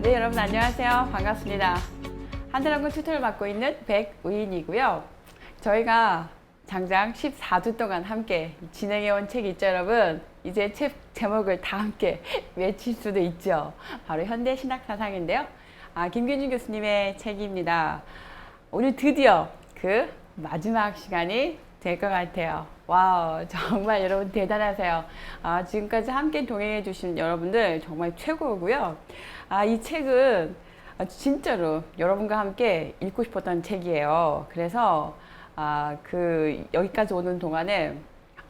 네, 여러분 안녕하세요. 반갑습니다. 한사람군 튜터를 맡고 있는 백우인이고요. 저희가 장장 14주 동안 함께 진행해온 책이 있죠, 여러분. 이제 책 제목을 다 함께 외칠 수도 있죠. 바로 현대신학사상인데요. 김균준 교수님의 책입니다. 오늘 드디어 그 마지막 시간이 될 것 같아요. 와우, 정말 여러분 대단하세요. 지금까지 함께 동행해 주신 여러분들 정말 최고고요. 이 책은 진짜로 여러분과 함께 읽고 싶었던 책이에요. 그래서 여기까지 오는 동안에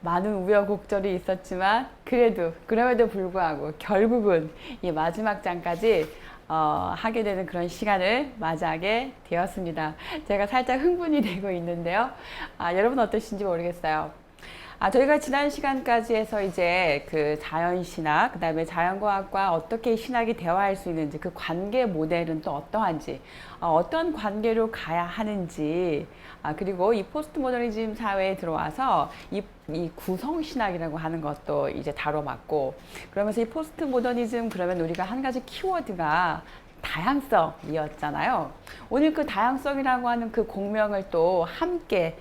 많은 우여곡절이 있었지만 그럼에도 불구하고 결국은 이 마지막 장까지 하게 되는 그런 시간을 맞이하게 되었습니다. 제가 살짝 흥분이 되고 있는데요. 여러분 어떠신지 모르겠어요. 저희가 지난 시간까지 해서 이제 그 자연신학, 그 다음에 자연과학과 어떻게 신학이 대화할 수 있는지, 그 관계 모델은 또 어떠한지, 어떤 관계로 가야 하는지, 그리고 이 포스트 모더니즘 사회에 들어와서 이 구성신학이라고 하는 것도 이제 다뤄봤고, 그러면서 이 포스트 모더니즘 그러면 우리가 한 가지 키워드가 다양성이었잖아요. 오늘 그 다양성이라고 하는 그 공명을 또 함께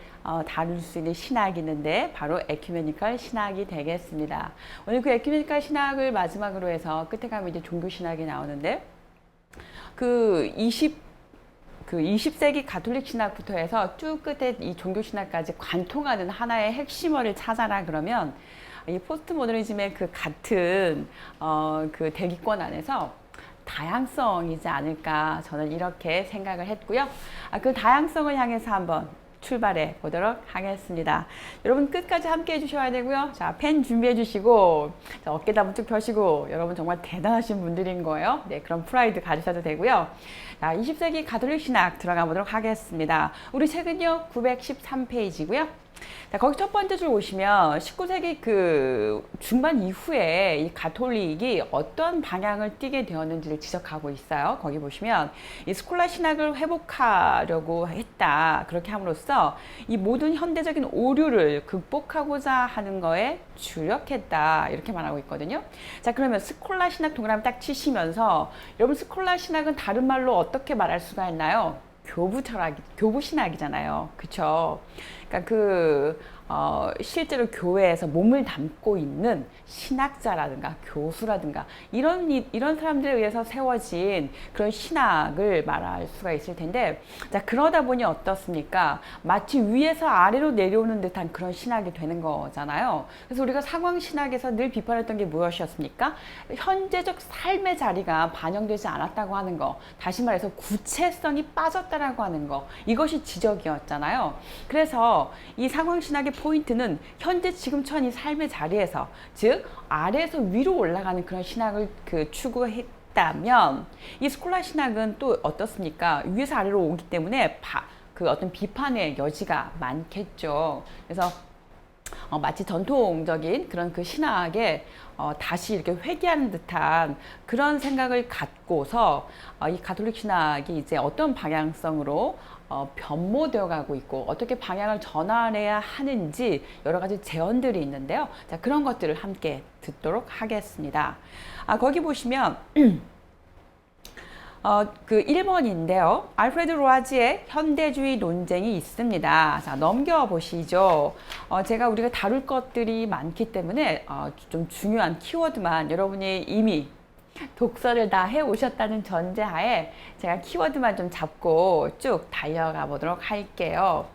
다룰 수 있는 신학이 있는데 바로 에큐메니컬 신학이 되겠습니다. 오늘 그 에큐메니컬 신학을 마지막으로 해서 끝에 가면 이제 종교 신학이 나오는데 그 20세기 가톨릭 신학부터 해서 쭉 끝에 이 종교 신학까지 관통하는 하나의 핵심어를 찾아라 그러면 이 포스트 모더니즘의 그 같은 그 대기권 안에서 다양성이지 않을까 저는 이렇게 생각을 했고요. 그 다양성을 향해서 한번 출발해 보도록 하겠습니다. 여러분 끝까지 함께 해주셔야 되고요. 자, 펜 준비해 주시고 자, 어깨다 문득 펴시고 여러분 정말 대단하신 분들인 거예요. 네, 그런 프라이드 가지셔도 되고요. 자, 20세기 가톨릭 신학 들어가 보도록 하겠습니다. 우리 책은요 913페이지고요. 자, 거기 첫 번째 줄 보시면 19세기 그 중반 이후에 이 가톨릭이 어떤 방향을 띠게 되었는지를 지적하고 있어요. 거기 보시면 이 스콜라 신학을 회복하려고 했다. 그렇게 함으로써 이 모든 현대적인 오류를 극복하고자 하는 거에 주력했다. 이렇게 말하고 있거든요. 자, 그러면 스콜라 신학 동그라미 딱 치시면서 여러분 스콜라 신학은 다른 말로 어떻게 말할 수가 있나요? 교부 신학이잖아요. 그쵸? 그러니까 실제로 교회에서 몸을 담고 있는 신학자라든가 교수라든가 이런 사람들에 의해서 세워진 그런 신학을 말할 수가 있을 텐데, 자, 그러다 보니 어떻습니까? 마치 위에서 아래로 내려오는 듯한 그런 신학이 되는 거잖아요. 그래서 우리가 상황 신학에서 늘 비판했던 게 무엇이었습니까? 현재적 삶의 자리가 반영되지 않았다고 하는 거, 다시 말해서 구체성이 빠졌다라고 하는 거, 이것이 지적이었잖아요. 그래서 이 상황 신학의 포인트는 현재 지금 처한 이 삶의 자리에서, 즉 아래에서 위로 올라가는 그런 신학을 추구했다면, 이 스콜라 신학은 또 어떻습니까? 위에서 아래로 오기 때문에 어떤 비판의 여지가 많겠죠. 그래서 마치 전통적인 그런 그 신학에 다시 이렇게 회귀하는 듯한 그런 생각을 갖고서 이 가톨릭 신학이 이제 어떤 방향성으로 변모되어 가고 있고 어떻게 방향을 전환해야 하는지 여러 가지 제언들이 있는데요. 자, 그런 것들을 함께 듣도록 하겠습니다. 거기 보시면 그 1번인데요. 알프레드 로아지의 현대주의 논쟁이 있습니다. 자, 넘겨보시죠. 우리가 다룰 것들이 많기 때문에 좀 중요한 키워드만 여러분이 이미 독서를 다 해오셨다는 전제하에 제가 키워드만 좀 잡고 쭉 달려가 보도록 할게요.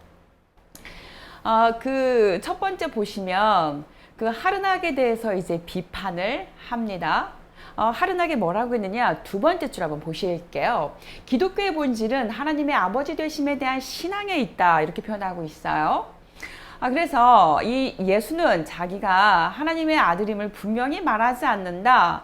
그 첫 번째 보시면 그 하르낙에 대해서 이제 비판을 합니다. 하르낙이 뭐라고 했느냐, 두 번째 줄 한번 보실게요. 기독교의 본질은 하나님의 아버지 되심에 대한 신앙에 있다, 이렇게 표현하고 있어요. 그래서 이 예수는 자기가 하나님의 아들임을 분명히 말하지 않는다,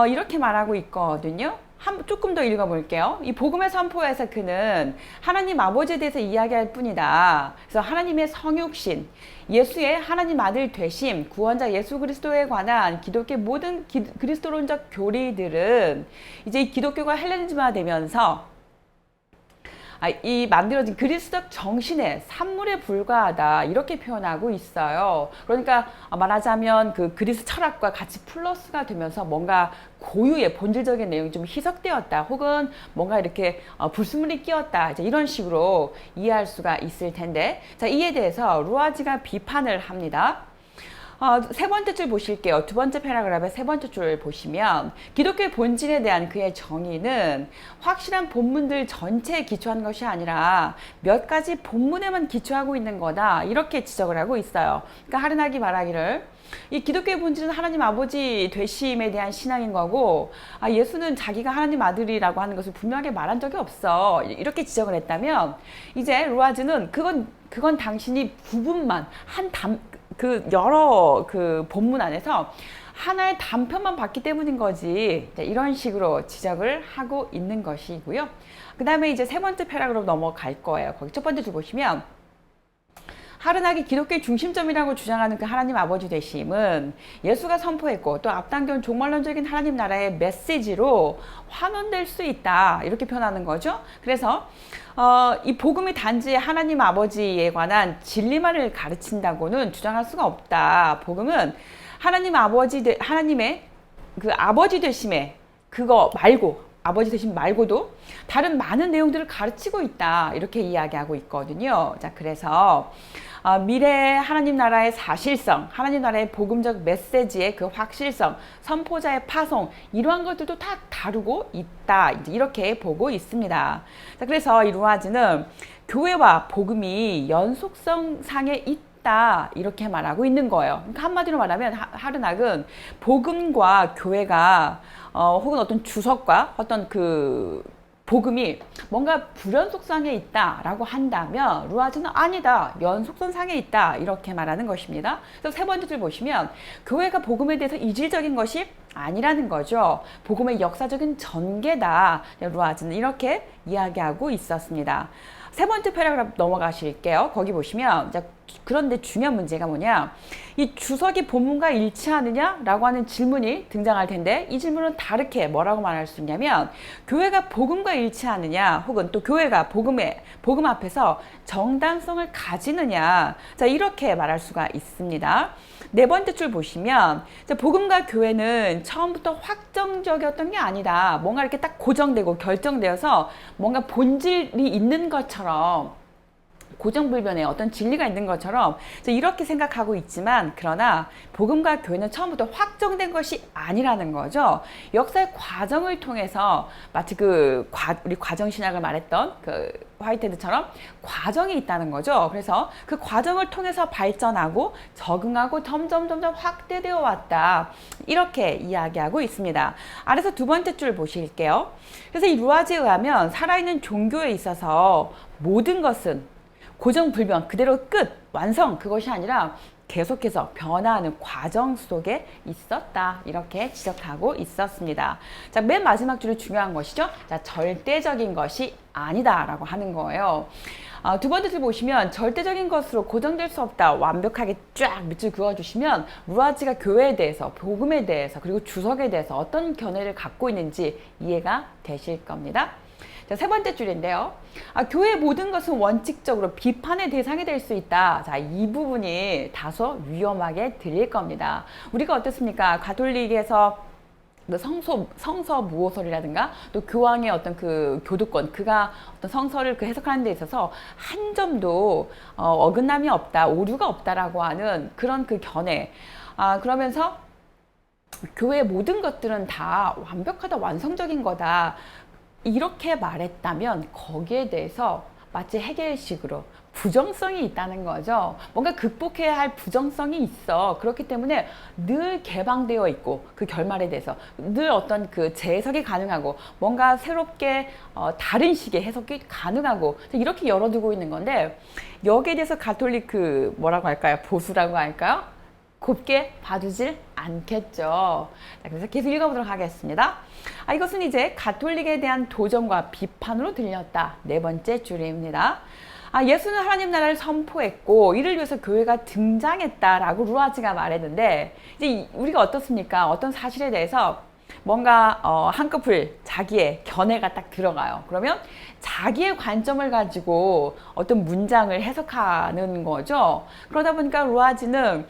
이렇게 말하고 있거든요. 조금 더 읽어볼게요. 이 복음의 선포에서 그는 하나님 아버지에 대해서 이야기할 뿐이다. 그래서 하나님의 성육신, 예수의 하나님 아들 되심, 구원자 예수 그리스도에 관한 기독교의 모든 그리스도론적 교리들은 이제 이 기독교가 헬레니즘화 되면서 이 만들어진 그리스도적 정신의 산물에 불과하다 이렇게 표현하고 있어요. 그러니까 말하자면 그 그리스 철학과 같이 플러스가 되면서 뭔가 고유의 본질적인 내용이 좀 희석되었다, 혹은 뭔가 이렇게 불순물이 끼었다, 이제 이런 식으로 이해할 수가 있을 텐데, 자, 이에 대해서 루아지가 비판을 합니다. 세 번째 줄 보실게요. 두 번째 패러그래프의 세 번째 줄 보시면 기독교의 본질에 대한 그의 정의는 확실한 본문들 전체에 기초한 것이 아니라 몇 가지 본문에만 기초하고 있는 거다, 이렇게 지적을 하고 있어요. 그러니까 하르나기 말하기를 이 기독교의 본질은 하나님 아버지 되심에 대한 신앙인 거고, 예수는 자기가 하나님 아들이라고 하는 것을 분명하게 말한 적이 없어, 이렇게 지적을 했다면, 이제 루아즈는 그건 당신이 부분만 여러 그 본문 안에서 하나의 단편만 봤기 때문인 거지, 이런 식으로 지적을 하고 있는 것이고요. 그 다음에 이제 세 번째 패러그래프로 넘어갈 거예요. 거기 첫 번째 줄 보시면 하르나기 기독교의 중심점이라고 주장하는 그 하나님 아버지 되심은 예수가 선포했고 또 앞당겨온 종말론적인 하나님 나라의 메시지로 환원될 수 있다, 이렇게 표현하는 거죠. 그래서 이 복음이 단지 하나님 아버지에 관한 진리만을 가르친다고는 주장할 수가 없다. 복음은 하나님의 그 아버지 되심에 그거 말고, 아버지 되심 말고도 다른 많은 내용들을 가르치고 있다, 이렇게 이야기하고 있거든요. 자, 그래서 미래 하나님 나라의 사실성, 하나님 나라의 복음적 메시지의 그 확실성, 선포자의 파송, 이러한 것들도 다 다루고 있다, 이렇게 보고 있습니다. 자, 그래서 이 루아즈는 교회와 복음이 연속성 상에 있다, 이렇게 말하고 있는 거예요. 그러니까 한마디로 말하면 하르낙은 복음과 교회가 혹은 어떤 주석과 어떤 그 복음이 뭔가 불연속상에 있다라고 한다면 루아즈는 아니다, 연속선상에 있다, 이렇게 말하는 것입니다. 그래서 세 번째 줄 보시면 교회가 복음에 대해서 이질적인 것이 아니라는 거죠. 복음의 역사적인 전개다, 루아즈는 이렇게 이야기하고 있었습니다. 세 번째 패러그래프 넘어가실게요. 거기 보시면, 그런데 중요한 문제가 뭐냐, 이 주석이 본문과 일치하느냐라고 하는 질문이 등장할 텐데, 이 질문은 다르게 뭐라고 말할 수 있냐면, 교회가 복음과 일치하느냐, 혹은 또 교회가 복음 앞에서 정당성을 가지느냐, 자, 이렇게 말할 수가 있습니다. 네 번째 줄 보시면, 복음과 교회는 처음부터 확정적이었던 게 아니다, 뭔가 이렇게 딱 고정되고 결정되어서 뭔가 본질이 있는 것처럼, 고정불변의 어떤 진리가 있는 것처럼 이렇게 생각하고 있지만, 그러나 복음과 교회는 처음부터 확정된 것이 아니라는 거죠. 역사의 과정을 통해서 마치 우리 과정신학을 말했던 그 화이트헤드처럼 과정이 있다는 거죠. 그래서 그 과정을 통해서 발전하고 적응하고 점점 확대되어 왔다, 이렇게 이야기하고 있습니다. 아래서 두 번째 줄 보실게요. 그래서 이 루아즈에 의하면 살아있는 종교에 있어서 모든 것은 고정불변, 그대로 끝, 완성, 그것이 아니라 계속해서 변화하는 과정 속에 있었다, 이렇게 지적하고 있었습니다. 자, 맨 마지막 줄이 중요한 것이죠. 자, 절대적인 것이 아니다 라고 하는 거예요. 두 번째 줄 보시면 절대적인 것으로 고정될 수 없다, 완벽하게 쫙 밑줄 그어주시면 루아지가 교회에 대해서, 복음에 대해서, 그리고 주석에 대해서 어떤 견해를 갖고 있는지 이해가 되실 겁니다. 자, 세 번째 줄인데요. 교회의 모든 것은 원칙적으로 비판의 대상이 될 수 있다. 자, 이 부분이 다소 위험하게 들릴 겁니다. 우리가 어떻습니까? 가톨릭에서 성서 무호설이라든가 또 교황의 어떤 그 교도권, 그가 어떤 성서를 그 해석하는 데 있어서 한 점도 어긋남이 없다, 오류가 없다라고 하는 그런 그 견해. 그러면서 교회의 모든 것들은 다 완벽하다, 완성적인 거다, 이렇게 말했다면 거기에 대해서 마치 헤겔식으로 부정성이 있다는 거죠. 뭔가 극복해야 할 부정성이 있어. 그렇기 때문에 늘 개방되어 있고, 그 결말에 대해서 늘 어떤 그 재해석이 가능하고, 뭔가 새롭게 다른 식의 해석이 가능하고, 이렇게 열어두고 있는 건데, 여기에 대해서 가톨릭 뭐라고 할까요? 보수라고 할까요? 곱게 봐주질 않겠죠. 자, 그래서 계속 읽어보도록 하겠습니다. 이것은 이제 가톨릭에 대한 도전과 비판으로 들렸다. 네 번째 줄입니다. 예수는 하나님 나라를 선포했고 이를 위해서 교회가 등장했다라고 루아즈가 말했는데, 이제 우리가 어떻습니까? 어떤 사실에 대해서 뭔가 한꺼풀 자기의 견해가 딱 들어가요. 그러면 자기의 관점을 가지고 어떤 문장을 해석하는 거죠. 그러다 보니까 루아지는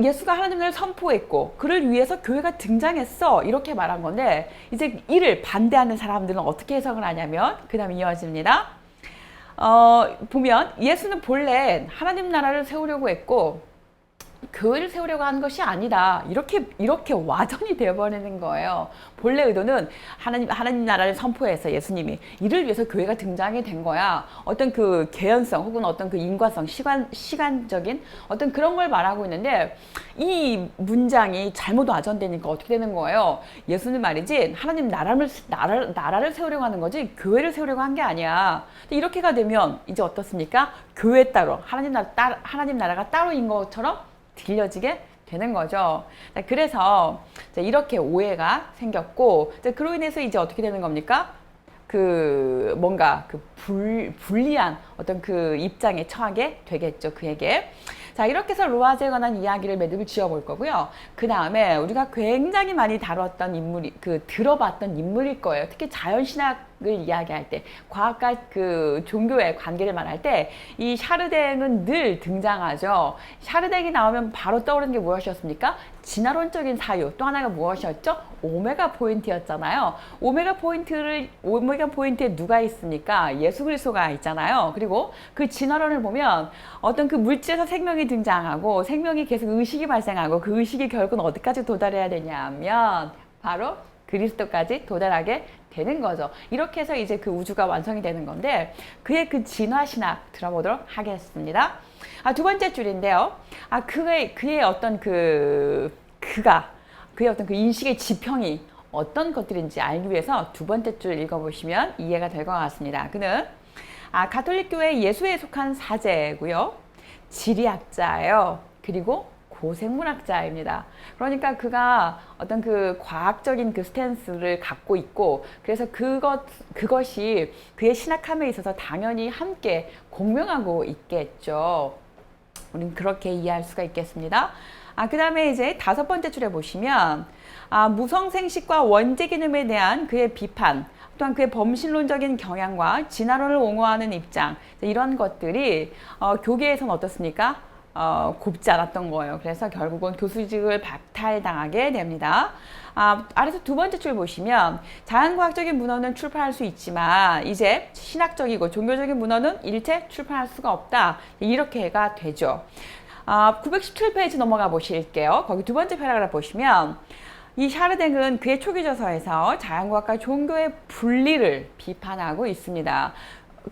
예수가 하나님을 선포했고 그를 위해서 교회가 등장했어 이렇게 말한 건데, 이제 이를 반대하는 사람들은 어떻게 해석을 하냐면 그 다음에 이어집니다. 보면 예수는 본래 하나님 나라를 세우려고 했고 교회를 세우려고 하는 것이 아니다, 이렇게 와전이 되어버리는 거예요. 본래 의도는 하나님 나라를 선포해서 예수님이 이를 위해서 교회가 등장이 된 거야. 어떤 그 개연성 혹은 어떤 그 인과성, 시간적인 어떤 그런 걸 말하고 있는데, 이 문장이 잘못 와전되니까 어떻게 되는 거예요? 예수는 말이지 하나님 나라를 세우려고 하는 거지 교회를 세우려고 한 게 아니야. 이렇게가 되면 이제 어떻습니까? 교회 따로 하나님 나라가 따로인 것처럼 들려지게 되는 거죠. 그래서 이렇게 오해가 생겼고, 그로 인해서 이제 어떻게 되는 겁니까? 뭔가 불리한 어떤 그 입장에 처하게 되겠죠, 그에게. 자, 이렇게 해서 로아제에 관한 이야기를 매듭을 지어볼 거고요. 그 다음에 우리가 굉장히 많이 다뤘던 들어봤던 인물일 거예요. 특히 자연신학을 이야기할 때, 과학과 종교의 관계를 말할 때, 이 샤르댕은 늘 등장하죠. 샤르댕이 나오면 바로 떠오르는 게 무엇이었습니까? 진화론적인 사유. 또 하나가 무엇이었죠? 오메가 포인트였잖아요. 오메가 포인트에 누가 있습니까? 예수 그리스도가 있잖아요. 그리고 그 진화론을 보면 어떤 그 물질에서 생명이 등장하고 생명이 계속 의식이 발생하고 그 의식이 결국은 어디까지 도달해야 되냐면 바로 그리스도까지 도달하게 되는 거죠. 이렇게 해서 이제 그 우주가 완성이 되는 건데, 그의 그 진화신학 들어보도록 하겠습니다. 두 번째 줄인데요. 그의 어떤 그의 어떤 그 인식의 지평이 어떤 것들인지 알기 위해서 두 번째 줄 읽어보시면 이해가 될 것 같습니다. 그는 가톨릭교회 예수에 속한 사제고요. 지리학자예요. 그리고 고생물학자입니다. 그러니까 그가 어떤 그 과학적인 그 스탠스를 갖고 있고, 그래서 그것이 그의 신학함에 있어서 당연히 함께 공명하고 있겠죠. 우리는 그렇게 이해할 수가 있겠습니다. 그 다음에 이제 다섯 번째 줄에 보시면 무성생식과 원죄개념에 대한 그의 비판, 또한 그의 범신론적인 경향과 진화론을 옹호하는 입장, 이런 것들이 교계에서는 어떻습니까? 곱지 않았던 거예요. 그래서 결국은 교수직을 박탈당하게 됩니다. 아래서 두 번째 줄 보시면 자연과학적인 문헌은 출판할 수 있지만 이제 신학적이고 종교적인 문헌은 일체 출판할 수가 없다, 이렇게가 되죠. 917페이지 넘어가 보실게요. 거기 두 번째 패러그래프 보시면 이 샤르댕은 그의 초기저서에서 자연과학과 종교의 분리를 비판하고 있습니다.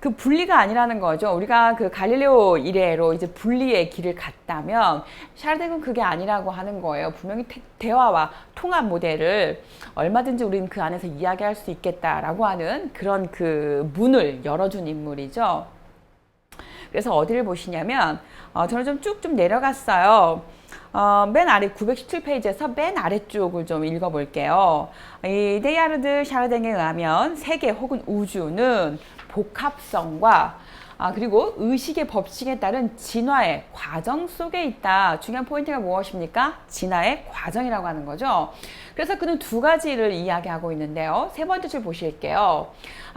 그 분리가 아니라는 거죠. 우리가 그 갈릴레오 이래로 이제 분리의 길을 갔다면 샤르댕은 그게 아니라고 하는 거예요. 분명히 대화와 통합 모델을 얼마든지 우리는 그 안에서 이야기할 수 있겠다라고 하는 그런 그 문을 열어준 인물이죠. 그래서 어디를 보시냐면 저는 좀 쭉 내려갔어요. 맨 아래 917페이지에서 맨 아래쪽을 좀 읽어볼게요. 이 데야르드 샤르댕에 의하면 세계 혹은 우주는 복합성과 그리고 의식의 법칙에 따른 진화의 과정 속에 있다. 중요한 포인트가 무엇입니까? 진화의 과정이라고 하는 거죠. 그래서 그는 두 가지를 이야기하고 있는데요. 세 번째 줄 보실게요.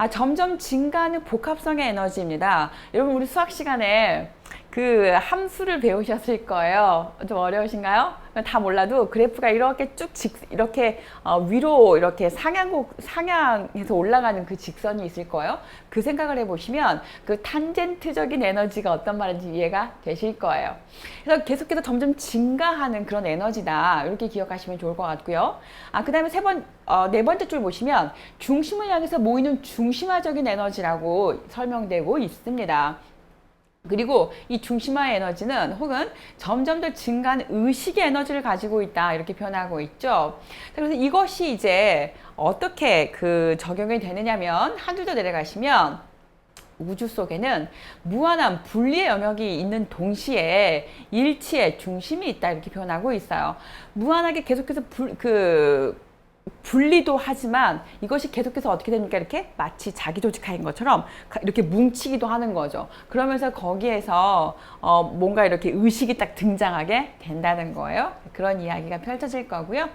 점점 증가하는 복합성의 에너지입니다. 여러분, 우리 수학 시간에 그 함수를 배우셨을 거예요. 좀 어려우신가요? 다 몰라도 그래프가 이렇게 쭉 이렇게 위로 이렇게 상향해서 올라가는 그 직선이 있을 거예요. 그 생각을 해보시면 그 탄젠트적인 에너지가 어떤 말인지 이해가 되실 거예요. 그래서 계속해서 점점 증가하는 그런 에너지다, 이렇게 기억하시면 좋을 것 같고요. 그 다음에 네 번째 줄 보시면 중심을 향해서 모이는 중심화적인 에너지라고 설명되고 있습니다. 그리고 이 중심화의 에너지는 혹은 점점 더 증가하는 의식의 에너지를 가지고 있다, 이렇게 표현하고 있죠. 그래서 이것이 이제 어떻게 적용이 되느냐면 한 줄 더 내려가시면 우주 속에는 무한한 분리의 영역이 있는 동시에 일치의 중심이 있다, 이렇게 표현하고 있어요. 무한하게 계속해서 분리도 하지만 이것이 계속해서 어떻게 됩니까? 이렇게 마치 자기 조직화인 것처럼 이렇게 뭉치기도 하는 거죠. 그러면서 거기에서 뭔가 이렇게 의식이 딱 등장하게 된다는 거예요. 그런 이야기가 펼쳐질 거고요.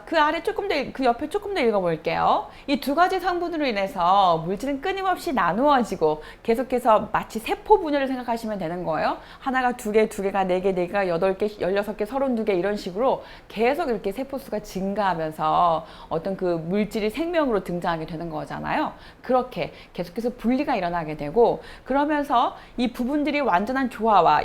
그 아래 조금 더, 그 옆에 조금 더 읽어볼게요. 이 두 가지 성분으로 인해서 물질은 끊임없이 나누어지고 계속해서 마치 세포 분열을 생각하시면 되는 거예요. 하나가 두 개, 두 개가 네 개, 네 개가 8개, 16개, 32개 이런 식으로 계속 이렇게 세포수가 증가하면서 어떤 그 물질이 생명으로 등장하게 되는 거잖아요. 그렇게 계속해서 분리가 일어나게 되고 그러면서 이 부분들이 완전한 조화와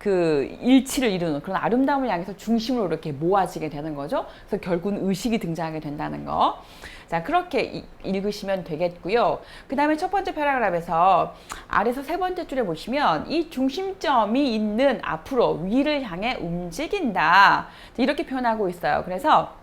일치를 이루는 그런 아름다움을 향해서 중심으로 이렇게 모아지게 되는 거죠. 그래서 결국은 의식이 등장하게 된다는 거. 자, 그렇게 읽으시면 되겠고요. 그 다음에 첫 번째 패러그래프에서 아래서 세 번째 줄에 보시면 이 중심점이 있는 앞으로 위를 향해 움직인다. 이렇게 표현하고 있어요. 그래서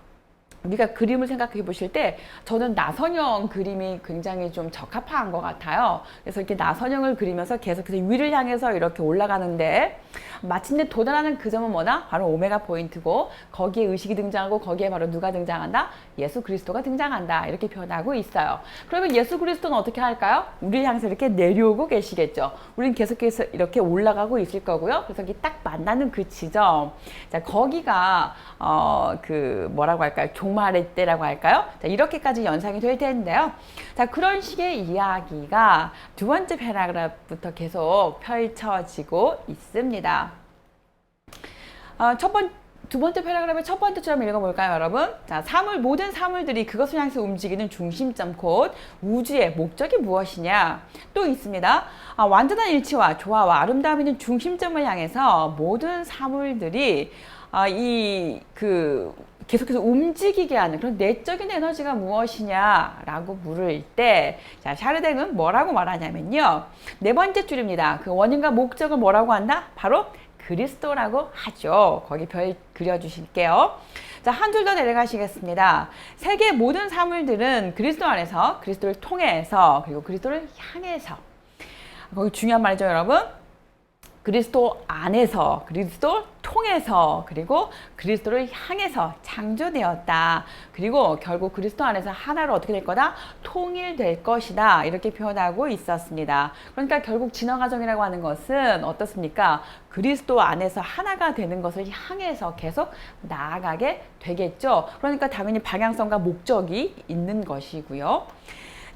우리가 그림을 생각해 보실 때 저는 나선형 그림이 굉장히 좀 적합한 것 같아요. 그래서 이렇게 나선형을 그리면서 계속해서 위를 향해서 이렇게 올라가는데 마침내 도달하는 그 점은 뭐다? 바로 오메가 포인트고 거기에 의식이 등장하고 거기에 바로 누가 등장한다? 예수 그리스도가 등장한다. 이렇게 표현하고 있어요. 그러면 예수 그리스도는 어떻게 할까요? 우리를 향해서 이렇게 내려오고 계시겠죠. 우리는 계속해서 이렇게 올라가고 있을 거고요. 그래서 이게 딱 만나는 그 지점. 자, 거기가 뭐라고 할까요? 종말의 때라고 할까요? 자, 이렇게까지 연상이 될 텐데요. 자, 그런 식의 이야기가 두 번째 패러그래프부터 계속 펼쳐지고 있습니다. 두 번째 패러그래프의 첫 번째 줄 한번 읽어볼까요, 여러분? 자, 모든 사물들이 그것을 향해서 움직이는 중심점 곧 우주의 목적이 무엇이냐? 또 있습니다. 완전한 일치와 조화와 아름다움이 있는 중심점을 향해서 모든 사물들이 계속해서 움직이게 하는 그런 내적인 에너지가 무엇이냐라고 물을 때, 자, 샤르댕은 뭐라고 말하냐면요. 네 번째 줄입니다. 그 원인과 목적을 뭐라고 한다? 바로 그리스도라고 하죠. 거기 별 그려주실게요. 자, 한 줄 더 내려가시겠습니다. 세계 모든 사물들은 그리스도 안에서, 그리스도를 통해서, 그리고 그리스도를 향해서. 거기 중요한 말이죠, 여러분. 그리스도 안에서, 그리스도 통해서, 그리고 그리스도를 향해서 창조되었다. 그리고 결국 그리스도 안에서 하나로 어떻게 될 거다? 통일될 것이다. 이렇게 표현하고 있었습니다. 그러니까 결국 진화 과정이라고 하는 것은 어떻습니까? 그리스도 안에서 하나가 되는 것을 향해서 계속 나아가게 되겠죠. 그러니까 당연히 방향성과 목적이 있는 것이고요.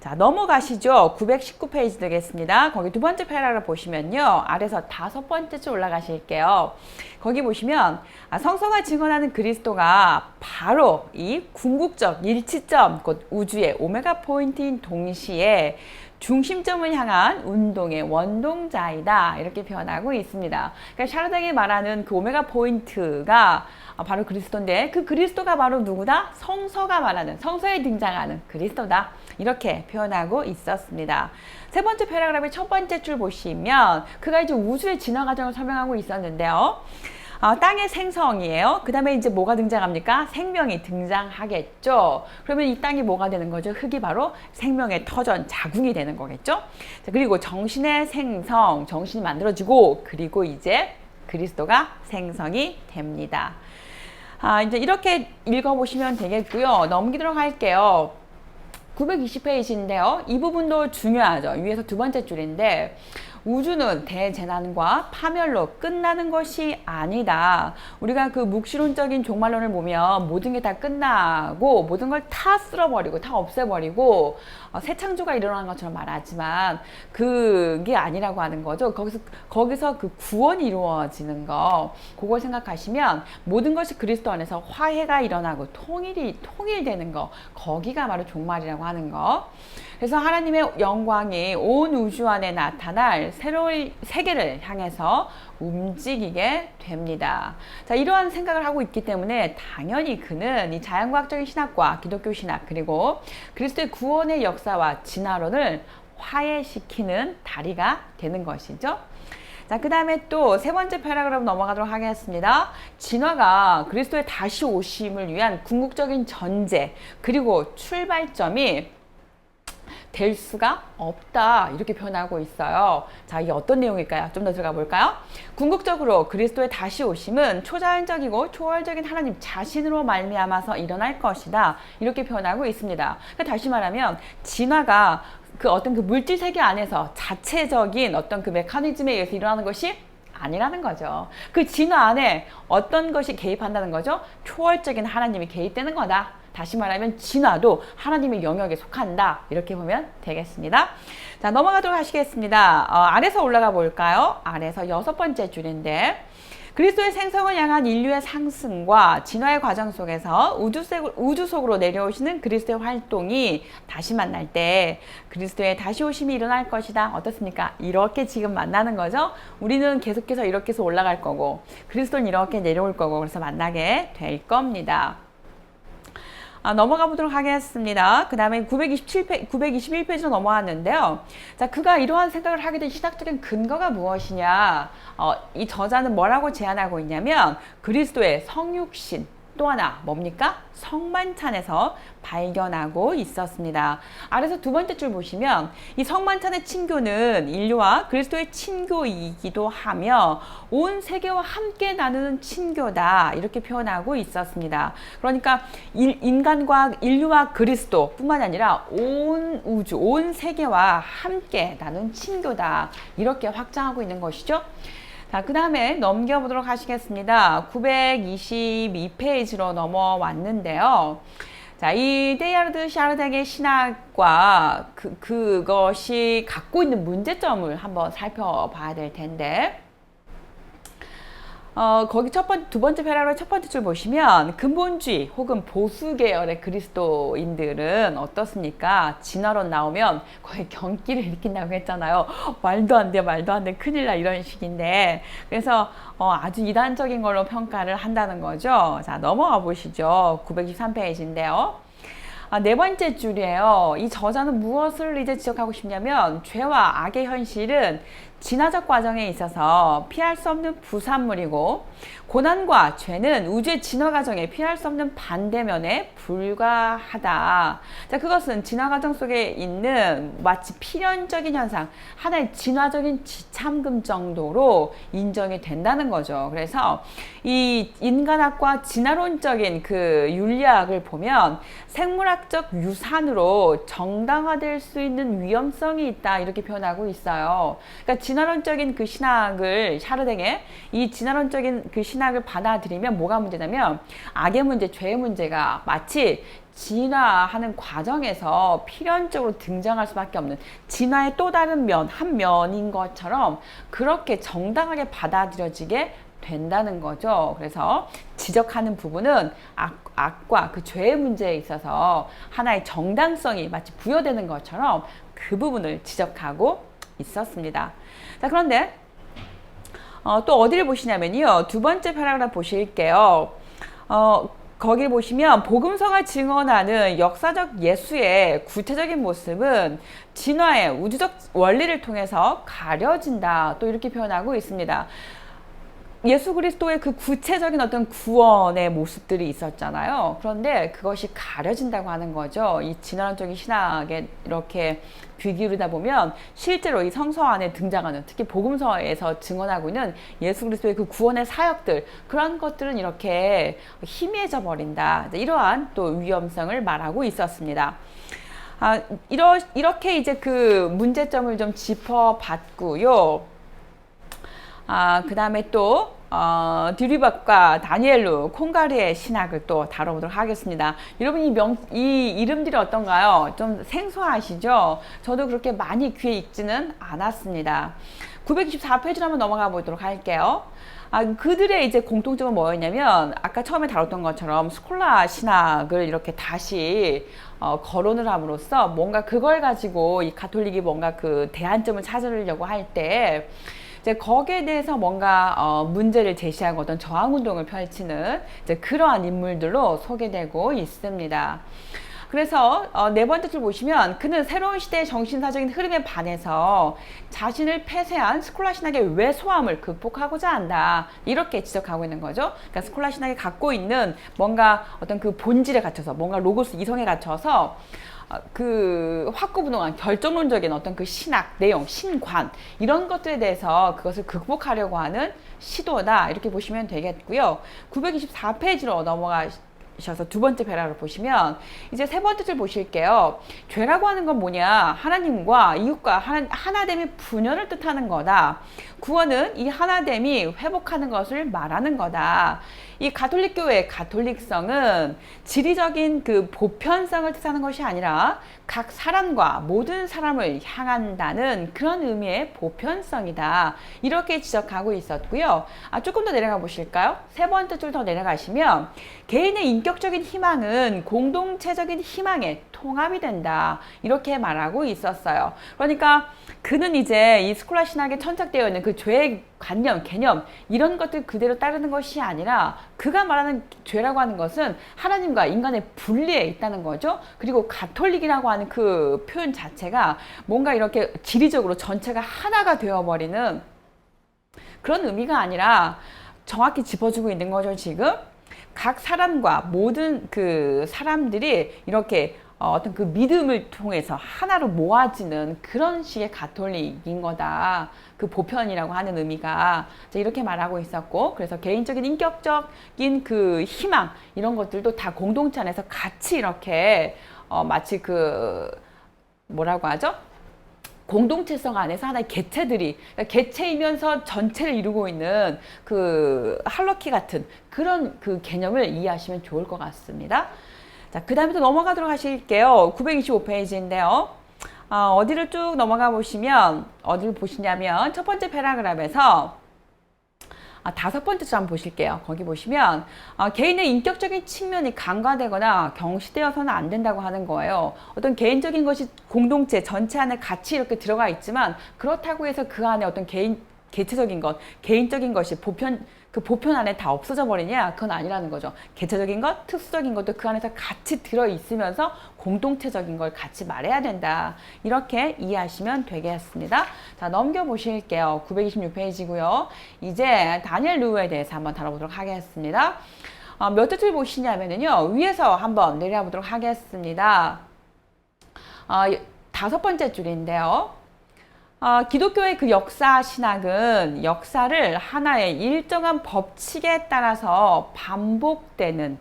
자, 넘어가시죠. 919페이지 되겠습니다. 거기 두 번째 패러그래프 보시면요. 아래서 다섯 번째 줄 올라가실게요. 거기 보시면 성서가 증언하는 그리스도가 바로 이 궁극적 일치점, 곧 우주의 오메가 포인트인 동시에 중심점을 향한 운동의 원동자이다. 이렇게 표현하고 있습니다. 그러니까 샤르댕이 말하는 그 오메가 포인트가 바로 그리스도인데 그 그리스도가 바로 누구다? 성서가 말하는, 성서에 등장하는 그리스도다. 이렇게 표현하고 있었습니다. 세 번째 패러그래프의 첫 번째 줄 보시면 그가 이제 우주의 진화 과정을 설명하고 있었는데요. 땅의 생성이에요. 그 다음에 이제 뭐가 등장합니까? 생명이 등장하겠죠. 그러면 이 땅이 뭐가 되는 거죠? 흙이 바로 생명의 터전, 자궁이 되는 거겠죠. 자, 그리고 정신의 생성, 정신이 만들어지고 그리고 이제 그리스도가 생성이 됩니다. 이제 이렇게 읽어보시면 되겠고요. 넘기도록 할게요. 920페이지인데요. 이 부분도 중요하죠. 위에서 두 번째 줄인데 우주는 대재난과 파멸로 끝나는 것이 아니다. 우리가 그 묵시론적인 종말론을 보면 모든 게 다 끝나고 모든 걸 다 쓸어버리고 다 없애버리고 새 창조가 일어나는 것처럼 말하지만 그게 아니라고 하는 거죠. 거기서 그 구원이 이루어지는 거 그걸 생각하시면 모든 것이 그리스도 안에서 화해가 일어나고 통일되는 거 거기가 바로 종말이라고 하는 거. 그래서 하나님의 영광이 온 우주 안에 나타날 새로운 세계를 향해서 움직이게 됩니다. 자, 이러한 생각을 하고 있기 때문에 당연히 그는 이 자연과학적인 신학과 기독교 신학 그리고 그리스도의 구원의 역사와 진화론을 화해시키는 다리가 되는 것이죠. 자, 그 다음에 또 세 번째 패러그래프 넘어가도록 하겠습니다. 진화가 그리스도의 다시 오심을 위한 궁극적인 전제 그리고 출발점이 될 수가 없다. 이렇게 표현하고 있어요. 자, 이게 어떤 내용일까요? 좀 더 들어가 볼까요? 궁극적으로 그리스도의 다시 오심은 초자연적이고 초월적인 하나님 자신으로 말미암아서 일어날 것이다. 이렇게 표현하고 있습니다. 그러니까 다시 말하면 진화가 그 어떤 그 물질 세계 안에서 자체적인 어떤 그 메커니즘에 의해서 일어나는 것이 아니라는 거죠. 그 진화 안에 어떤 것이 개입한다는 거죠? 초월적인 하나님이 개입되는 거다. 다시 말하면 진화도 하나님의 영역에 속한다. 이렇게 보면 되겠습니다. 자, 넘어가도록 하시겠습니다. 아래서 올라가 볼까요? 아래서 6번째 줄인데 그리스도의 생성을 향한 인류의 상승과 진화의 과정 속에서 우주 속으로 내려오시는 그리스도의 활동이 다시 만날 때 그리스도의 다시 오심이 일어날 것이다. 어떻습니까? 이렇게 지금 만나는 거죠. 우리는 계속해서 이렇게 해서 올라갈 거고 그리스도는 이렇게 내려올 거고 그래서 만나게 될 겁니다. 넘어가 보도록 하겠습니다. 그 다음에 921페이지로 넘어왔는데요. 자, 그가 이러한 생각을 하게 된 신학적인 근거가 무엇이냐? 이 저자는 뭐라고 제안하고 있냐면 그리스도의 성육신 또 하나 뭡니까? 성만찬에서 발견하고 있었습니다. 아래서 두 번째 줄 보시면 이 성만찬의 친교는 인류와 그리스도의 친교이기도 하며 온 세계와 함께 나누는 친교다 이렇게 표현하고 있었습니다. 그러니까 인류와 그리스도 뿐만 아니라 온 우주, 온 세계와 함께 나눈 친교다 이렇게 확장하고 있는 것이죠. 자, 그 다음에 넘겨보도록 하시겠습니다. 922페이지로 넘어왔는데요. 자, 이 데이아르드 샤르댕의 신학과 그것이 갖고 있는 문제점을 한번 살펴봐야 될 텐데, 거기 두 번째 패러그래프 첫 번째 줄 보시면 근본주의 혹은 보수 계열의 그리스도인들은 어떻습니까? 진화론 나오면 거의 경기를 일으킨다고 했잖아요. 말도 안 돼, 말도 안 돼, 큰일 나 이런 식인데 그래서 아주 이단적인 걸로 평가를 한다는 거죠. 자, 넘어가 보시죠. 923페이지인데요. 네 번째 줄이에요. 이 저자는 무엇을 이제 지적하고 싶냐면 죄와 악의 현실은 진화적 과정에 있어서 피할 수 없는 부산물이고 고난과 죄는 우주의 진화 과정에 피할 수 없는 반대면에 불과하다. 자, 그것은 진화 과정 속에 있는 마치 필연적인 현상, 하나의 진화적인 지참금 정도로 인정이 된다는 거죠. 그래서 이 인간학과 진화론적인 그 윤리학을 보면 생물학적 유산으로 정당화될 수 있는 위험성이 있다 이렇게 표현하고 있어요. 그러니까 진화론적인 그 신학을 샤르댕의 이 진화론적인 그 신학을 받아들이면 뭐가 문제냐면 악의 문제, 죄의 문제가 마치 진화하는 과정에서 필연적으로 등장할 수밖에 없는 진화의 또 다른 면, 한 면인 것처럼 그렇게 정당하게 받아들여지게 된다는 거죠. 그래서 지적하는 부분은 악과 그 죄의 문제에 있어서 하나의 정당성이 마치 부여되는 것처럼 그 부분을 지적하고 있었습니다. 자, 그런데 또 어디를 보시냐면요. 두 번째 패러그래프 보실게요. 거기 보시면 복음서가 증언하는 역사적 예수의 구체적인 모습은 진화의 우주적 원리를 통해서 가려진다. 또 이렇게 표현하고 있습니다. 예수 그리스도의 그 구체적인 어떤 구원의 모습들이 있었잖아요. 그런데 그것이 가려진다고 하는 거죠. 이 진화론적인 신학에 이렇게 귀 기울이다 보면 실제로 이 성서 안에 등장하는 특히 복음서에서 증언하고 있는 예수 그리스도의 그 구원의 사역들 그런 것들은 이렇게 희미해져 버린다. 이러한 또 위험성을 말하고 있었습니다. 이렇게 이제 그 문제점을 좀 짚어봤고요. 그 다음에 또 드리박과 다니엘루 콩가리의 신학을 또 다뤄보도록 하겠습니다. 여러분 이 이름들이 어떤가요? 좀 생소하시죠? 저도 그렇게 많이 귀에 익지는 않았습니다. 924페이지로 한번 넘어가 보도록 할게요. 그들의 이제 공통점은 뭐였냐면 아까 처음에 다뤘던 것처럼 스콜라 신학을 이렇게 다시 거론을 함으로써 뭔가 그걸 가지고 이 가톨릭이 뭔가 그 대안점을 찾으려고 할 때 이제 거기에 대해서 뭔가 문제를 제시하고 어떤 저항운동을 펼치는 이제 그러한 인물들로 소개되고 있습니다. 그래서 네 번째 줄 보시면 그는 새로운 시대의 정신사적인 흐름에 반해서 자신을 폐쇄한 스콜라 신학의 왜소함을 극복하고자 한다. 이렇게 지적하고 있는 거죠. 그러니까 스콜라 신학이 갖고 있는 뭔가 어떤 그 본질에 갇혀서 뭔가 로고스 이성에 갇혀서 그 확고부동한 결정론적인 어떤 그 신학, 내용, 신관 이런 것들에 대해서 그것을 극복하려고 하는 시도다 이렇게 보시면 되겠고요. 924페이지로 내려가셔서 두 번째 패라그라프 보시면 이제 세 번째 줄 보실게요. 죄라고 하는 건 뭐냐? 하나님과 이웃과 하나됨의 분열을 뜻하는 거다. 구원은 이 하나됨이 회복하는 것을 말하는 거다. 이 가톨릭 교회의 가톨릭성은 지리적인 그 보편성을 뜻하는 것이 아니라 각 사람과 모든 사람을 향한다는 그런 의미의 보편성이다. 이렇게 지적하고 있었고요. 조금 더 내려가 보실까요? 세 번째 줄 더 내려가시면 개인의 인격적인 희망은 공동체적인 희망의 통합이 된다. 이렇게 말하고 있었어요. 그러니까 그는 이제 이 스콜라 신학에 천착되어 있는 그 죄의 관념, 개념 이런 것들 그대로 따르는 것이 아니라 그가 말하는 죄라고 하는 것은 하나님과 인간의 분리에 있다는 거죠. 그리고 가톨릭이라고 하는 그 표현 자체가 뭔가 이렇게 지리적으로 전체가 하나가 되어버리는 그런 의미가 아니라 정확히 짚어주고 있는 거죠. 지금 각 사람과 모든 그 사람들이 이렇게 어떤 그 믿음을 통해서 하나로 모아지는 그런 식의 가톨릭인 거다. 그 보편이라고 하는 의미가 이렇게 말하고 있었고, 그래서 개인적인 인격적인 그 희망 이런 것들도 다 공동체 안에서 같이 이렇게 마치 그 뭐라고 하죠? 공동체성 안에서 하나의 개체들이, 그러니까 개체이면서 전체를 이루고 있는 그 할로키 같은 그런 그 개념을 이해하시면 좋을 것 같습니다. 자, 그 다음에 또 넘어가도록 하실게요. 925페이지인데요. 어디를 쭉 넘어가 보시면, 어디를 보시냐면, 첫 번째 패러그래프에서 다섯 번째 줄 한번 보실게요. 거기 보시면 개인의 인격적인 측면이 간과되거나 경시되어서는 안 된다고 하는 거예요. 어떤 개인적인 것이 공동체 전체 안에 같이 이렇게 들어가 있지만 그렇다고 해서 그 안에 어떤 개체적인 것, 개인적인 것이 그 보편 안에 다 없어져 버리냐? 그건 아니라는 거죠. 개체적인 것, 특수적인 것도 그 안에서 같이 들어있으면서 공동체적인 걸 같이 말해야 된다. 이렇게 이해하시면 되겠습니다. 자, 넘겨보실게요. 926페이지고요. 이제 다니엘 루에 대해서 한번 다뤄보도록 하겠습니다. 몇 줄 보시냐면요. 위에서 한번 내려보도록 하겠습니다. 다섯 번째 줄인데요. 기독교의 그 역사 신학은 역사를 하나의 일정한 법칙에 따라서 반복되는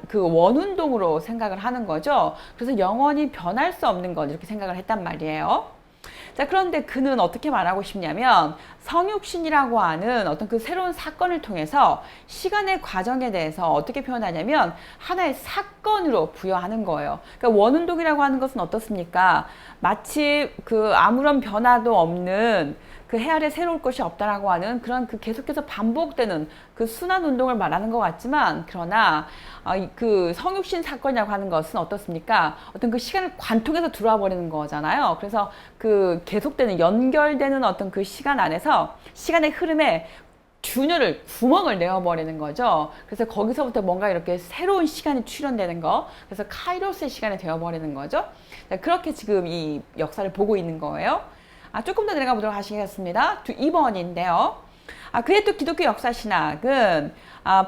그 원운동으로 생각을 하는 거죠. 그래서 영원히 변할 수 없는 것 이렇게 생각을 했단 말이에요. 자, 그런데 그는 어떻게 말하고 싶냐면 성육신이라고 하는 어떤 그 새로운 사건을 통해서 시간의 과정에 대해서 어떻게 표현하냐면 하나의 사건으로 부여하는 거예요. 그러니까 원운동이라고 하는 것은 어떻습니까? 마치 그 아무런 변화도 없는 그 해 아래 새로울 것이 없다라고 하는 그런 그 계속해서 반복되는 그 순환 운동을 말하는 것 같지만, 그러나 그 성육신 사건이라고 하는 것은 어떻습니까? 어떤 그 시간을 관통해서 들어와 버리는 거잖아요. 그래서 그 계속되는 연결되는 어떤 그 시간 안에서 시간의 흐름에 균열을, 구멍을 내어버리는 거죠. 그래서 거기서부터 뭔가 이렇게 새로운 시간이 출현되는 거, 그래서 카이로스의 시간이 되어버리는 거죠. 그렇게 지금 이 역사를 보고 있는 거예요. 조금 더 내려가 보도록 하시겠습니다. 2번인데요. 그의 또 기독교 역사 신학은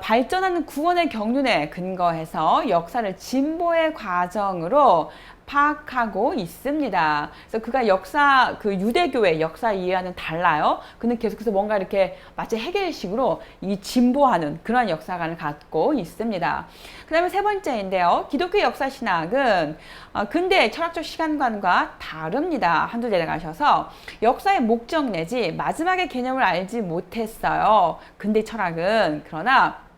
발전하는 구원의 경륜에 근거해서 역사를 진보의 과정으로 파악하고 있습니다. 그래서 그가 그 유대교의 역사 이해와는 달라요. 그는 계속해서 뭔가 이렇게 마치 헤겔식으로 이 진보하는 그런 역사관을 갖고 있습니다. 그 다음에 세 번째인데요. 기독교 역사 신학은 근대의 철학적 시간관과 다릅니다. 한 줄 내려가셔서 역사의 목적 내지 마지막의 개념을 알지 못했어요. 근대 철학은. 그러나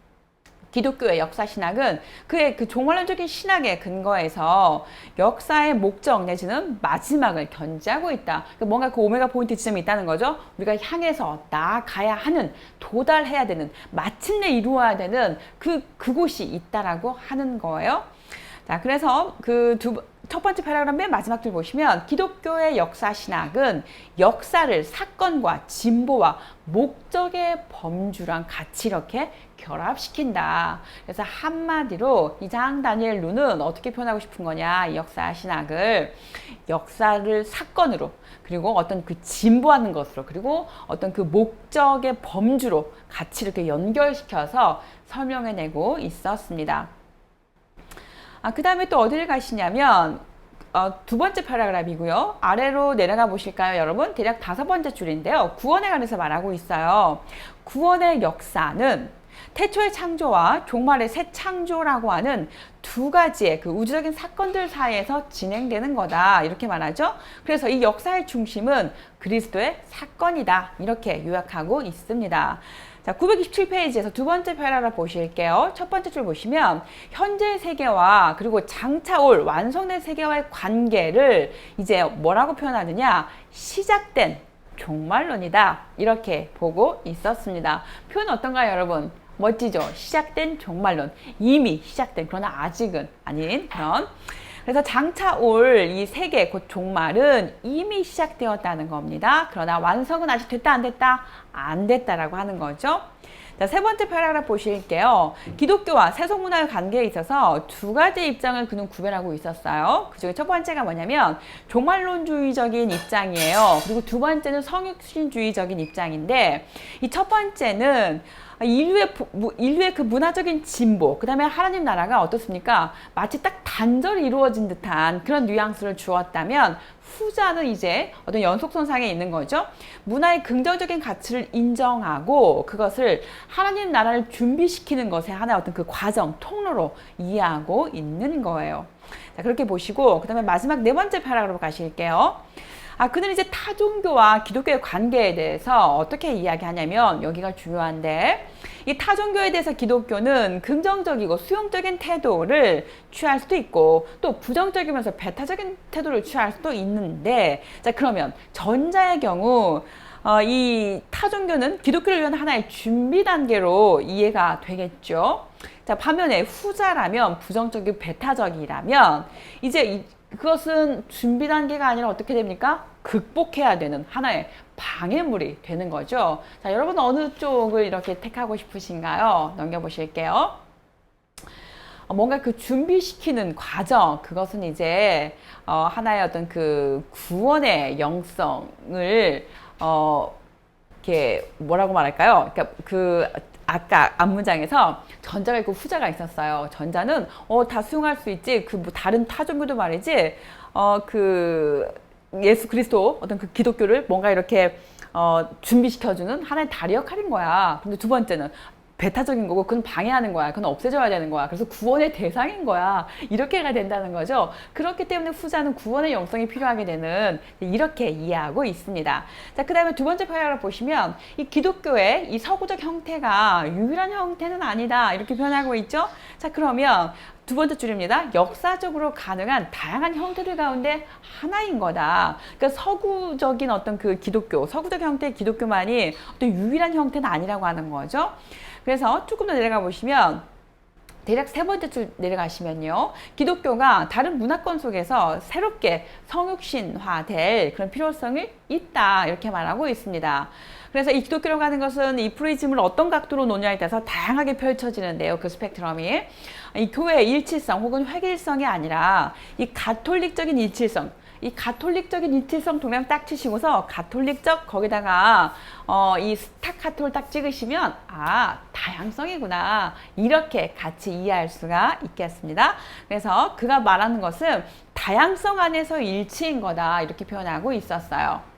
기독교의 역사 신학은 그의 그 종말론적인 신학에 근거해서 역사의 목적 내지는 마지막을 견지하고 있다. 뭔가 그 오메가 포인트 지점이 있다는 거죠. 우리가 향해서 나아가야 하는, 도달해야 되는, 마침내 이루어야 되는 그곳이 있다라고 하는 거예요. 자, 그래서 첫 번째 패러그래프 맨 마지막 줄 보시면 기독교의 역사 신학은 역사를 사건과 진보와 목적의 범주랑 같이 이렇게 결합시킨다. 그래서 한마디로 이 장 다니엘 루는 어떻게 표현하고 싶은 거냐, 이 역사 신학을 역사를 사건으로, 그리고 어떤 그 진보하는 것으로, 그리고 어떤 그 목적의 범주로 같이 이렇게 연결시켜서 설명해내고 있었습니다. 그 다음에 또 어디를 가시냐면 두 번째 패러그래프이고요. 아래로 내려가 보실까요, 여러분? 대략 다섯 번째 줄인데요. 구원에 관해서 말하고 있어요. 구원의 역사는 태초의 창조와 종말의 새 창조라고 하는 두 가지의 그 우주적인 사건들 사이에서 진행되는 거다. 이렇게 말하죠. 그래서 이 역사의 중심은 그리스도의 사건이다. 이렇게 요약하고 있습니다. 자, 927페이지에서 두 번째 패러그래프 보실게요. 첫 번째 줄 보시면 현재의 세계와 그리고 장차 올 완성된 세계와의 관계를 이제 뭐라고 표현하느냐? 시작된 종말론이다. 이렇게 보고 있었습니다. 표현 어떤가요, 여러분? 멋지죠? 시작된 종말론. 이미 시작된, 그러나 아직은 아닌 그런. 그래서 장차 올 이 세계, 곧 종말은 이미 시작되었다는 겁니다. 그러나 완성은 아직 됐다, 안 됐다? 안 됐다라고 하는 거죠. 자, 세 번째 패러그래프 보실게요. 기독교와 세속문화의 관계에 있어서 두 가지 입장을 그는 구별하고 있었어요. 그 중에 첫 번째가 뭐냐면 종말론주의적인 입장이에요. 그리고 두 번째는 성육신주의적인 입장인데, 이 첫 번째는 인류의 그 문화적인 진보, 그 다음에 하나님 나라가 어떻습니까? 마치 딱 단절이 이루어진 듯한 그런 뉘앙스를 주었다면, 후자는 이제 어떤 연속선상에 있는 거죠. 문화의 긍정적인 가치를 인정하고 그것을 하나님 나라를 준비시키는 것의 하나의 어떤 그 과정, 통로로 이해하고 있는 거예요. 자, 그렇게 보시고, 그 다음에 마지막 네 번째 패러그래프 가실게요. 그는 이제 타종교와 기독교의 관계에 대해서 어떻게 이야기하냐면, 여기가 중요한데, 이 타종교에 대해서 기독교는 긍정적이고 수용적인 태도를 취할 수도 있고, 또 부정적이면서 배타적인 태도를 취할 수도 있는데, 자, 그러면 전자의 경우 이 타종교는 기독교를 위한 하나의 준비 단계로 이해가 되겠죠. 자, 반면에 후자라면, 부정적이고 배타적이라면 이제 그것은 준비 단계가 아니라 어떻게 됩니까? 극복해야 되는 하나의 방해물이 되는 거죠. 자, 여러분 어느 쪽을 이렇게 택하고 싶으신가요? 넘겨보실게요. 뭔가 그 준비시키는 과정, 그것은 이제 하나의 어떤 그 구원의 영성을 이렇게 뭐라고 말할까요? 그러니까 아까 앞문장에서 전자가 있고 후자가 있었어요. 전자는 다 수용할 수 있지. 그 뭐 다른 타종교도 말이지. 예수 그리스도 어떤 그 기독교를 뭔가 이렇게 준비시켜주는 하나의 다리 역할인 거야. 근데 두 번째는 배타적인 거고, 그건 방해하는 거야. 그건 없애줘야 되는 거야. 그래서 구원의 대상인 거야. 이렇게가 된다는 거죠. 그렇기 때문에 후자는 구원의 영성이 필요하게 되는, 이렇게 이해하고 있습니다. 자, 그 다음에 두 번째 패러그래프 보시면 이 기독교의 이 서구적 형태가 유일한 형태는 아니다. 이렇게 표현하고 있죠. 자, 그러면 두 번째 줄입니다. 역사적으로 가능한 다양한 형태들 가운데 하나인 거다. 그러니까 서구적인 어떤 그 기독교, 서구적 형태의 기독교만이 어떤 유일한 형태는 아니라고 하는 거죠. 그래서 조금 더 내려가 보시면, 대략 세 번째 줄 내려가시면요, 기독교가 다른 문화권 속에서 새롭게 성육신화될 그런 필요성이 있다, 이렇게 말하고 있습니다. 그래서 이 기독교라고 하는 것은 이 프루이즘을 어떤 각도로 놓냐에 따라서 다양하게 펼쳐지는데요. 그 스펙트럼이 이 교회의 일치성 혹은 획일성이 아니라 이 가톨릭적인 일치성, 이 가톨릭적인 일치성 동그라미 딱 치시고서 가톨릭적 거기다가 이 스타카토를 딱 찍으시면 다양성이구나, 이렇게 같이 이해할 수가 있겠습니다. 그래서 그가 말하는 것은 다양성 안에서 일치인 거다, 이렇게 표현하고 있었어요.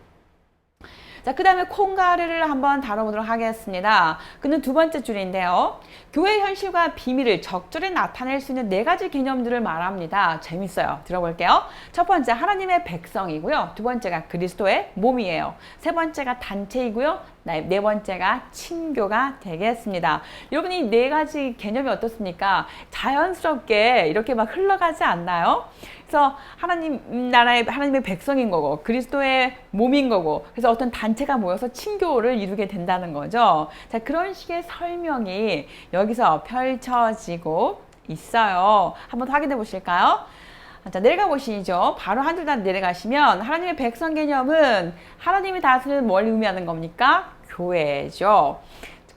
자, 그 다음에 콩가르를 한번 다뤄보도록 하겠습니다. 그는 두 번째 줄인데요. 교회의 현실과 비밀을 적절히 나타낼 수 있는 네 가지 개념들을 말합니다. 재밌어요. 들어볼게요. 첫 번째, 하나님의 백성이고요. 두 번째가 그리스도의 몸이에요. 세 번째가 단체이고요. 네 번째가 친교가 되겠습니다. 여러분, 이 네 가지 개념이 어떻습니까? 자연스럽게 이렇게 막 흘러가지 않나요? 그래서 하나님 나라의 하나님의 백성인 거고, 그리스도의 몸인 거고, 그래서 어떤 단체가 모여서 친교를 이루게 된다는 거죠. 자, 그런 식의 설명이 여기서 펼쳐지고 있어요. 한번 확인해 보실까요? 자, 내려가 보시죠. 바로 한 줄 더 내려가시면, 하나님의 백성 개념은 하나님이 다스리는 뭘 의미하는 겁니까? 교회죠.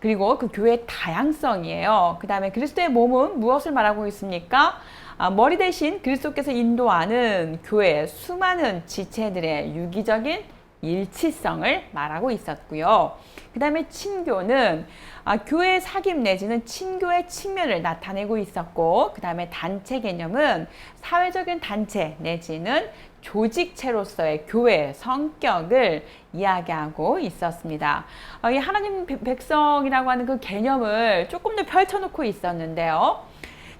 그리고 그 교회의 다양성이에요. 그 다음에 그리스도의 몸은 무엇을 말하고 있습니까? 머리 대신 그리스도께서 인도하는 교회의 수많은 지체들의 유기적인 일치성을 말하고 있었고요. 그 다음에 친교는 교회의 사귐 내지는 친교의 측면을 나타내고 있었고, 그 다음에 단체 개념은 사회적인 단체 내지는 조직체로서의 교회의 성격을 이야기하고 있었습니다. 이 하나님 백성이라고 하는 그 개념을 조금 더 펼쳐놓고 있었는데요.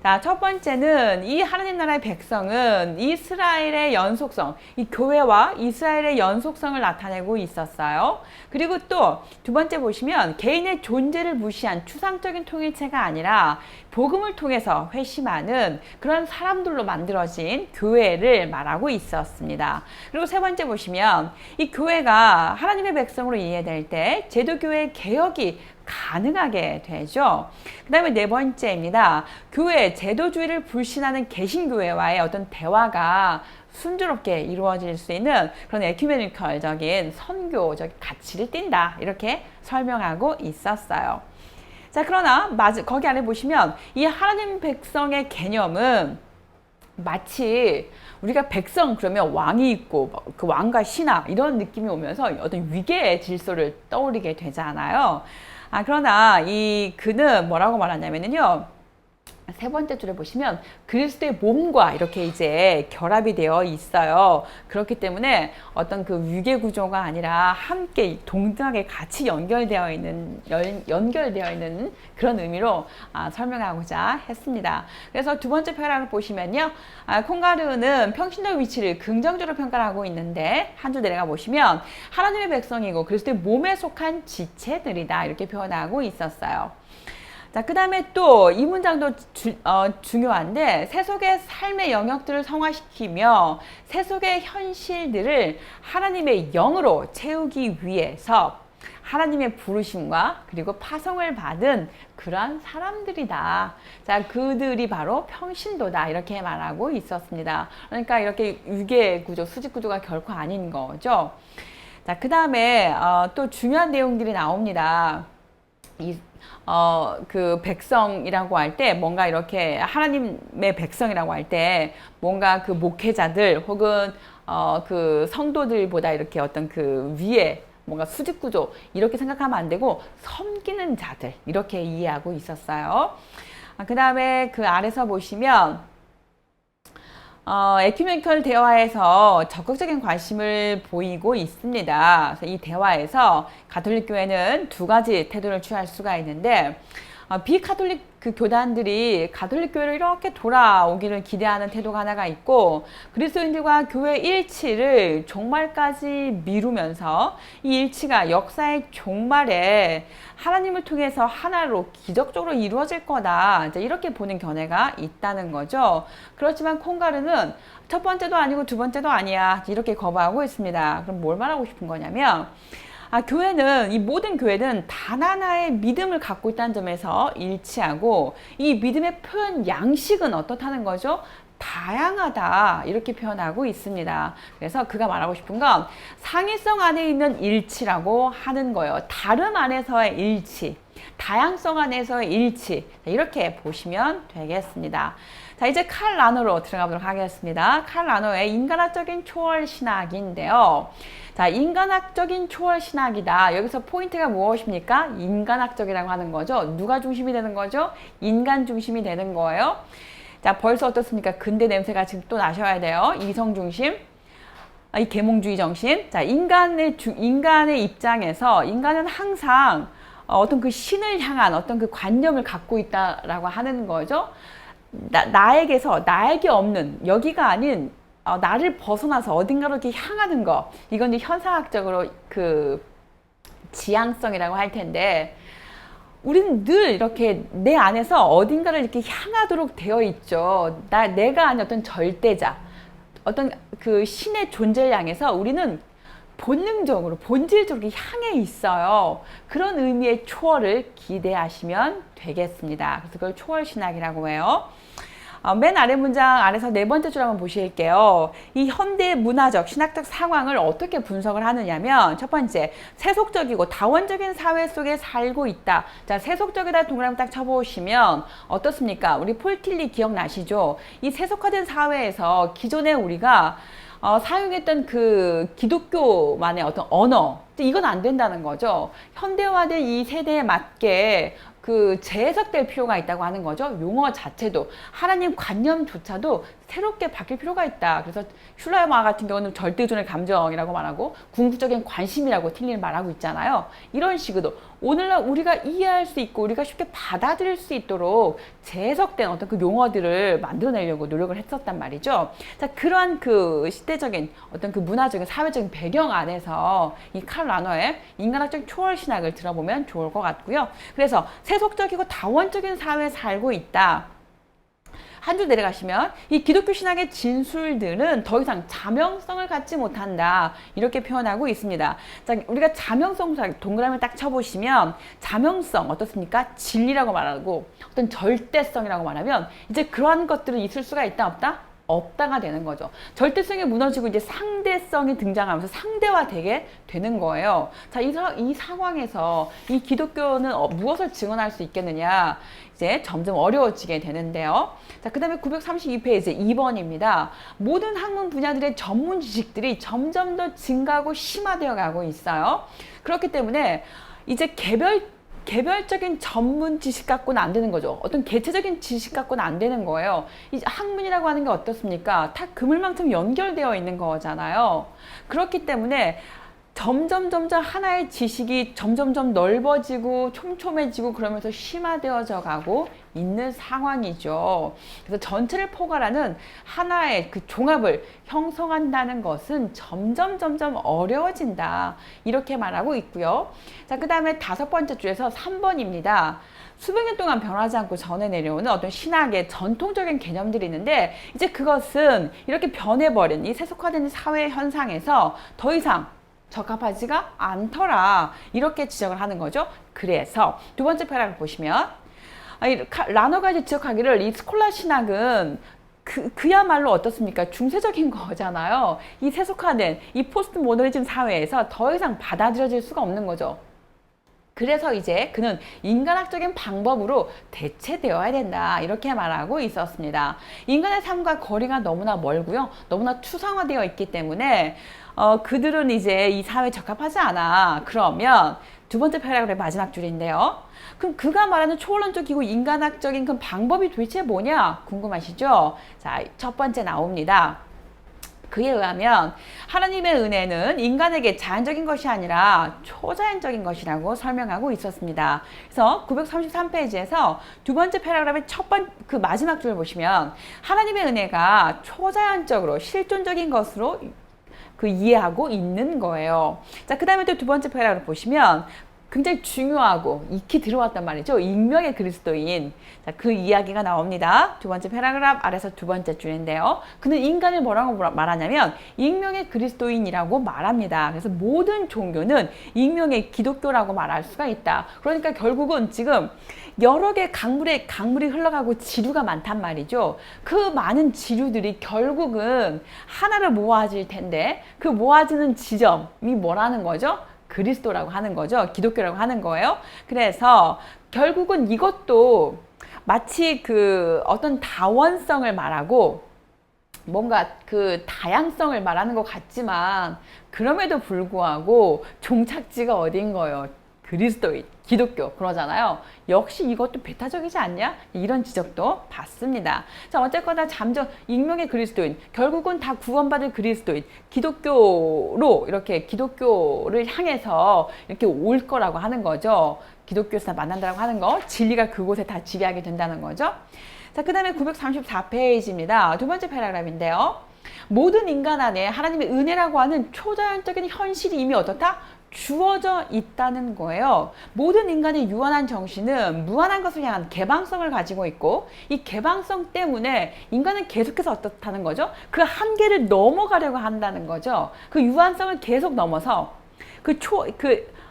자, 첫 번째는 이 하나님 나라의 백성은 이스라엘의 연속성, 이 교회와 이스라엘의 연속성을 나타내고 있었어요. 그리고 또 두 번째 보시면 개인의 존재를 무시한 추상적인 통일체가 아니라 복음을 통해서 회심하는 그런 사람들로 만들어진 교회를 말하고 있었습니다. 그리고 세 번째 보시면 이 교회가 하나님의 백성으로 이해될 때 제도교회 개혁이 가능하게 되죠. 그 다음에 네 번째입니다. 교회 제도주의를 불신하는 개신교회와의 어떤 대화가 순조롭게 이루어질 수 있는 그런 에큐메니컬적인 선교적 가치를 띈다, 이렇게 설명하고 있었어요. 자, 그러나 거기 안에 보시면 이 하나님 백성의 개념은 마치 우리가 백성 그러면 왕이 있고 그 왕과 신하 이런 느낌이 오면서 어떤 위계의 질서를 떠올리게 되잖아요. 그러나 그는 뭐라고 말하냐면요. 세 번째 줄에 보시면 그리스도의 몸과 이렇게 이제 결합이 되어 있어요. 그렇기 때문에 어떤 그 위계 구조가 아니라 함께 동등하게 같이 연결되어 있는 그런 의미로 설명하고자 했습니다. 그래서 두 번째 패러그래프 보시면요. 콩가르는 평신도의 위치를 긍정적으로 평가하고 있는데 한 줄 내려가 보시면 하나님의 백성이고 그리스도의 몸에 속한 지체들이다, 이렇게 표현하고 있었어요. 자, 그 다음에 또 이 문장도 중요한데 세속의 삶의 영역들을 성화시키며 세속의 현실들을 하나님의 영으로 채우기 위해서 하나님의 부르심과 그리고 파송을 받은 그러한 사람들이다. 자, 그들이 바로 평신도다, 이렇게 말하고 있었습니다. 그러니까 이렇게 유계 구조, 수직 구조가 결코 아닌 거죠. 자, 그 다음에 또 중요한 내용들이 나옵니다. 그 백성이라고 할 때 뭔가 이렇게 하나님의 백성이라고 할 때 뭔가 그 목회자들 혹은 그 성도들보다 이렇게 어떤 그 위에 뭔가 수직 구조 이렇게 생각하면 안 되고 섬기는 자들, 이렇게 이해하고 있었어요. 그 다음에 그 아래서 보시면 에큐메니컬 대화에서 적극적인 관심을 보이고 있습니다. 그래서 이 대화에서 가톨릭 교회는 두 가지 태도를 취할 수가 있는데 비가톨릭 그 교단들이 가톨릭 교회로 이렇게 돌아오기를 기대하는 태도가 하나가 있고, 그리스도인들과 교회 일치를 종말까지 미루면서 이 일치가 역사의 종말에 하나님을 통해서 하나로 기적적으로 이루어질 거다, 이제 이렇게 보는 견해가 있다는 거죠. 그렇지만 콩가르는 첫 번째도 아니고 두 번째도 아니야, 이렇게 거부하고 있습니다. 그럼 뭘 말하고 싶은 거냐면 교회는, 이 모든 교회는 단 하나의 믿음을 갖고 있다는 점에서 일치하고 이 믿음의 표현 양식은 어떻다는 거죠? 다양하다, 이렇게 표현하고 있습니다. 그래서 그가 말하고 싶은 건 상위성 안에 있는 일치라고 하는 거예요. 다름 안에서의 일치, 다양성 안에서의 일치, 이렇게 보시면 되겠습니다. 자, 이제 칼 라노로 들어가 보도록 하겠습니다. 칼 라노의 인간학적인 초월 신학인데요. 자, 인간학적인 초월 신학이다. 여기서 포인트가 무엇입니까? 인간학적이라고 하는 거죠. 누가 중심이 되는 거죠? 인간 중심이 되는 거예요. 자, 벌써 어떻습니까? 근대 냄새가 지금 또 나셔야 돼요. 이성 중심, 이 계몽주의 정신. 자, 인간의 입장에서 인간은 항상 어떤 그 신을 향한 어떤 그 관념을 갖고 있다라고 하는 거죠. 나에게서 나에게 없는, 여기가 아닌 나를 벗어나서 어딘가로 이렇게 향하는 거, 이건 이제 현상학적으로 그 지향성이라고 할 텐데, 우리는 늘 이렇게 내 안에서 어딘가를 이렇게 향하도록 되어 있죠. 내가 아닌 어떤 절대자, 어떤 그 신의 존재를 향해서 우리는 본능적으로, 본질적으로 향해 있어요. 그런 의미의 초월을 기대하시면 되겠습니다. 그래서 그걸 초월신학이라고 해요. 맨 아래 문장 아래서 네 번째 줄 한번 보실게요. 이 현대 문화적, 신학적 상황을 어떻게 분석을 하느냐면, 첫 번째, 세속적이고 다원적인 사회 속에 살고 있다. 자, 세속적이다 동그라미 딱 쳐보시면 어떻습니까? 우리 폴 틸리 기억나시죠? 이 세속화된 사회에서 기존에 우리가 사용했던 그 기독교만의 어떤 언어, 이건 안 된다는 거죠. 현대화된 이 세대에 맞게 그 재해석될 필요가 있다고 하는 거죠. 용어 자체도 하나님 관념조차도 새롭게 바뀔 필요가 있다. 그래서 슐라이머 같은 경우는 절대의존의 감정이라고 말하고 궁극적인 관심이라고 틸리는 말하고 있잖아요. 이런 식으로 오늘날 우리가 이해할 수 있고 우리가 쉽게 받아들일 수 있도록 재해석된 어떤 그 용어들을 만들어내려고 노력을 했었단 말이죠. 자, 그러한 그 시대적인 어떤 그 문화적인 사회적인 배경 안에서 이 칼 라너의 인간학적 초월 신학을 들어보면 좋을 것 같고요. 그래서 세속적이고 다원적인 사회에 살고 있다. 한 줄 내려가시면 이 기독교 신학의 진술들은 더 이상 자명성을 갖지 못한다. 이렇게 표현하고 있습니다. 자, 우리가 자명성 동그라미를 딱 쳐보시면 자명성 어떻습니까? 진리라고 말하고 어떤 절대성이라고 말하면 이제 그러한 것들은 있을 수가 있다 없다? 없다가 되는 거죠. 절대성이 무너지고 이제 상대성이 등장하면서 상대화되게 되는 거예요. 자, 이 상황에서 이 기독교는 무엇을 증언할 수 있겠느냐? 이제 점점 어려워지게 되는데요. 자, 그 다음에 932페이지 2번입니다. 모든 학문 분야들의 전문 지식들이 점점 더 증가하고 심화되어 가고 있어요. 그렇기 때문에 이제 개별적인 전문 지식 갖고는 안 되는 거죠. 어떤 개체적인 지식 갖고는 안 되는 거예요. 이 학문이라고 하는 게 어떻습니까? 다 그물망처럼 연결되어 있는 거잖아요. 그렇기 때문에 점점 하나의 지식이 점점 넓어지고 촘촘해지고 그러면서 심화되어져 가고 있는 상황이죠. 그래서 전체를 포괄하는 하나의 그 종합을 형성한다는 것은 점점 어려워진다. 이렇게 말하고 있고요. 자, 그 다음에 5번째 줄에서 3번입니다. 수백 년 동안 변하지 않고 전해 내려오는 어떤 신학의 전통적인 개념들이 있는데 이제 그것은 이렇게 변해버린 이 세속화된 사회 현상에서 더 이상 적합하지가 않더라. 이렇게 지적을 하는 거죠. 그래서 두 번째 패러그래프 보시면 라너가 이제 지적하기를 이 스콜라 신학은 그야말로 어떻습니까? 중세적인 거잖아요. 이 세속화된 이 포스트 모더니즘 사회에서 더 이상 받아들여질 수가 없는 거죠. 그래서 이제 그는 인간학적인 방법으로 대체되어야 된다. 이렇게 말하고 있었습니다. 인간의 삶과 거리가 너무나 멀고요. 너무나 추상화되어 있기 때문에 그들은 이제 이 사회에 적합하지 않아. 그러면 두 번째 패러그래프 마지막 줄인데요. 그럼 그가 말하는 초월론적이고 인간학적인 그 방법이 도대체 뭐냐? 궁금하시죠? 자, 첫 번째 나옵니다. 그에 의하면 하나님의 은혜는 인간에게 자연적인 것이 아니라 초자연적인 것이라고 설명하고 있었습니다. 그래서 933페이지에서 두 번째 패러그래프의 그 마지막 줄을 보시면 하나님의 은혜가 초자연적으로 실존적인 것으로 그 이해하고 있는 거예요. 자, 그 다음에 또 두 번째 패러그래프 보시면 굉장히 중요하고 익히 들어왔단 말이죠. 익명의 그리스도인. 자, 그 이야기가 나옵니다. 두 번째 패러그래프 아래서 두 번째 줄인데요. 그는 인간을 뭐라고 말하냐면 익명의 그리스도인이라고 말합니다. 그래서 모든 종교는 익명의 기독교라고 말할 수가 있다. 그러니까 결국은 지금 여러 개의 강물이 흘러가고 지류가 많단 말이죠. 그 많은 지류들이 결국은 하나를 모아질 텐데 그 모아지는 지점이 뭐라는 거죠? 그리스도라고 하는 거죠. 기독교라고 하는 거예요. 그래서 결국은 이것도 마치 그 어떤 다원성을 말하고 뭔가 그 다양성을 말하는 것 같지만 그럼에도 불구하고 종착지가 어딘 거예요? 그리스도인, 기독교 그러잖아요. 역시 이것도 배타적이지 않냐? 이런 지적도 받습니다. 자, 어쨌거나 잠정 익명의 그리스도인, 결국은 다 구원받을 그리스도인, 기독교로 이렇게 기독교를 향해서 이렇게 올 거라고 하는 거죠. 기독교에서 만난다고 하는 거, 진리가 그곳에 다 지배하게 된다는 거죠. 자, 그 다음에 934페이지입니다. 두 번째 패러그래프인데요. 모든 인간 안에 하나님의 은혜라고 하는 초자연적인 현실이 이미 어떻다? 주어져 있다는 거예요. 모든 인간의 유한한 정신은 무한한 것을 향한 개방성을 가지고 있고 이 개방성 때문에 인간은 계속해서 어떻다는 거죠? 그 한계를 넘어가려고 한다는 거죠. 그 유한성을 계속 넘어서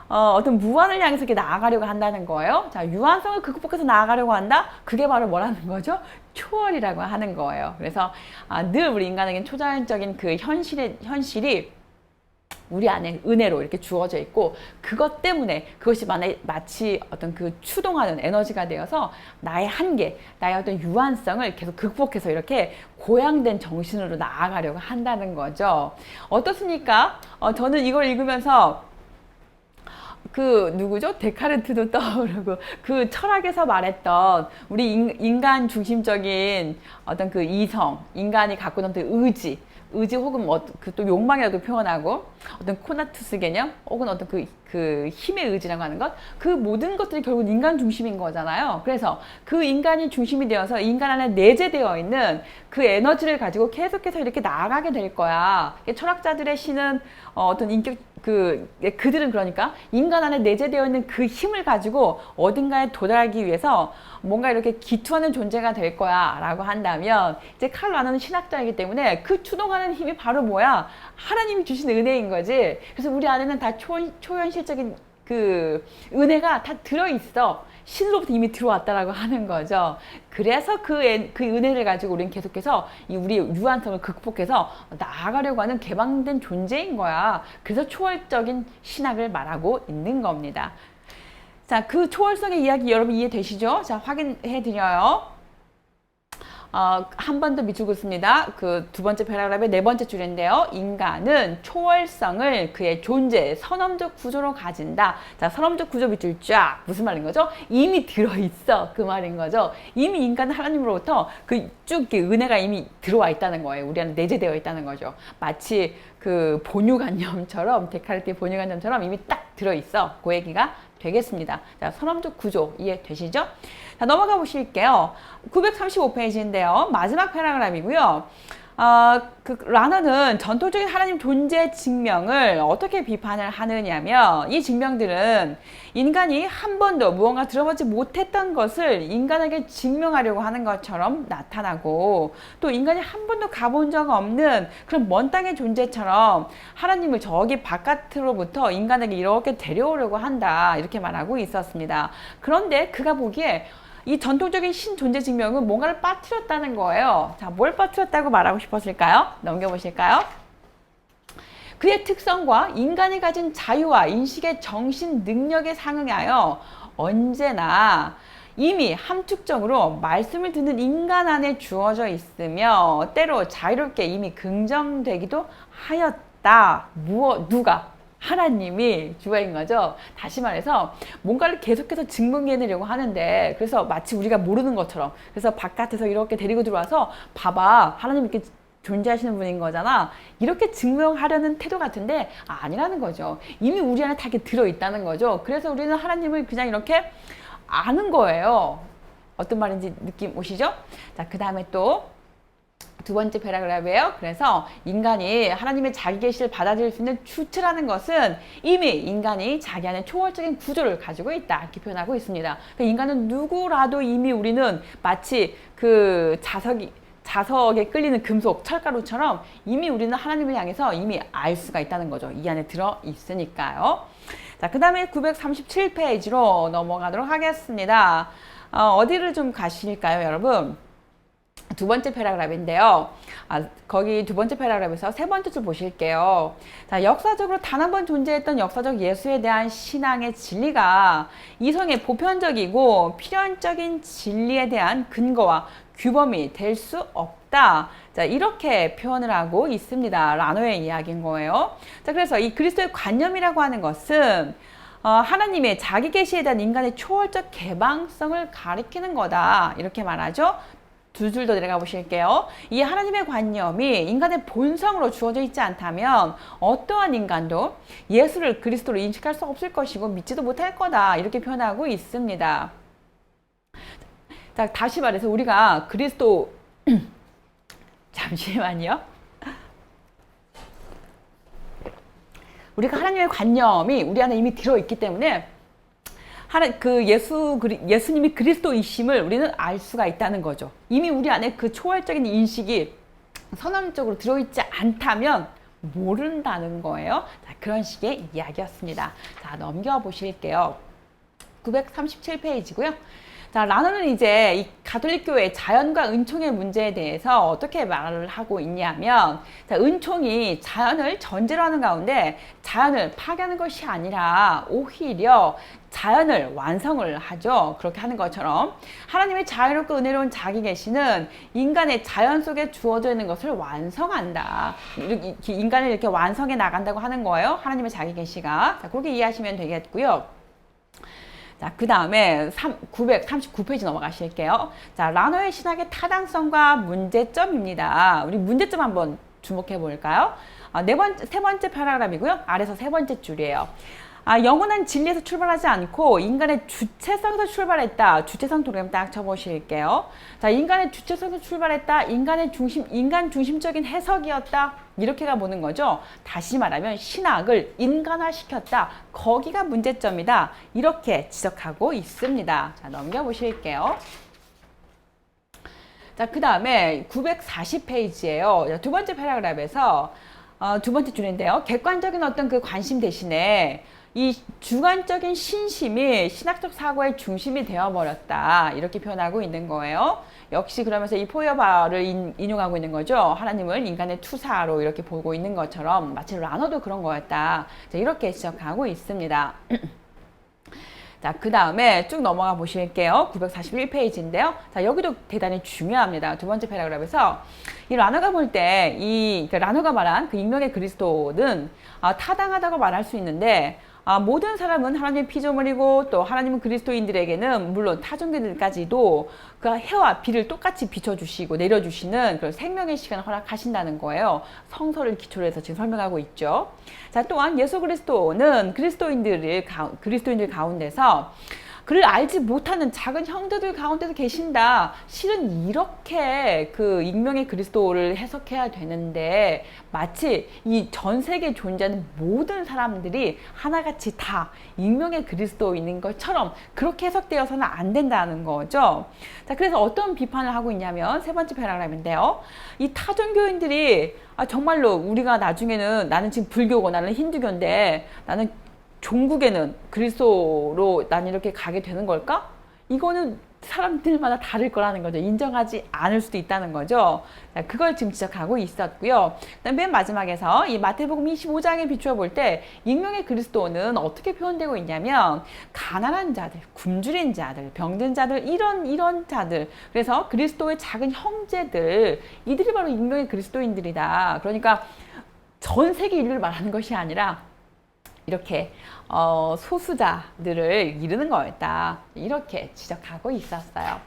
어떤 무한을 향해서 이렇게 나아가려고 한다는 거예요. 자, 유한성을 극복해서 나아가려고 한다? 그게 바로 뭐라는 거죠? 초월이라고 하는 거예요. 그래서 늘 우리 인간에게는 초자연적인 그 현실이 우리 안에 은혜로 이렇게 주어져 있고, 그것 때문에 그것이 마치 어떤 그 추동하는 에너지가 되어서 나의 한계, 나의 어떤 유한성을 계속 극복해서 이렇게 고양된 정신으로 나아가려고 한다는 거죠. 어떻습니까? 저는 이걸 읽으면서 그 누구죠? 데카르트도 떠오르고, 그 철학에서 말했던 우리 인간 중심적인 어떤 그 이성, 인간이 갖고 있는 의지 혹은 뭐 그 또 욕망이라도 표현하고, 어떤 코나투스 개념 혹은 어떤 그 힘의 의지라고 하는 것, 그 모든 것들이 결국 인간 중심인 거잖아요. 그래서 그 인간이 중심이 되어서 인간 안에 내재되어 있는 그 에너지를 가지고 계속해서 이렇게 나아가게 될 거야. 철학자들의 시는 어떤 인격 그들은 그러니까 인간 안에 내재되어 있는 그 힘을 가지고 어딘가에 도달하기 위해서 뭔가 이렇게 기투하는 존재가 될 거야 라고 한다면, 이제 칼 라너는 신학자이기 때문에 그 추동하는 힘이 바로 뭐야? 하나님이 주신 은혜인 거지. 그래서 우리 안에는 다 초현실적인 그 은혜가 다 들어있어. 신으로부터 이미 들어왔다라고 하는 거죠. 그래서 그 은혜를 가지고 우리는 계속해서 우리 유한성을 극복해서 나아가려고 하는 개방된 존재인 거야. 그래서 초월적인 신학을 말하고 있는 겁니다. 자, 그 초월성의 이야기 여러분 이해되시죠? 자, 확인해 드려요. 한 번 더 밑줄 긋습니다. 그 두 번째 패러그래프의 네 번째 줄인데요. 인간은 초월성을 그의 존재, 선험적 구조로 가진다. 자, 선험적 구조 밑줄 쫙. 무슨 말인 거죠? 이미 들어있어. 그 말인 거죠. 이미 인간은 하나님으로부터 쭉 은혜가 이미 들어와 있다는 거예요. 우리 안에 내재되어 있다는 거죠. 마치 그 본유관념처럼, 데카르트의 본유관념처럼 이미 딱 들어있어. 그 얘기가 되겠습니다. 자, 선험적 구조 이해되시죠? 자, 넘어가 보실게요. 935페이지인데요. 마지막 패러그래프이고요. 라너는 전통적인 하나님 존재 증명을 어떻게 비판을 하느냐면, 이 증명들은 인간이 한 번도 무언가 들어보지 못했던 것을 인간에게 증명하려고 하는 것처럼 나타나고, 또 인간이 한 번도 가본 적 없는 그런 먼 땅의 존재처럼 하나님을 저기 바깥으로부터 인간에게 이렇게 데려오려고 한다, 이렇게 말하고 있었습니다. 그런데 그가 보기에 이 전통적인 신 존재 증명은 뭔가를 빠뜨렸다는 거예요. 자, 뭘 빠뜨렸다고 말하고 싶었을까요? 넘겨보실까요? 그의 특성과 인간이 가진 자유와 인식의 정신 능력에 상응하여 언제나 이미 함축적으로 말씀을 듣는 인간 안에 주어져 있으며 때로 자유롭게 이미 긍정되기도 하였다. 누가? 하나님이 주어인 거죠. 다시 말해서 뭔가를 계속해서 증명해내려고 하는데, 그래서 마치 우리가 모르는 것처럼, 그래서 바깥에서 이렇게 데리고 들어와서 봐봐, 하나님 이렇게 존재하시는 분인 거잖아, 이렇게 증명하려는 태도 같은데 아니라는 거죠. 이미 우리 안에 다 이렇게 들어있다는 거죠. 그래서 우리는 하나님을 그냥 이렇게 아는 거예요. 어떤 말인지 느낌 오시죠? 자, 그 다음에 또 두 번째 패러그래프예요. 그래서 인간이 하나님의 자기 계시를 받아들일 수 있는 주체라는 것은 이미 인간이 자기 안에 초월적인 구조를 가지고 있다, 이렇게 표현하고 있습니다. 그러니까 인간은 누구라도 이미 우리는 마치 그 자석에 끌리는 금속, 철가루처럼 이미 우리는 하나님을 향해서 이미 알 수가 있다는 거죠. 이 안에 들어 있으니까요. 자, 그 다음에 937페이지로 넘어가도록 하겠습니다. 어디를 좀 가실까요, 여러분? 두 번째 패러그래프인데요. 거기 두 번째 패러그래프에서 세 번째 줄 보실게요. 자, 역사적으로 단 한 번 존재했던 역사적 예수에 대한 신앙의 진리가 이성의 보편적이고 필연적인 진리에 대한 근거와 규범이 될 수 없다. 자, 이렇게 표현을 하고 있습니다. 라노의 이야기인 거예요. 자, 그래서 이 그리스도의 관념이라고 하는 것은 하나님의 자기 계시에 대한 인간의 초월적 개방성을 가리키는 거다, 이렇게 말하죠. 두 줄 더 내려가 보실게요. 이 하나님의 관념이 인간의 본성으로 주어져 있지 않다면 어떠한 인간도 예수를 그리스도로 인식할 수 없을 것이고 믿지도 못할 거다, 이렇게 표현하고 있습니다. 자, 다시 말해서 우리가 그리스도 잠시만요. 우리가 하나님의 관념이 우리 안에 이미 들어있기 때문에 예수님이 그리스도이심을 우리는 알 수가 있다는 거죠. 이미 우리 안에 그 초월적인 인식이 선언적으로 들어있지 않다면 모른다는 거예요. 자, 그런 식의 이야기였습니다. 자, 넘겨 보실게요. 937페이지고요. 자, 라너는 이제 이 가톨릭 교회 자연과 은총의 문제에 대해서 어떻게 말을 하고 있냐면, 자, 은총이 자연을 전제로 하는 가운데 자연을 파괴하는 것이 아니라 오히려 자연을 완성을 하죠. 그렇게 하는 것처럼 하나님의 자유롭고 은혜로운 자기 계시는 인간의 자연 속에 주어져 있는 것을 완성한다. 인간을 이렇게 완성해 나간다고 하는 거예요. 하나님의 자기 계시가. 자, 그렇게 이해하시면 되겠고요. 자, 그 다음에 939페이지 넘어가실게요. 자, 라너의 신학의 타당성과 문제점입니다. 우리 문제점 한번 주목해 볼까요? 세 번째 패러그래프이고요. 아래서 세 번째 줄이에요. 영원한 진리에서 출발하지 않고 인간의 주체성에서 출발했다. 주체성 도그램 딱 쳐보실게요. 자, 인간의 주체성에서 출발했다. 인간 중심적인 해석이었다. 이렇게가 보는 거죠. 다시 말하면 신학을 인간화시켰다. 거기가 문제점이다. 이렇게 지적하고 있습니다. 자, 넘겨보실게요. 자, 그 다음에 940페이지예요. 두 번째 패러그래프에서 두 번째 줄인데요. 객관적인 어떤 그 관심 대신에 이 주관적인 신심이 신학적 사고의 중심이 되어버렸다. 이렇게 표현하고 있는 거예요. 역시 그러면서 이 포여바를 인용하고 있는 거죠. 하나님을 인간의 투사로 이렇게 보고 있는 것처럼 마치 라너도 그런 거였다. 자, 이렇게 지적하고 있습니다. 자, 그 다음에 쭉 넘어가 보실게요. 941페이지인데요. 자, 여기도 대단히 중요합니다. 두 번째 패러그래프에서 이 라너가 볼 때 라너가 말한 그 익명의 그리스도는 타당하다고 말할 수 있는데 모든 사람은 하나님의 피조물이고 또 하나님은 그리스도인들에게는 물론 타종교들까지도 그 해와 비를 똑같이 비춰주시고 내려주시는 그런 생명의 시간을 허락하신다는 거예요. 성서를 기초로 해서 지금 설명하고 있죠. 자, 또한 예수 그리스도는 그리스도인들 가운데서 그를 알지 못하는 작은 형제들 가운데도 계신다. 실은 이렇게 그 익명의 그리스도를 해석해야 되는데 마치 이 전 세계에 존재하는 모든 사람들이 하나같이 다 익명의 그리스도인인 것처럼 그렇게 해석되어서는 안 된다는 거죠. 자, 그래서 어떤 비판을 하고 있냐면 세 번째 패러그래프인데요. 이 타종교인들이 정말로 우리가 나중에는 나는 지금 불교고 나는 힌두교인데 나는 종국에는 그리스도로 난 이렇게 가게 되는 걸까? 이거는 사람들마다 다를 거라는 거죠. 인정하지 않을 수도 있다는 거죠. 그걸 지금 지적하고 있었고요. 그다음 맨 마지막에서 이 마태복음 25장에 비추어 볼 때 익명의 그리스도는 어떻게 표현되고 있냐면 가난한 자들, 굶주린 자들, 병든 자들 이런 자들. 그래서 그리스도의 작은 형제들 이들이 바로 익명의 그리스도인들이다. 그러니까 전 세계 인류를 말하는 것이 아니라 이렇게 소수자들을 이르는 거였다. 이렇게 지적하고 있었어요.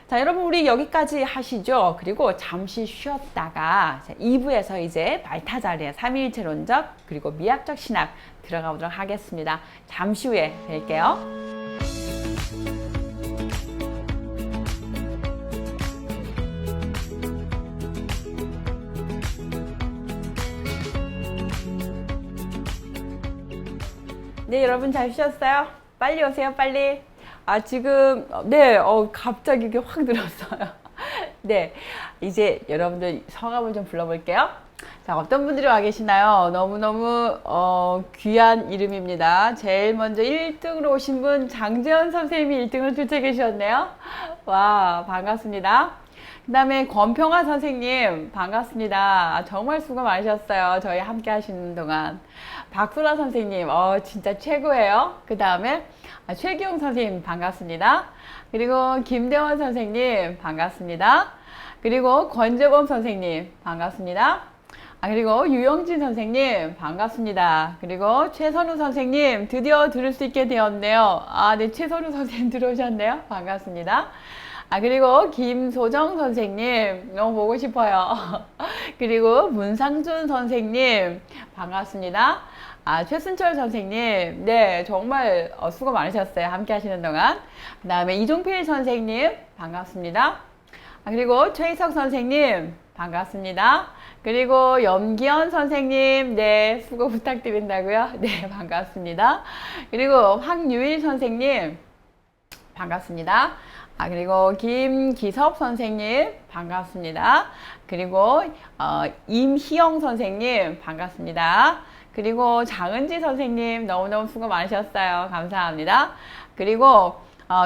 자, 여러분 우리 여기까지 하시죠. 그리고 잠시 쉬었다가 2부에서 이제 말타자리의 삼위일체론적 그리고 미학적 신학 들어가 보도록 하겠습니다. 잠시 후에 뵐게요. 네, 여러분 잘 쉬었어요? 빨리 오세요, 빨리. 지금, 네, 갑자기 이게 확 늘었어요. 네, 이제 여러분들 성함을 좀 불러볼게요. 자, 어떤 분들이 와 계시나요? 너무너무, 귀한 이름입니다. 제일 먼저 1등으로 오신 분, 장재현 선생님이 1등으로 출제 계셨네요. 와, 반갑습니다. 그 다음에 권평화 선생님 반갑습니다. 정말 수고 많으셨어요. 저희 함께 하시는 동안. 박소라 선생님 진짜 최고예요. 그 다음에 최기용 선생님 반갑습니다. 그리고 김대원 선생님 반갑습니다. 그리고 권재범 선생님 반갑습니다. 그리고 유영진 선생님 반갑습니다. 그리고 최선우 선생님 드디어 들을 수 있게 되었네요. 네, 최선우 선생님 들어오셨네요. 반갑습니다. 그리고 김소정 선생님 너무 보고 싶어요. 그리고 문상준 선생님 반갑습니다. 최순철 선생님 네 정말 수고 많으셨어요. 함께 하시는 동안. 그 다음에 이종필 선생님 반갑습니다. 그리고 최희석 선생님 반갑습니다. 그리고 염기현 선생님 네 수고 부탁드린다고요. 네 반갑습니다. 그리고 황유일 선생님 반갑습니다. 그리고 김기섭 선생님 반갑습니다. 그리고 임희영 선생님 반갑습니다. 그리고 장은지 선생님 너무너무 수고 많으셨어요. 감사합니다. 그리고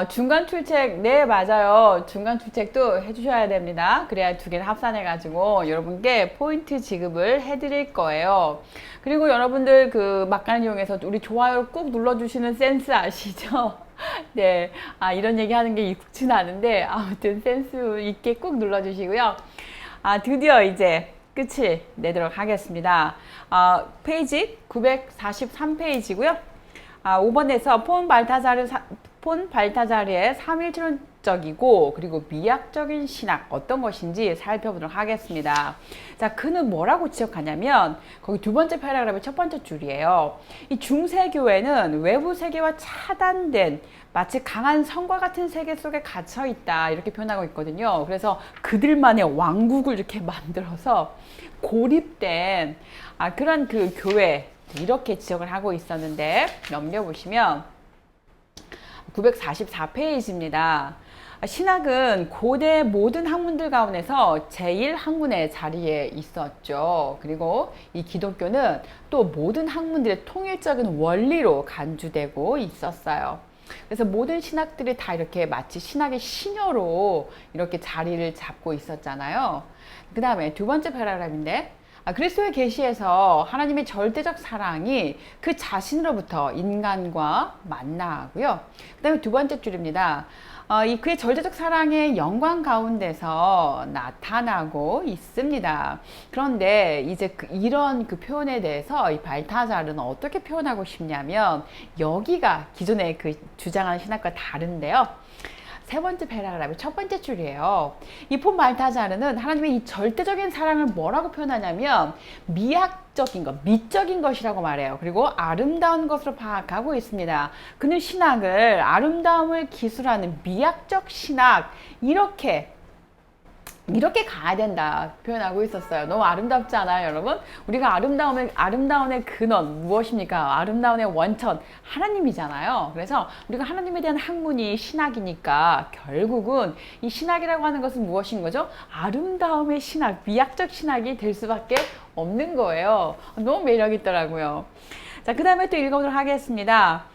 중간 출첵, 네, 맞아요. 중간 출첵도 해주셔야 됩니다. 그래야 두 개를 합산해가지고 여러분께 포인트 지급을 해드릴 거예요. 그리고 여러분들 그 막간을 이용해서 우리 좋아요 꾹 눌러주시는 센스 아시죠? 네, 이런 얘기 하는 게 익숙치는 않은데, 아무튼 센스 있게 꾹 눌러주시고요. 드디어 이제 끝을 내도록 하겠습니다. 페이지 943페이지고요. 5번에서 폰 발타자르의 3일체론적이고 그리고 미학적인 신학 어떤 것인지 살펴보도록 하겠습니다. 자, 그는 뭐라고 지적하냐면 거기 두 번째 패러그래프의 첫 번째 줄이에요. 이 중세교회는 외부 세계와 차단된 마치 강한 성과 같은 세계 속에 갇혀 있다 이렇게 표현하고 있거든요. 그래서 그들만의 왕국을 이렇게 만들어서 고립된 그런 그 교회 이렇게 지적을 하고 있었는데 넘겨보시면 944페이지입니다. 신학은 고대 모든 학문들 가운데서 제일 학문의 자리에 있었죠. 그리고 이 기독교는 또 모든 학문들의 통일적인 원리로 간주되고 있었어요. 그래서 모든 신학들이 다 이렇게 마치 신학의 신여로 이렇게 자리를 잡고 있었잖아요. 그 다음에 두 번째 패러그래프인데 그리스도의 계시에서 하나님의 절대적 사랑이 그 자신으로부터 인간과 만나고요. 그 다음에 두 번째 줄입니다. 그의 절대적 사랑의 영광 가운데서 나타나고 있습니다. 그런데 이제 이런 그 표현에 대해서 이 발타자르는 어떻게 표현하고 싶냐면 여기가 기존에 그 주장하는 신학과 다른데요. 세 번째 패러그래프 첫 번째 줄이에요. 이 폰 발타자르는 하나님의 이 절대적인 사랑을 뭐라고 표현하냐면 미학적인 것, 미적인 것이라고 말해요. 그리고 아름다운 것으로 파악하고 있습니다. 그는 신학을 아름다움을 기술하는 미학적 신학 이렇게 가야 된다 표현하고 있었어요. 너무 아름답지 않아요, 여러분? 우리가 아름다움의 근원 무엇입니까? 아름다움의 원천 하나님이잖아요. 그래서 우리가 하나님에 대한 학문이 신학이니까 결국은 이 신학이라고 하는 것은 무엇인 거죠? 아름다움의 신학, 미학적 신학이 될 수밖에 없는 거예요. 너무 매력 있더라고요. 자, 그 다음에 또 읽어보도록 하겠습니다.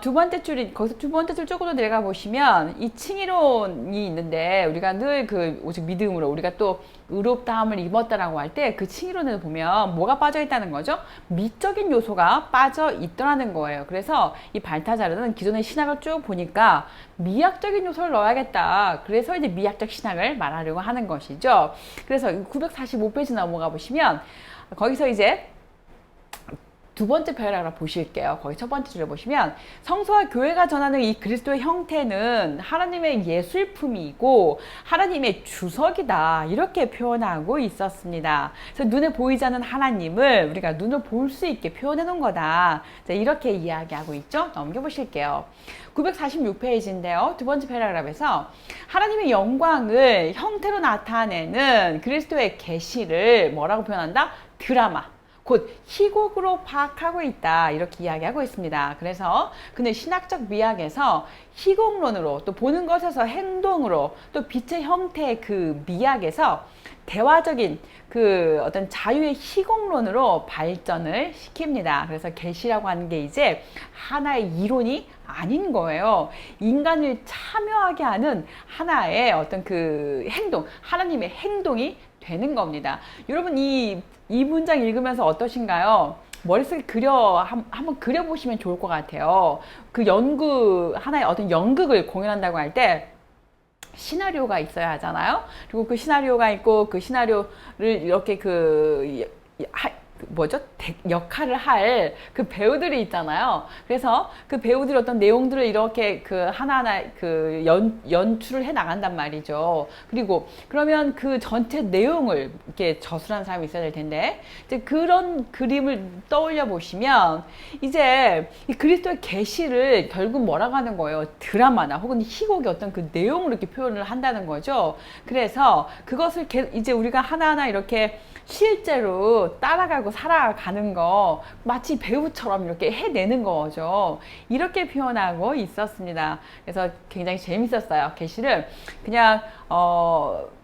두 번째 줄이, 거기서 두 번째 줄 쪽으로 내려가 보시면 이 칭의론이 있는데 우리가 늘 오직 믿음으로 우리가 또 의롭다함을 입었다라고 할 때 그 칭의론을 보면 뭐가 빠져 있다는 거죠? 미적인 요소가 빠져 있더라는 거예요. 그래서 이 발타자르는 기존의 신학을 쭉 보니까 미학적인 요소를 넣어야겠다. 그래서 이제 미학적 신학을 말하려고 하는 것이죠. 그래서 945페이지 넘어가 보시면 거기서 이제 두 번째 패러그래프 보실게요. 거기 첫 번째 줄에 보시면 성서와 교회가 전하는 이 그리스도의 형태는 하나님의 예술품이고 하나님의 주석이다 이렇게 표현하고 있었습니다. 그래서 눈에 보이지 않는 하나님을 우리가 눈을 볼 수 있게 표현해 놓은 거다. 자, 이렇게 이야기하고 있죠. 넘겨보실게요. 946페이지인데요. 두 번째 패러그래프에서 하나님의 영광을 형태로 나타내는 그리스도의 계시를 뭐라고 표현한다? 드라마. 곧 희곡으로 파악하고 있다 이렇게 이야기하고 있습니다. 그래서 그는 신학적 미학에서 희곡론으로 또 보는 것에서 행동으로 또 빛의 형태의 그 미학에서 대화적인 그 어떤 자유의 희곡론으로 발전을 시킵니다. 그래서 계시라고 하는 게 이제 하나의 이론이 아닌 거예요. 인간을 참여하게 하는 하나의 어떤 그 행동, 하나님의 행동이 되는 겁니다. 여러분 이 문장 읽으면서 어떠신가요? 머릿속에 한번 그려보시면 좋을 것 같아요. 그 하나의 어떤 연극을 공연한다고 할 때 시나리오가 있어야 하잖아요. 그리고 그 시나리오가 있고 그 시나리오를 이렇게 역할을 할 그 배우들이 있잖아요. 그래서 그 배우들이 어떤 내용들을 이렇게 그 하나하나 그 연출을 해 나간단 말이죠. 그리고 그러면 그 전체 내용을 이렇게 저술하는 사람이 있어야 될 텐데, 이제 그런 그림을 떠올려 보시면 이제 이 그리스도의 계시를 결국 뭐라고 하는 거예요? 드라마나 혹은 희곡의 어떤 그 내용을 이렇게 표현을 한다는 거죠. 그래서 그것을 이제 우리가 하나하나 이렇게 실제로 따라가고 살아가는 거 마치 배우처럼 이렇게 해내는 거죠. 이렇게 표현하고 있었습니다. 그래서 굉장히 재밌었어요. 계시를 그냥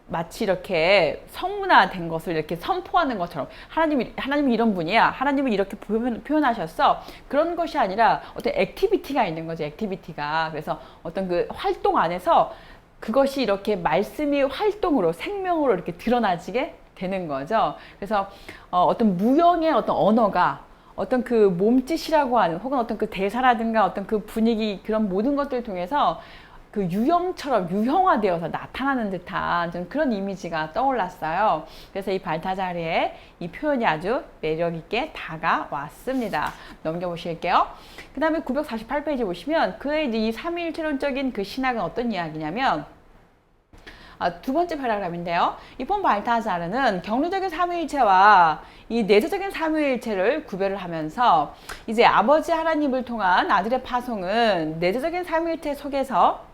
마치 이렇게 성문화된 것을 이렇게 선포하는 것처럼 하나님이 이런 분이야. 하나님은 이렇게 표현하셨어. 그런 것이 아니라 어떤 액티비티가 있는 거죠. 액티비티가. 그래서 어떤 그 활동 안에서 그것이 이렇게 말씀이 활동으로 생명으로 이렇게 드러나지게 되는 거죠. 그래서 어떤 무형의 어떤 언어가 어떤 그 몸짓이라고 하는 혹은 어떤 그 대사라든가 어떤 그 분위기 그런 모든 것들을 통해서 그 유형처럼 유형화되어서 나타나는 듯한 좀 그런 이미지가 떠올랐어요. 그래서 이 발타자르의 이 표현이 아주 매력 있게 다가왔습니다. 넘겨보실게요. 그 다음에 948페이지 보시면 그의 이 삼위일체론적인 그 신학은 어떤 이야기냐면 두 번째 패러그래프인데요. 이 폰 발타자르는 경륜적인 삼위일체와 이 내재적인 삼위일체를 구별을 하면서 이제 아버지 하나님을 통한 아들의 파송은 내재적인 삼위일체 속에서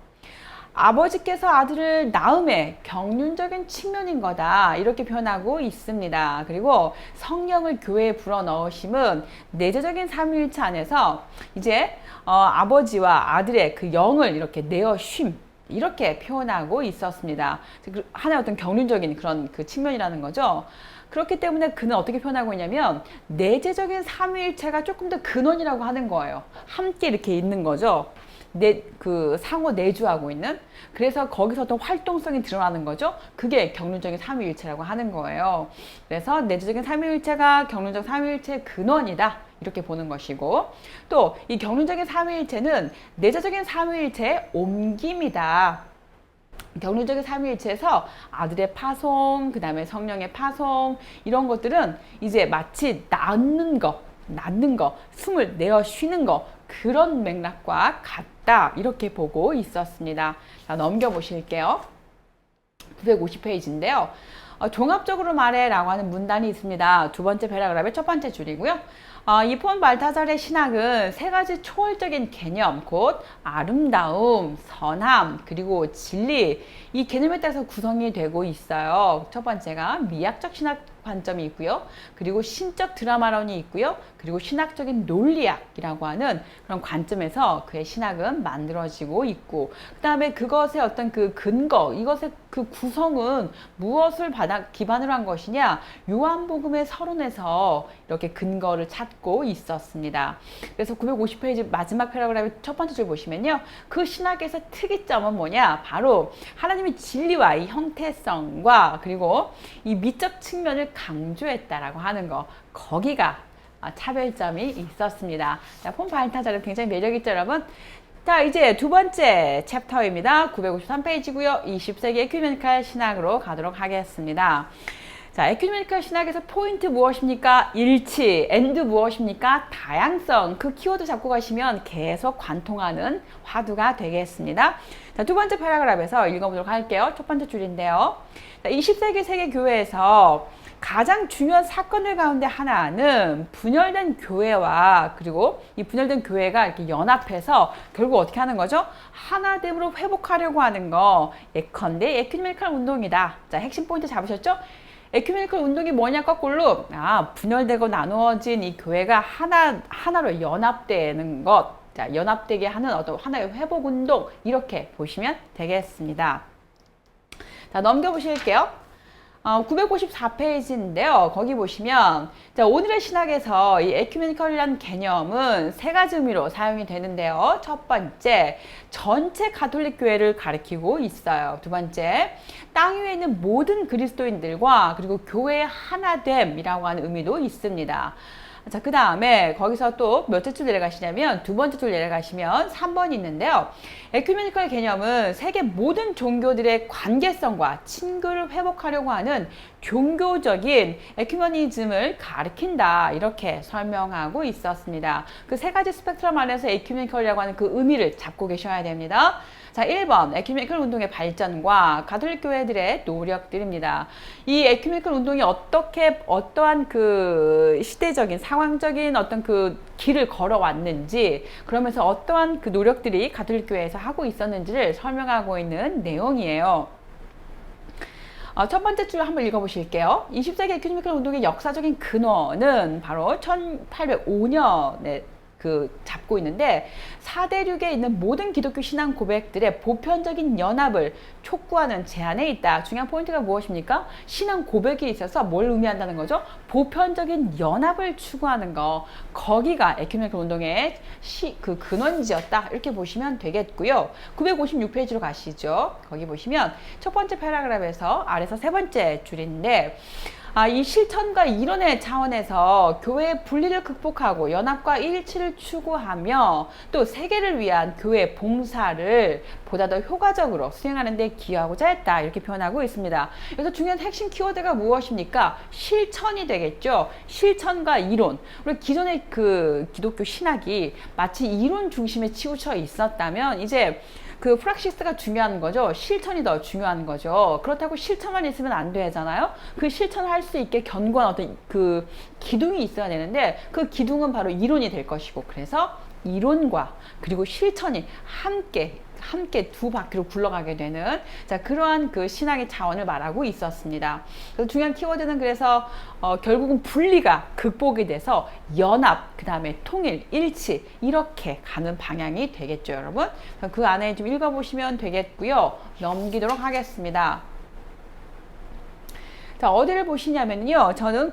아버지께서 아들을 낳음의 경륜적인 측면인 거다 이렇게 표현하고 있습니다. 그리고 성령을 교회에 불어넣으심은 내재적인 삼위일체 안에서 이제 아버지와 아들의 그 영을 이렇게 내어 쉼 이렇게 표현하고 있었습니다. 하나의 어떤 경륜적인 그런 그 측면이라는 거죠. 그렇기 때문에 그는 어떻게 표현하고 있냐면 내재적인 삼위일체가 조금 더 근원이라고 하는 거예요. 함께 이렇게 있는 거죠. 그 상호 내주하고 있는. 그래서 거기서 어떤 활동성이 드러나는 거죠. 그게 경륜적인 삼위일체라고 하는 거예요. 그래서 내재적인 삼위일체가 경륜적 삼위일체의 근원이다. 이렇게 보는 것이고 또 이 경륜적인 삼위일체는 내재적인 삼위일체의 옮김이다. 경륜적인 삼위일체에서 아들의 파송, 그 다음에 성령의 파송 이런 것들은 이제 마치 낳는 거, 숨을 내어 쉬는 거 그런 맥락과 같다 이렇게 보고 있었습니다. 자, 넘겨보실게요. 950페이지인데요. 종합적으로 말해 라고 하는 문단이 있습니다. 두 번째 패러그래프의 첫 번째 줄이고요. 이 폰 발타자르의 신학은 세 가지 초월적인 개념, 곧 아름다움, 선함, 그리고 진리 이 개념에 따라서 구성이 되고 있어요. 첫 번째가 미학적 신학 관점이 있고요. 그리고 신적 드라마론이 있고요. 그리고 신학적인 논리학이라고 하는 그런 관점에서 그의 신학은 만들어지고 있고 그 다음에 그것의 어떤 그 근거, 이것의 그 구성은 무엇을 기반으로 한 것이냐 요한복음의 서론에서 이렇게 근거를 찾고 있었습니다. 그래서 950페이지 마지막 패러그래프 첫 번째 줄 보시면요. 그 신학에서 특이점은 뭐냐? 바로 하나님의 진리와 이 형태성과 그리고 이 미적 측면을 강조했다라고 하는 거 거기가 차별점이 있었습니다. 자, 폰 발타자르 굉장히 매력있죠 여러분? 자 이제 두 번째 챕터입니다. 953페이지고요. 20세기 에큐메니칼 신학으로 가도록 하겠습니다. 자, 에큐메니칼 신학에서 포인트 무엇입니까? 일치, 엔드 무엇입니까? 다양성. 그 키워드 잡고 가시면 계속 관통하는 화두가 되겠습니다. 자, 두 번째 패러그래프에서 읽어보도록 할게요. 첫 번째 줄인데요. 자, 20세기 세계 교회에서 가장 중요한 사건들 가운데 하나는 분열된 교회와 그리고 이 분열된 교회가 이렇게 연합해서 결국 어떻게 하는 거죠? 하나됨으로 회복하려고 하는 거 예컨대 에큐메니칼 운동이다. 자, 핵심 포인트 잡으셨죠? 에큐메니컬 운동이 뭐냐 거꾸로 분열되고 나누어진 이 교회가 하나로 연합되는 것, 자, 연합되게 하는 어떤 하나의 회복 운동 이렇게 보시면 되겠습니다. 자, 넘겨보실게요. 954페이지인데요. 거기 보시면 자, 오늘의 신학에서 이 에큐메니컬이라는 개념은 세 가지 의미로 사용이 되는데요. 첫 번째, 전체 가톨릭 교회를 가리키고 있어요. 두 번째, 땅 위에 있는 모든 그리스도인들과 그리고 교회의 하나됨이라고 하는 의미도 있습니다. 자, 그 다음에 거기서 또 몇째 줄 내려가시냐면 두 번째 줄 내려가시면 3번이 있는데요. 에큐메니컬 개념은 세계 모든 종교들의 관계성과 친교를 회복하려고 하는 종교적인 에큐메니즘을 가리킨다 이렇게 설명하고 있었습니다. 그 세 가지 스펙트럼 안에서 에큐메니컬이라고 하는 그 의미를 잡고 계셔야 됩니다. 자, 1번 에큐메니컬 운동의 발전과 가톨릭 교회들의 노력들입니다. 이 에큐메니컬 운동이 어떠한 그 시대적인 상황적인 어떤 그 길을 걸어왔는지 그러면서 어떠한 그 노력들이 가톨릭 교회에서 하고 있었는지를 설명하고 있는 내용이에요. 첫 번째 줄 한번 읽어보실게요. 20세기 에큐메니컬 운동의 역사적인 근원은 바로 1805년에 잡고 있는데 4대륙에 있는 모든 기독교 신앙 고백들의 보편적인 연합을 촉구하는 제안에 있다. 중요한 포인트가 무엇입니까? 신앙 고백이 있어서 뭘 의미한다는 거죠? 보편적인 연합을 추구하는 거. 거기가 에큐메니컬 운동의 그 근원지였다. 이렇게 보시면 되겠고요. 956페이지로 가시죠. 거기 보시면 첫 번째 패러그래프에서 아래서 세 번째 줄인데 이 실천과 이론의 차원에서 교회의 분리를 극복하고 연합과 일치를 추구하며 또 세계를 위한 교회 봉사를 보다 더 효과적으로 수행하는 데 기여하고자 했다. 이렇게 표현하고 있습니다. 그래서 중요한 핵심 키워드가 무엇입니까? 실천이 되겠죠. 실천과 이론. 우리 기존의 그 기독교 신학이 마치 이론 중심에 치우쳐 있었다면 이제 그 프락시스가 중요한 거죠. 실천이 더 중요한 거죠. 그렇다고 실천만 있으면 안 되잖아요. 그 실천할 수 있게 견고한 어떤 그 기둥이 있어야 되는데 그 기둥은 바로 이론이 될 것이고 그래서 이론과 그리고 실천이 함께 두 바퀴로 굴러가게 되는 그러한 그 신앙의 차원을 말하고 있었습니다. 그래서 중요한 키워드는 그래서 결국은 분리가 극복이 돼서 연합, 그 다음에 통일, 일치 이렇게 가는 방향이 되겠죠, 여러분. 그 안에 좀 읽어보시면 되겠고요. 넘기도록 하겠습니다. 자, 어디를 보시냐면요. 저는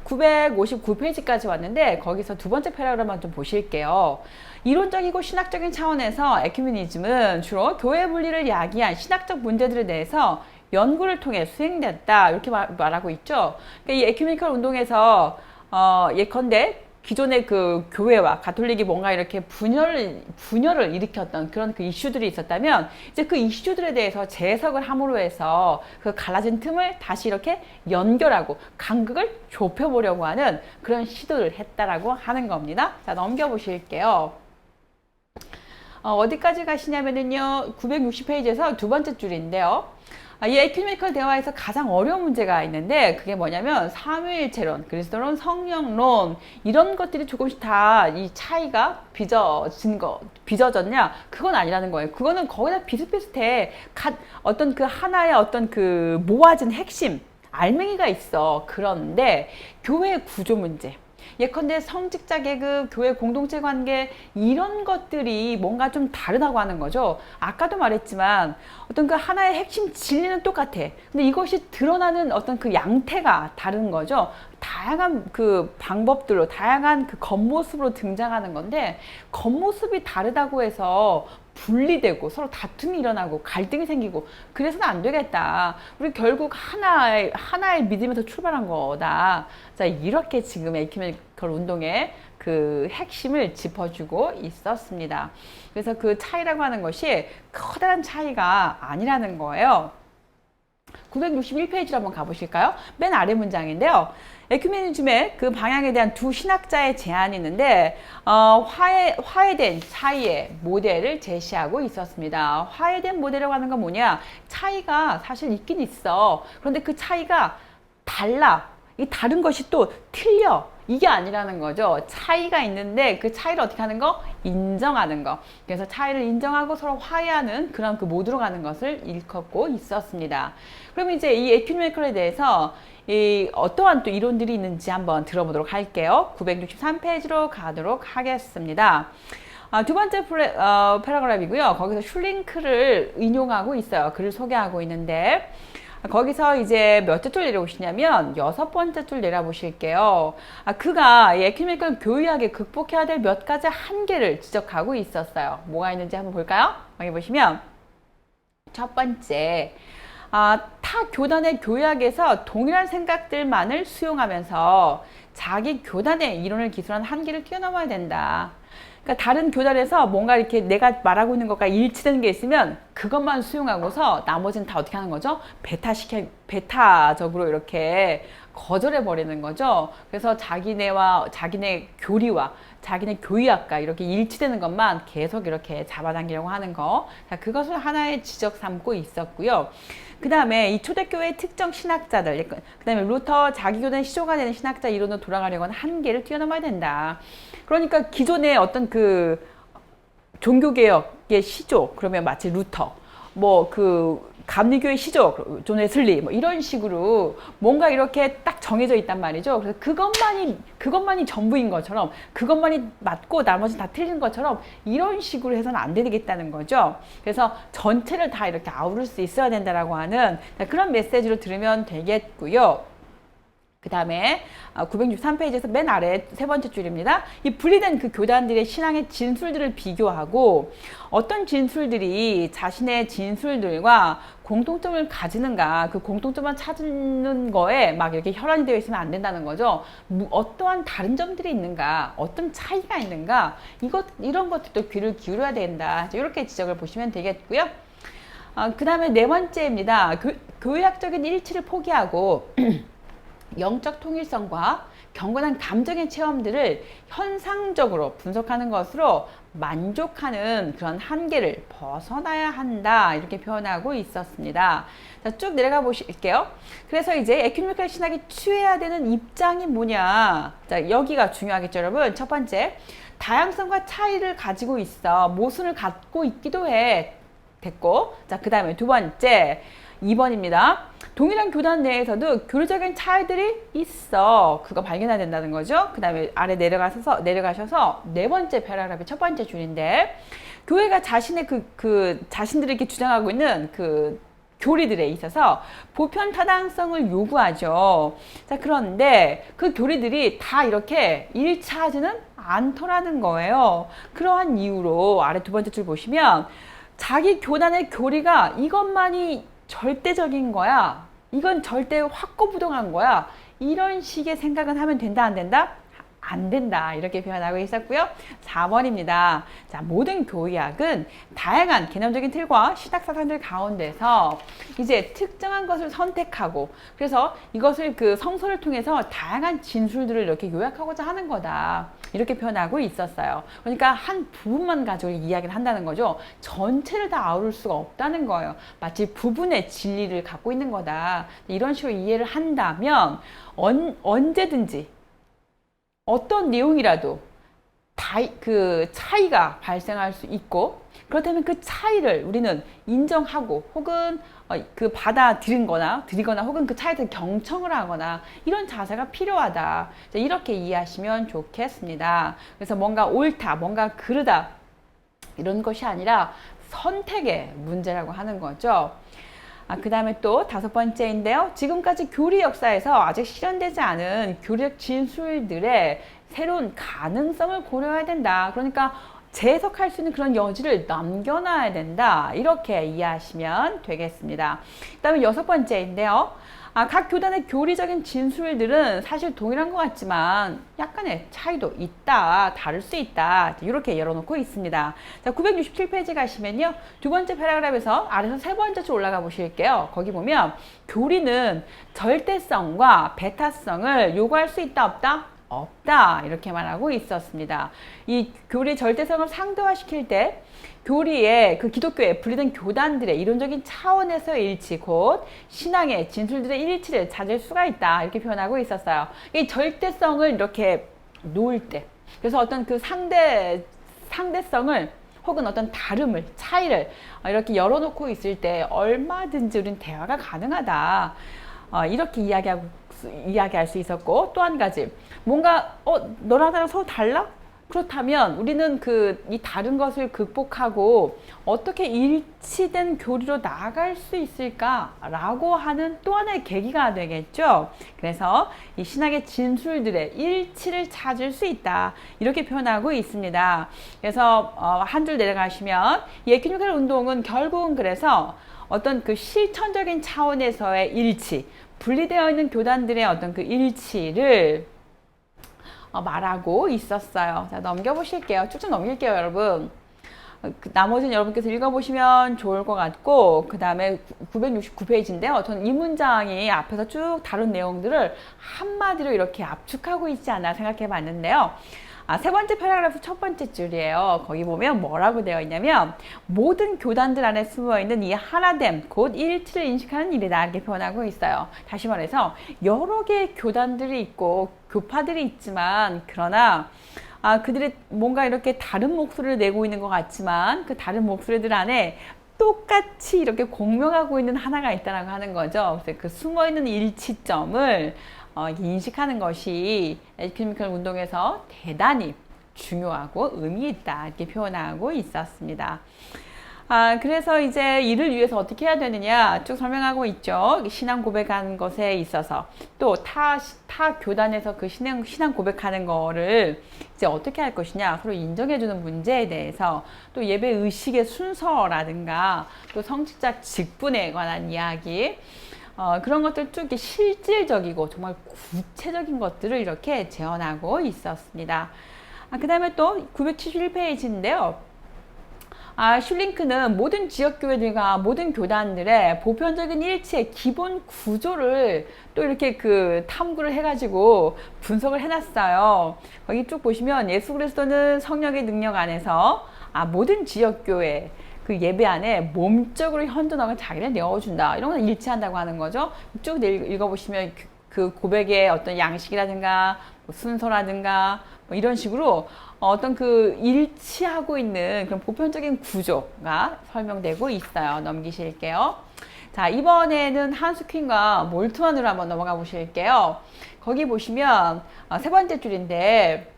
959페이지까지 왔는데 거기서 두 번째 패러그래프만 좀 보실게요. 이론적이고 신학적인 차원에서 에큐메니즘은 주로 교회 분리를 야기한 신학적 문제들에 대해서 연구를 통해 수행됐다. 이렇게 말하고 있죠. 그러니까 이 에큐메니컬 운동에서 예컨대 기존의 그 교회와 가톨릭이 뭔가 이렇게 분열을 일으켰던 그런 그 이슈들이 있었다면 이제 그 이슈들에 대해서 재해석을 함으로 해서 그 갈라진 틈을 다시 이렇게 연결하고 간극을 좁혀보려고 하는 그런 시도를 했다라고 하는 겁니다. 자, 넘겨보실게요. 어디까지 가시냐면요. 960페이지에서 두 번째 줄인데요. 이 에큐메니컬 대화에서 가장 어려운 문제가 있는데 그게 뭐냐면 삼위일체론, 그리스도론, 성령론 이런 것들이 조금씩 다 이 차이가 빚어졌냐? 그건 아니라는 거예요. 그거는 거의 다 비슷비슷해. 어떤 그 하나의 어떤 그 모아진 핵심, 알맹이가 있어. 그런데 교회의 구조 문제, 예컨대 성직자 계급, 교회 공동체 관계 이런 것들이 뭔가 좀 다르다고 하는 거죠. 아까도 말했지만 어떤 그 하나의 핵심 진리는 똑같아. 근데 이것이 드러나는 어떤 그 양태가 다른 거죠. 다양한 그 방법들로, 다양한 그 겉모습으로 등장하는 건데 겉모습이 다르다고 해서 분리되고 서로 다툼이 일어나고 갈등이 생기고 그래서는 안 되겠다. 우리 결국 하나의 믿음에서 출발한 거다. 자, 이렇게 지금 에큐메니컬 운동의 그 핵심을 짚어주고 있었습니다. 그래서 그 차이라고 하는 것이 커다란 차이가 아니라는 거예요. 961페이지로 한번 가보실까요? 맨 아래 문장인데요. 에큐메니즘의 그 방향에 대한 두 신학자의 제안이 있는데 화해된 차이의 모델을 제시하고 있었습니다. 화해된 모델이라고 하는 건 뭐냐? 차이가 사실 있긴 있어. 그런데 그 차이가 달라. 이 다른 것이 또 틀려. 이게 아니라는 거죠. 차이가 있는데 그 차이를 어떻게 하는 거? 인정하는 거. 그래서 차이를 인정하고 서로 화해하는 그런 그 모드로 가는 것을 일컫고 있었습니다. 그럼 이제 이 에큐메니컬에 대해서 어떠한 또 이론들이 있는지 한번 들어보도록 할게요. 963페이지로 가도록 하겠습니다. 두 번째 패러그래프이고요. 거기서 슐링크를 인용하고 있어요. 글을 소개하고 있는데 거기서 이제 몇째 줄 내려오시냐면 6번째 줄 내려보실게요. 그가 이 에큐메니컬 교의학에 극복해야 될 몇 가지 한계를 지적하고 있었어요. 뭐가 있는지 한번 볼까요? 여기 보시면 첫 번째, 타 교단의 교의학에서 동일한 생각들만을 수용하면서 자기 교단의 이론을 기술한 한계를 뛰어넘어야 된다. 그러니까 다른 교단에서 뭔가 이렇게 내가 말하고 있는 것과 일치되는 게 있으면 그것만 수용하고서 나머지는 다 어떻게 하는 거죠? 베타적으로 이렇게 거절해 버리는 거죠. 그래서 자기네 교리와 자기네 교의학과 이렇게 일치되는 것만 계속 이렇게 잡아당기려고 하는 거. 자, 그것을 하나의 지적 삼고 있었고요. 그 다음에 이 초대교회의 특정 신학자들, 그 다음에 루터 자기 교단의 시조가 되는 신학자 이론으로 돌아가려고 하는 한계를 뛰어넘어야 된다. 그러니까 기존의 어떤 그 종교개혁의 시조, 그러면 마치 루터, 뭐 그 감리교의 시조, 존 웨슬리 뭐 이런 식으로 뭔가 이렇게 딱 정해져 있단 말이죠. 그래서 그것만이 전부인 것처럼, 그것만이 맞고 나머지 다 틀린 것처럼 이런 식으로 해서는 안 되겠다는 거죠. 그래서 전체를 다 이렇게 아우를 수 있어야 된다라고 하는 그런 메시지로 들으면 되겠고요. 그 다음에 963페이지에서 맨 아래 세 번째 줄입니다. 이 분리된 그 교단들의 신앙의 진술들을 비교하고 어떤 진술들이 자신의 진술들과 공통점을 가지는가, 그 공통점을 찾는 거에 막 이렇게 혈안이 되어 있으면 안 된다는 거죠. 어떠한 다른 점들이 있는가, 어떤 차이가 있는가, 이런 것들도 귀를 기울여야 된다. 이렇게 지적을 보시면 되겠고요. 그 다음에 네 번째입니다. 교회학적인 일치를 포기하고 영적 통일성과 경건한 감정의 체험들을 현상적으로 분석하는 것으로 만족하는 그런 한계를 벗어나야 한다. 이렇게 표현하고 있었습니다. 자, 쭉 내려가 보실게요. 그래서 이제 에큐메니컬 신학이 취해야 되는 입장이 뭐냐. 자, 여기가 중요하겠죠, 여러분. 첫 번째, 다양성과 차이를 가지고 있어. 모순을 갖고 있기도 해. 됐고. 자, 그 다음에 두 번째, 2번입니다. 동일한 교단 내에서도 교류적인 차이들이 있어. 그거 발견해야 된다는 거죠. 그 다음에 아래 내려가셔서 네 번째 패러그래프의 첫 번째 줄인데, 교회가 자신의 자신들이 이렇게 주장하고 있는 그 교리들에 있어서 보편 타당성을 요구하죠. 자, 그런데 그 교리들이 다 이렇게 일치하지는 않더라는 거예요. 그러한 이유로 아래 두 번째 줄 보시면 자기 교단의 교리가 이것만이 절대적인 거야. 이건 절대 확고부동한 거야. 이런 식의 생각은 하면 된다, 안 된다? 안 된다. 이렇게 표현하고 있었고요. 4번입니다. 자, 모든 교의학은 다양한 개념적인 틀과 신학사상들 가운데서 이제 특정한 것을 선택하고, 그래서 이것을 그 성서를 통해서 다양한 진술들을 이렇게 요약하고자 하는 거다. 이렇게 표현하고 있었어요. 그러니까 한 부분만 가지고 이야기를 한다는 거죠. 전체를 다 아우를 수가 없다는 거예요. 마치 부분의 진리를 갖고 있는 거다. 이런 식으로 이해를 한다면 언제든지 어떤 내용이라도 그 차이가 발생할 수 있고, 그렇다면 그 차이를 우리는 인정하고 혹은 그 받아들이거나 혹은 그 차이에 대해 경청을 하거나 이런 자세가 필요하다. 이렇게 이해하시면 좋겠습니다. 그래서 뭔가 옳다, 뭔가 그르다 이런 것이 아니라 선택의 문제라고 하는 거죠. 그 다음에 또 다섯 번째인데요. 지금까지 교리 역사에서 아직 실현되지 않은 교리적 진술들의 새로운 가능성을 고려해야 된다. 그러니까 재해석할 수 있는 그런 여지를 남겨놔야 된다. 이렇게 이해하시면 되겠습니다. 그 다음에 여섯 번째인데요. 각 교단의 교리적인 진술들은 사실 동일한 것 같지만 약간의 차이도 있다, 다를 수 있다, 이렇게 열어놓고 있습니다. 자, 967페이지 가시면요, 두 번째 패러그래프에서 아래서 세 번째 줄 올라가 보실게요. 거기 보면 교리는 절대성과 배타성을 요구할 수 있다, 없다? 없다. 이렇게 말하고 있었습니다. 이 교리의 절대성을 상대화시킬 때 교리의 그 기독교에 분리된 교단들의 이론적인 차원에서의 일치, 곧 신앙의 진술들의 일치를 찾을 수가 있다. 이렇게 표현하고 있었어요. 이 절대성을 이렇게 놓을 때, 그래서 어떤 그 상대성을 혹은 어떤 다름을, 차이를 이렇게 열어놓고 있을 때 얼마든지 우리는 대화가 가능하다. 이렇게 이야기할 수 있었고, 또 한 가지, 뭔가 너랑 나랑 서로 달라? 그렇다면 우리는 이 다른 것을 극복하고 어떻게 일치된 교리로 나아갈 수 있을까라고 하는 또 하나의 계기가 되겠죠. 그래서 이 신학의 진술들의 일치를 찾을 수 있다. 이렇게 표현하고 있습니다. 그래서 한 줄 내려가시면 이 에큐메니컬 운동은 결국은 그래서 어떤 그 실천적인 차원에서의 일치, 분리되어 있는 교단들의 어떤 그 일치를 말하고 있었어요. 자, 넘겨보실게요. 쭉쭉 넘길게요, 여러분. 나머지는 여러분께서 읽어보시면 좋을 것 같고, 그 다음에 969페이지인데요. 저는 이 문장이 앞에서 쭉 다룬 내용들을 한마디로 이렇게 압축하고 있지 않나 생각해 봤는데요. 세 번째 패러그래프 첫 번째 줄이에요. 거기 보면 뭐라고 되어 있냐면, 모든 교단들 안에 숨어있는 이 하나됨, 곧 일치를 인식하는 일이다. 이렇게 표현하고 있어요. 다시 말해서 여러 개의 교단들이 있고 교파들이 있지만, 그러나 그들이 뭔가 이렇게 다른 목소리를 내고 있는 것 같지만 그 다른 목소리들 안에 똑같이 이렇게 공명하고 있는 하나가 있다라고 하는 거죠. 그래서 그 숨어있는 일치점을 인식하는 것이 엘케미컬 운동에서 대단히 중요하고 의미 있다 이렇게 표현하고 있었습니다. 그래서 이제 이를 위해서 어떻게 해야 되느냐 쭉 설명하고 있죠. 신앙 고백하는 것에 있어서 또 타 교단에서 그 신앙 고백하는 거를 이제 어떻게 할 것이냐 서로 인정해주는 문제에 대해서 또 예배 의식의 순서라든가 또 성직자 직분에 관한 이야기 그런 것들 쭉 실질적이고 정말 구체적인 것들을 이렇게 재현하고 있었습니다. 그 다음에 또 971페이지인데요. 슐링크는 모든 지역교회들과 모든 교단들의 보편적인 일치의 기본 구조를 또 이렇게 그 탐구를 해가지고 분석을 해놨어요. 거기 쭉 보시면 예수 그리스도는 성령의 능력 안에서 모든 지역교회 그 예배 안에 몸적으로 현존하고 자기를 내어준다. 이런 건 일치한다고 하는 거죠. 쭉 읽어보시면 그 고백의 어떤 양식이라든가 뭐 순서라든가 뭐 이런 식으로 어떤 그 일치하고 있는 그런 보편적인 구조가 설명되고 있어요. 넘기실게요. 자, 이번에는 한스퀸과 몰트만으로 한번 넘어가 보실게요. 거기 보시면 세 번째 줄인데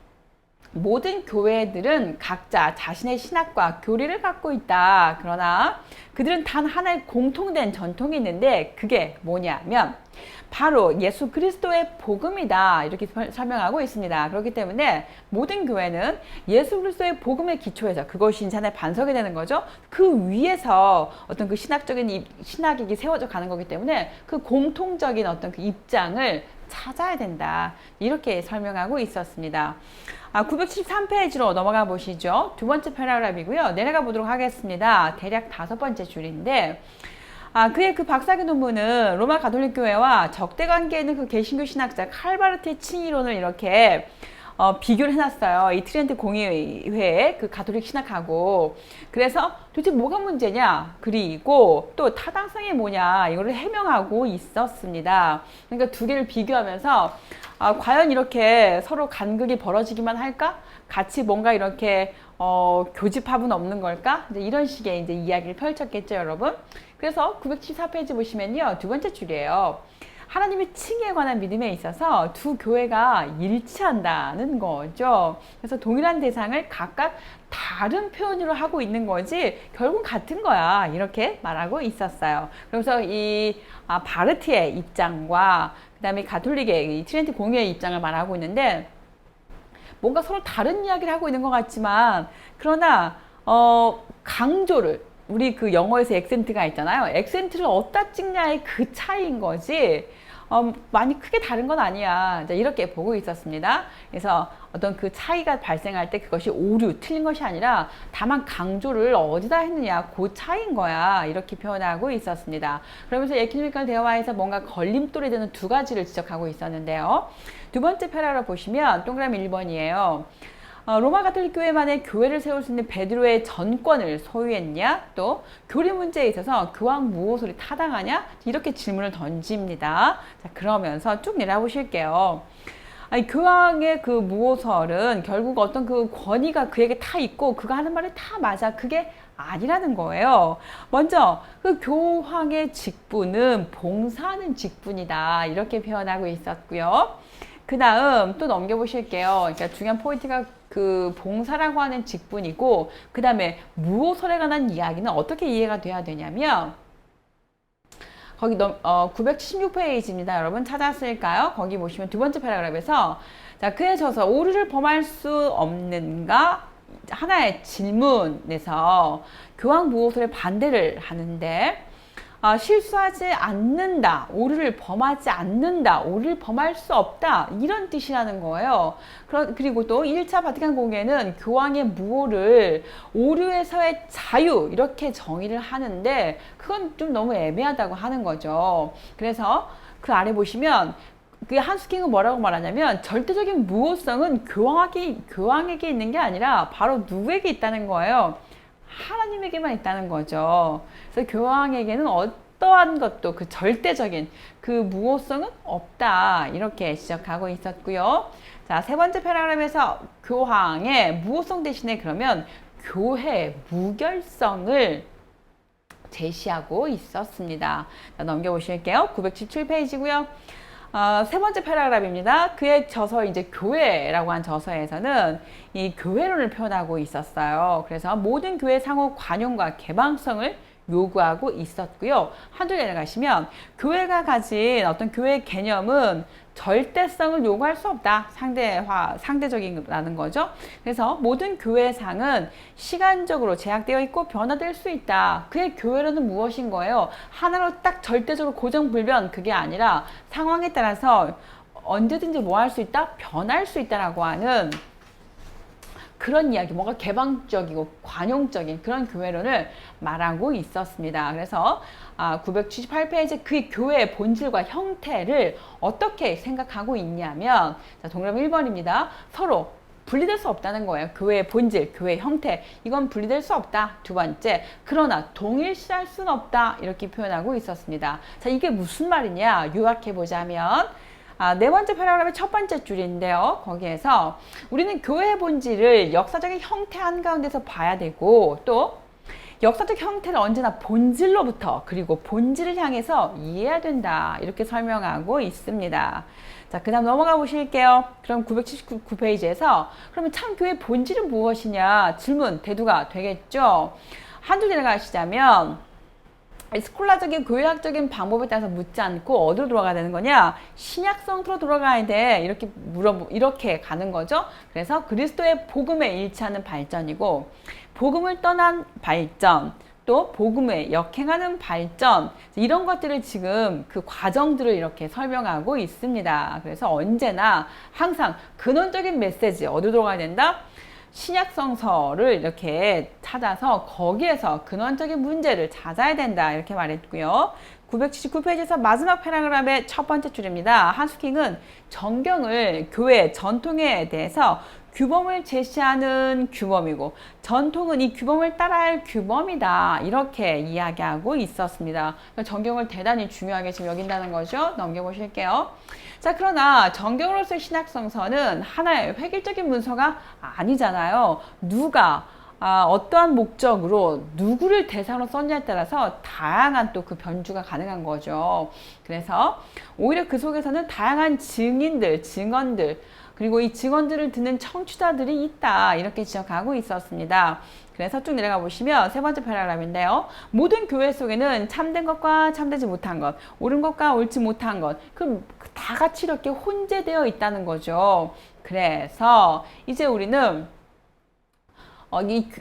모든 교회들은 각자 자신의 신학과 교리를 갖고 있다. 그러나 그들은 단 하나의 공통된 전통이 있는데 그게 뭐냐면 바로 예수 그리스도의 복음이다. 이렇게 설명하고 있습니다. 그렇기 때문에 모든 교회는 예수 그리스도의 복음의 기초에서 그것이 인산의 반석이 되는 거죠. 그 위에서 어떤 그 신학이 세워져 가는 거기 때문에 그 공통적인 어떤 그 입장을 찾아야 된다. 이렇게 설명하고 있었습니다. 973페이지로 넘어가 보시죠. 두 번째 패러그래프이고요. 내려가 보도록 하겠습니다. 대략 5번째 줄인데 그의 그 박사학위 논문은 로마 가톨릭 교회와 적대 관계에 있는 그 개신교 신학자 칼바르트의 칭의론을 이렇게 비교를 해놨어요. 이 트리엔트 공의회의 그 가톨릭 신학하고. 그래서 도대체 뭐가 문제냐? 그리고 또 타당성이 뭐냐? 이거를 해명하고 있었습니다. 그러니까 두 개를 비교하면서 과연 이렇게 서로 간극이 벌어지기만 할까? 같이 뭔가 이렇게 교집합은 없는 걸까? 이제 이런 식의 이제 이야기를 펼쳤겠죠, 여러분. 그래서 974페이지 보시면요, 두 번째 줄이에요. 하나님의 칭의에 관한 믿음에 있어서 두 교회가 일치한다는 거죠. 그래서 동일한 대상을 각각 다른 표현으로 하고 있는 거지 결국 같은 거야. 이렇게 말하고 있었어요. 그래서 이 바르트의 입장과 그 다음에 가톨릭의 이 트리엔트 공의의 입장을 말하고 있는데 뭔가 서로 다른 이야기를 하고 있는 것 같지만 그러나 강조를 우리 그 영어에서 액센트가 있잖아요. 액센트를 어디다 찍냐의 그 차이인 거지 많이 크게 다른 건 아니야. 이렇게 보고 있었습니다. 그래서 어떤 그 차이가 발생할 때 그것이 오류, 틀린 것이 아니라 다만 강조를 어디다 했느냐 그 차이인 거야. 이렇게 표현하고 있었습니다. 그러면서 에큐메니컬 대화에서 뭔가 걸림돌이 되는 두 가지를 지적하고 있었는데요. 두 번째 패러를 보시면 동그라미 1번이에요. 로마 가톨릭 교회만의 교회를 세울 수 있는 베드로의 전권을 소유했냐? 또 교리 문제에 있어서 교황 무호설이 타당하냐? 이렇게 질문을 던집니다. 자, 그러면서 쭉 내려보실게요. 교황의 그 무호설은 결국 어떤 그 권위가 그에게 다 있고 그가 하는 말이 다 맞아. 그게 아니라는 거예요. 먼저 그 교황의 직분은 봉사하는 직분이다. 이렇게 표현하고 있었고요. 그 다음 또 넘겨보실게요. 그러니까 중요한 포인트가 그 봉사라고 하는 직분이고 그 다음에 무호설에 관한 이야기는 어떻게 이해가 돼야 되냐면 거기 976페이지입니다. 여러분 찾았을까요? 거기 보시면 두 번째 패러그래프에서 자, 그에 져서 오류를 범할 수 없는가? 하나의 질문에서 교황 무호설에 반대를 하는데 실수하지 않는다, 오류를 범하지 않는다, 오류를 범할 수 없다 이런 뜻이라는 거예요. 그리고 또 1차 바티칸 공회는 교황의 무호를 오류에서의 자유 이렇게 정의를 하는데 그건 좀 너무 애매하다고 하는 거죠. 그래서 그 아래 보시면 그 한스킹은 뭐라고 말하냐면 절대적인 무호성은 교황에게 있는 게 아니라 바로 누구에게 있다는 거예요. 하나님에게만 있다는 거죠. 그래서 교황에게는 어떠한 것도 그 절대적인 그 무호성은 없다. 이렇게 지적하고 있었고요. 자, 세 번째 패러그래프에서 교황의 무호성 대신에 그러면 교회의 무결성을 제시하고 있었습니다. 자, 넘겨보실게요. 917페이지고요. 세 번째 패러그래프입니다. 그의 저서 이제 교회라고 한 저서에서는 이 교회론을 표현하고 있었어요. 그래서 모든 교회 상호 관용과 개방성을 요구하고 있었고요. 한줄 내려가시면 교회가 가진 어떤 교회 개념은 절대성을 요구할 수 없다. 상대적이라는 거죠. 그래서 모든 교회상은 시간적으로 제약되어 있고 변화될 수 있다. 그의 교회론은 무엇인 거예요? 하나로 딱 절대적으로 고정불변 그게 아니라 상황에 따라서 언제든지 뭐 할 수 있다? 변할 수 있다라고 하는 그런 이야기, 뭔가 개방적이고 관용적인 그런 교회론을 말하고 있었습니다. 그래서 978페이지 그 교회의 본질과 형태를 어떻게 생각하고 있냐면, 자, 동그라미 1번입니다. 서로 분리될 수 없다는 거예요. 교회의 본질, 교회의 형태, 이건 분리될 수 없다. 두 번째, 그러나 동일시할 수는 없다. 이렇게 표현하고 있었습니다. 자, 이게 무슨 말이냐? 요약해 보자면, 네 번째 패러그래프의 첫 번째 줄인데요. 거기에서 우리는 교회의 본질을 역사적인 형태 한가운데서 봐야 되고, 또 역사적 형태를 언제나 본질로부터 그리고 본질을 향해서 이해해야 된다. 이렇게 설명하고 있습니다. 자, 그 다음 넘어가 보실게요. 그럼 979페이지에서 그러면 참 교회의 본질은 무엇이냐? 질문, 대두가 되겠죠. 한 줄 내려가시자면 스콜라적인 교회학적인 방법에 따라서 묻지 않고 어디로 돌아가야 되는 거냐? 신약성으로 돌아가야 돼. 이렇게 가는 거죠. 그래서 그리스도의 복음에 일치하는 발전이고, 복음을 떠난 발전, 또 복음에 역행하는 발전, 이런 것들을 지금 그 과정들을 이렇게 설명하고 있습니다. 그래서 언제나 항상 근원적인 메시지 어디로 돌아가야 된다? 신약성서를 이렇게 찾아서 거기에서 근원적인 문제를 찾아야 된다. 이렇게 말했고요. 979페이지에서 마지막 패러그래프의 첫 번째 줄입니다. 한스킹은 정경을 교회 전통에 대해서 규범을 제시하는 규범이고, 전통은 이 규범을 따라야 할 규범이다. 이렇게 이야기하고 있었습니다. 정경을 대단히 중요하게 지금 여긴다는 거죠. 넘겨보실게요. 자, 그러나 정경으로서의 신약성서는 하나의 획일적인 문서가 아니잖아요. 누가 어떠한 목적으로 누구를 대상으로 썼냐에 따라서 다양한 또 그 변주가 가능한 거죠. 그래서 오히려 그 속에서는 다양한 증인들, 증언들, 그리고 이 증언들을 듣는 청취자들이 있다. 이렇게 지적하고 있었습니다. 그래서 쭉 내려가 보시면 세 번째 패러그래프인데요. 모든 교회 속에는 참된 것과 참되지 못한 것, 옳은 것과 옳지 못한 것, 그 다 같이 이렇게 혼재되어 있다는 거죠. 그래서 이제 우리는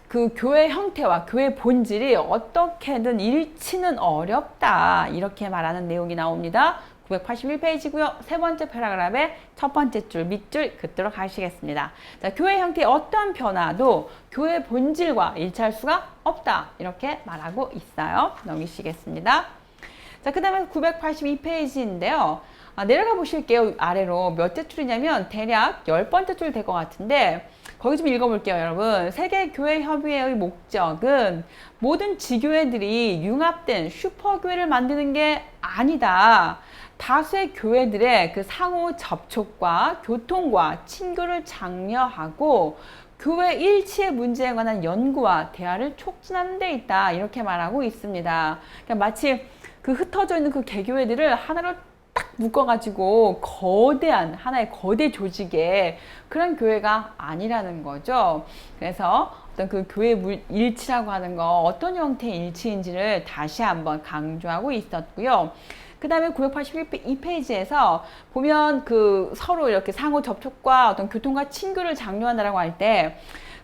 그 교회 형태와 교회 본질이 어떻게든 일치는 어렵다. 이렇게 말하는 내용이 나옵니다. 981페이지고요. 세 번째 패러그래프의 첫 번째 줄, 밑줄 긋도록 하시겠습니다. 자, 교회 형태의 어떠한 변화도 교회 본질과 일치할 수가 없다. 이렇게 말하고 있어요. 넘기시겠습니다. 자, 그 다음에 982페이지인데요. 내려가 보실게요. 아래로 몇째 줄이냐면 대략 10번째 줄 될 것 같은데, 거기 좀 읽어볼게요, 여러분. 세계교회협의회의 목적은 모든 지교회들이 융합된 슈퍼교회를 만드는 게 아니다. 다수의 교회들의 그 상호 접촉과 교통과 친교를 장려하고 교회 일치의 문제에 관한 연구와 대화를 촉진하는 데 있다. 이렇게 말하고 있습니다. 그러니까 마치 그 흩어져 있는 그 개교회들을 하나로 딱 묶어가지고 거대한 하나의 거대 조직의 그런 교회가 아니라는 거죠. 그래서 어떤 그 교회 일치라고 하는 거 어떤 형태의 일치인지를 다시 한번 강조하고 있었고요. 그 다음에 981페이지에서 보면 그 서로 이렇게 상호 접촉과 어떤 교통과 친교를 장려한다라고 할 때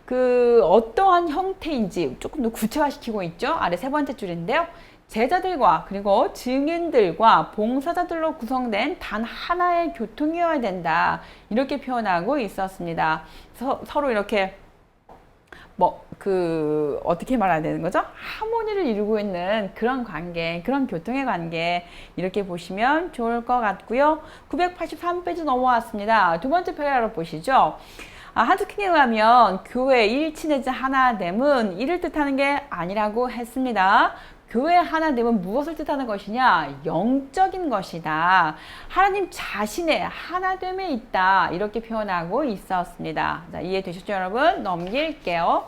그 어떠한 형태인지 조금 더 구체화시키고 있죠. 아래 세 번째 줄인데요. 제자들과 그리고 증인들과 봉사자들로 구성된 단 하나의 교통이어야 된다. 이렇게 표현하고 있었습니다. 서로 이렇게 어떻게 말해야 되는 거죠? 하모니를 이루고 있는 그런 관계, 그런 교통의 관계, 이렇게 보시면 좋을 것 같고요. 983페이지 넘어왔습니다. 두 번째 패러그래프 보시죠. 한스킹에 의하면 교회 일치 내지 하나됨은 이를 뜻하는 게 아니라고 했습니다. 교회 하나됨은 무엇을 뜻하는 것이냐? 영적인 것이다. 하나님 자신의 하나됨에 있다. 이렇게 표현하고 있었습니다. 자, 이해되셨죠, 여러분? 넘길게요.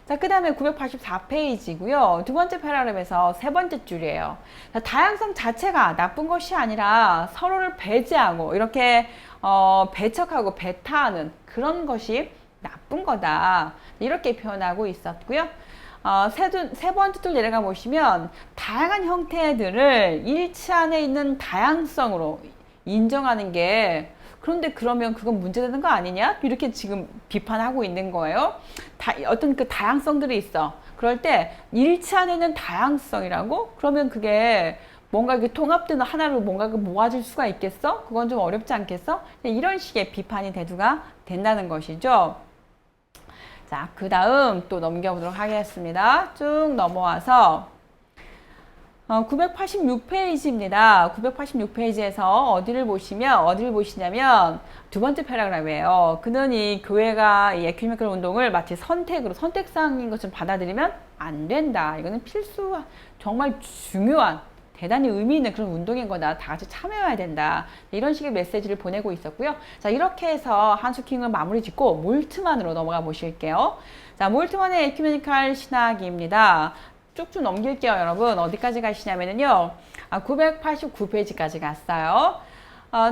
자, 그 다음에 984페이지고요. 두 번째 패러그래프에서 세 번째 줄이에요. 자, 다양성 자체가 나쁜 것이 아니라 서로를 배제하고 이렇게 배척하고 배타하는 그런 것이 나쁜 거다. 이렇게 표현하고 있었고요. 세 번째 줄 내려가 보시면 다양한 형태들을 일치 안에 있는 다양성으로 인정하는 게 그런데 그러면 그건 문제되는 거 아니냐? 이렇게 지금 비판하고 있는 거예요. 어떤 그 다양성들이 있어. 그럴 때 일치 안에 있는 다양성이라고? 그러면 그게 뭔가 이렇게 통합되는 하나로 뭔가 모아질 수가 있겠어? 그건 좀 어렵지 않겠어? 이런 식의 비판이 대두가 된다는 것이죠. 자, 그 다음 또 넘겨보도록 하겠습니다. 쭉 넘어와서 986페이지입니다. 986페이지에서 어디를 보시냐면 두 번째 패러그래프예요. 그는 이 교회가 이 에큐메니컬 운동을 마치 선택사항인 것을 받아들이면 안 된다. 이거는 필수, 정말 중요한 대단히 의미 있는 그런 운동인 거다. 다 같이 참여해야 된다. 이런 식의 메시지를 보내고 있었고요. 자, 이렇게 해서 한수킹을 마무리 짓고 몰트만으로 넘어가 보실게요. 자, 몰트만의 에큐메니컬 신학입니다. 쭉쭉 넘길게요, 여러분. 어디까지 가시냐면요. 989페이지까지 갔어요.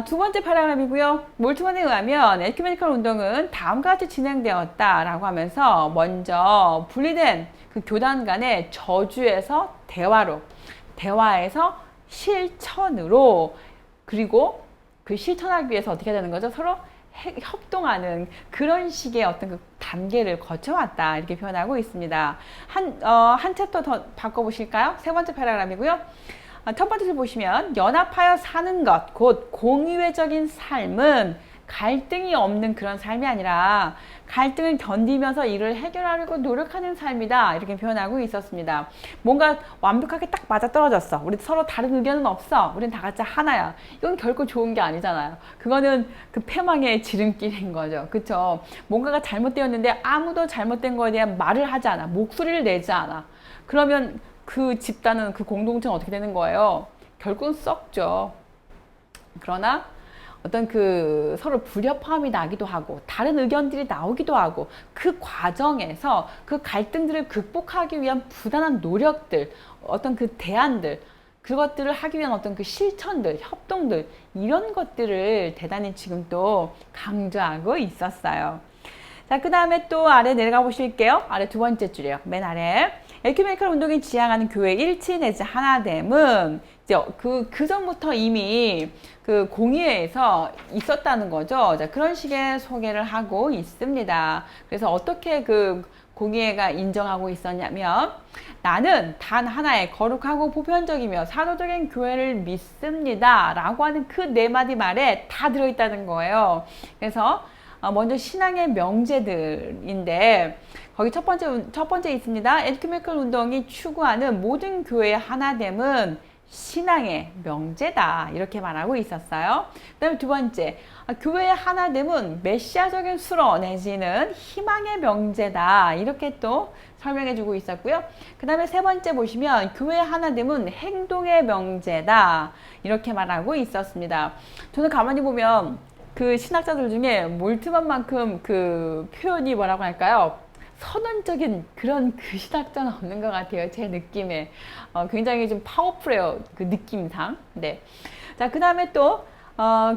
두 번째 패러그래프이고요. 몰트만에 의하면 에큐메니컬 운동은 다음과 같이 진행되었다라고 하면서 먼저 분리된 그 교단 간의 저주에서 대화에서 실천으로, 그리고 그 실천하기 위해서 어떻게 되는 거죠? 서로 협동하는 그런 식의 어떤 그 단계를 거쳐왔다, 이렇게 표현하고 있습니다. 한 챕터 더 바꿔보실까요? 세 번째 패러그래프이고요. 첫 번째를 보시면 연합하여 사는 것, 곧 공유회적인 삶은 갈등이 없는 그런 삶이 아니라 갈등을 견디면서 이를 해결하려고 노력하는 삶이다, 이렇게 표현하고 있었습니다. 뭔가 완벽하게 딱 맞아떨어졌어. 우리 서로 다른 의견은 없어. 우린 다 같이 하나야. 이건 결코 좋은 게 아니잖아요. 그거는 그 패망의 지름길인 거죠. 그쵸? 뭔가가 잘못되었는데 아무도 잘못된 거에 대한 말을 하지 않아. 목소리를 내지 않아. 그러면 그 집단은, 그 공동체는 어떻게 되는 거예요? 결국은 썩죠. 그러나 어떤 그 서로 불협화음이 나기도 하고 다른 의견들이 나오기도 하고 그 과정에서 그 갈등들을 극복하기 위한 부단한 노력들, 어떤 그 대안들, 그것들을 하기 위한 어떤 그 실천들, 협동들, 이런 것들을 대단히 지금 또 강조하고 있었어요. 자, 그 다음에 또 아래 내려가 보실게요. 아래 두 번째 줄이에요. 맨 아래. 에큐메니컬 운동이 지향하는 교회 일치 내지 하나됨은 이제 그 전부터 이미 그 공의회에서 있었다는 거죠. 자, 그런 식의 소개를 하고 있습니다. 그래서 어떻게 그 공의회가 인정하고 있었냐면, 나는 단 하나의 거룩하고 보편적이며 사도적인 교회를 믿습니다 라고 하는 그 네 마디 말에 다 들어있다는 거예요. 그래서 먼저 신앙의 명제들인데, 거기 첫 번째 있습니다. 에큐메니컬 운동이 추구하는 모든 교회의 하나됨은 신앙의 명제다, 이렇게 말하고 있었어요. 그 다음에 두 번째, 교회의 하나됨은 메시아적인 수로 내지는 희망의 명제다, 이렇게 또 설명해 주고 있었고요. 그 다음에 세 번째 보시면 교회의 하나됨은 행동의 명제다, 이렇게 말하고 있었습니다. 저는 가만히 보면 그 신학자들 중에 몰트만만큼 그 표현이 뭐라고 할까요? 선언적인 그런 그 신학자는 없는 것 같아요. 제 느낌에. 굉장히 좀 파워풀해요. 그 느낌상. 네. 자, 그 다음에 또,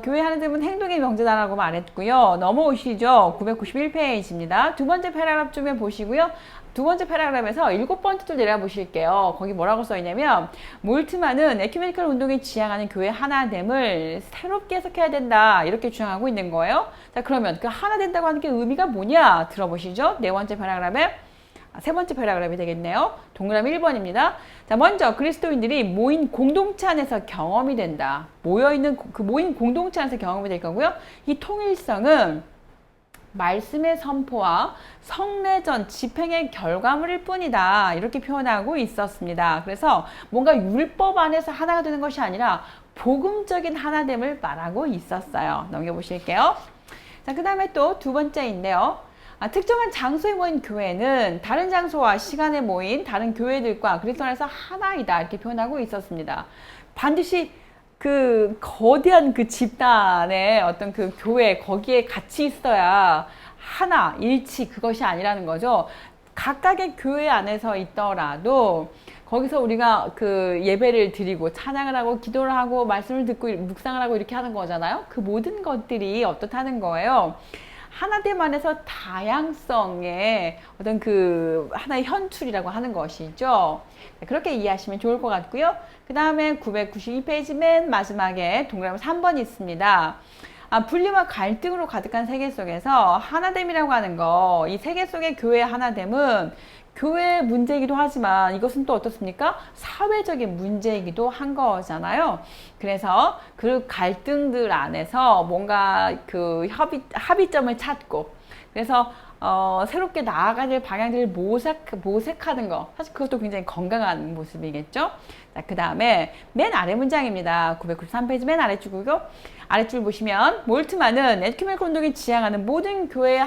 교회 하나됨은 행동의 명제다라고 말했고요. 넘어오시죠. 991페이지입니다. 두 번째 패러그래프 좀 보시고요. 두 번째 패러그래프에서 일곱 번째 줄 내려가 보실게요. 거기 뭐라고 써있냐면, 몰트만은 에큐메니컬 운동이 지향하는 교회 하나됨을 새롭게 해석해야 된다, 이렇게 주장하고 있는 거예요. 자, 그러면 그 하나 된다고 하는 게 의미가 뭐냐 들어보시죠. 세 번째 패러그래프이 되겠네요. 동그라미 1번입니다. 자, 먼저 그리스도인들이 모인 공동체 안에서 경험이 된다. 모여있는 그 모인 공동체 안에서 경험이 될 거고요. 이 통일성은 말씀의 선포와 성례전 집행의 결과물일 뿐이다, 이렇게 표현하고 있었습니다. 그래서 뭔가 율법 안에서 하나가 되는 것이 아니라 복음적인 하나됨을 말하고 있었어요. 넘겨보실게요. 자, 그 다음에 또 두 번째인데요. 특정한 장소에 모인 교회는 다른 장소와 시간에 모인 다른 교회들과 그리스도 안에서 하나이다, 이렇게 표현하고 있었습니다. 반드시 그 거대한 그 집단의 어떤 그 교회, 거기에 같이 있어야 하나, 일치, 그것이 아니라는 거죠. 각각의 교회 안에서 있더라도 거기서 우리가 그 예배를 드리고 찬양을 하고 기도를 하고 말씀을 듣고 묵상을 하고 이렇게 하는 거잖아요. 그 모든 것들이 어떻다는 거예요. 하나됨 안에서 다양성의 어떤 그 하나의 현출이라고 하는 것이죠. 그렇게 이해하시면 좋을 것 같고요. 그 다음에 992페이지 맨 마지막에 동그라미 3번이 있습니다. 분리와 갈등으로 가득한 세계 속에서 하나됨이라고 하는 거, 이 세계 속의 교회의 하나됨은 교회의 문제이기도 하지만 이것은 또 어떻습니까? 사회적인 문제이기도 한 거잖아요. 그래서 그 갈등들 안에서 뭔가 그 합의점을 찾고 그래서 새롭게 나아가야 될 방향들을 모색하는 거, 사실 그것도 굉장히 건강한 모습이겠죠. 자, 그 다음에 맨 아래 문장입니다. 993페이지 맨 아래줄이고요. 아래줄 보시면 몰트만은 에큐메니컬 운동이 지향하는 모든 교회의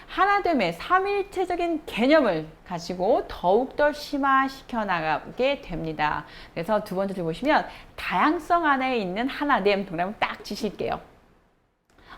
하나됨의 삼일체적인 개념을 가지고 더욱더 심화시켜 나가게 됩니다. 그래서 두 번째 줄 보시면 다양성 안에 있는 하나됨 동그라미 딱 치실게요.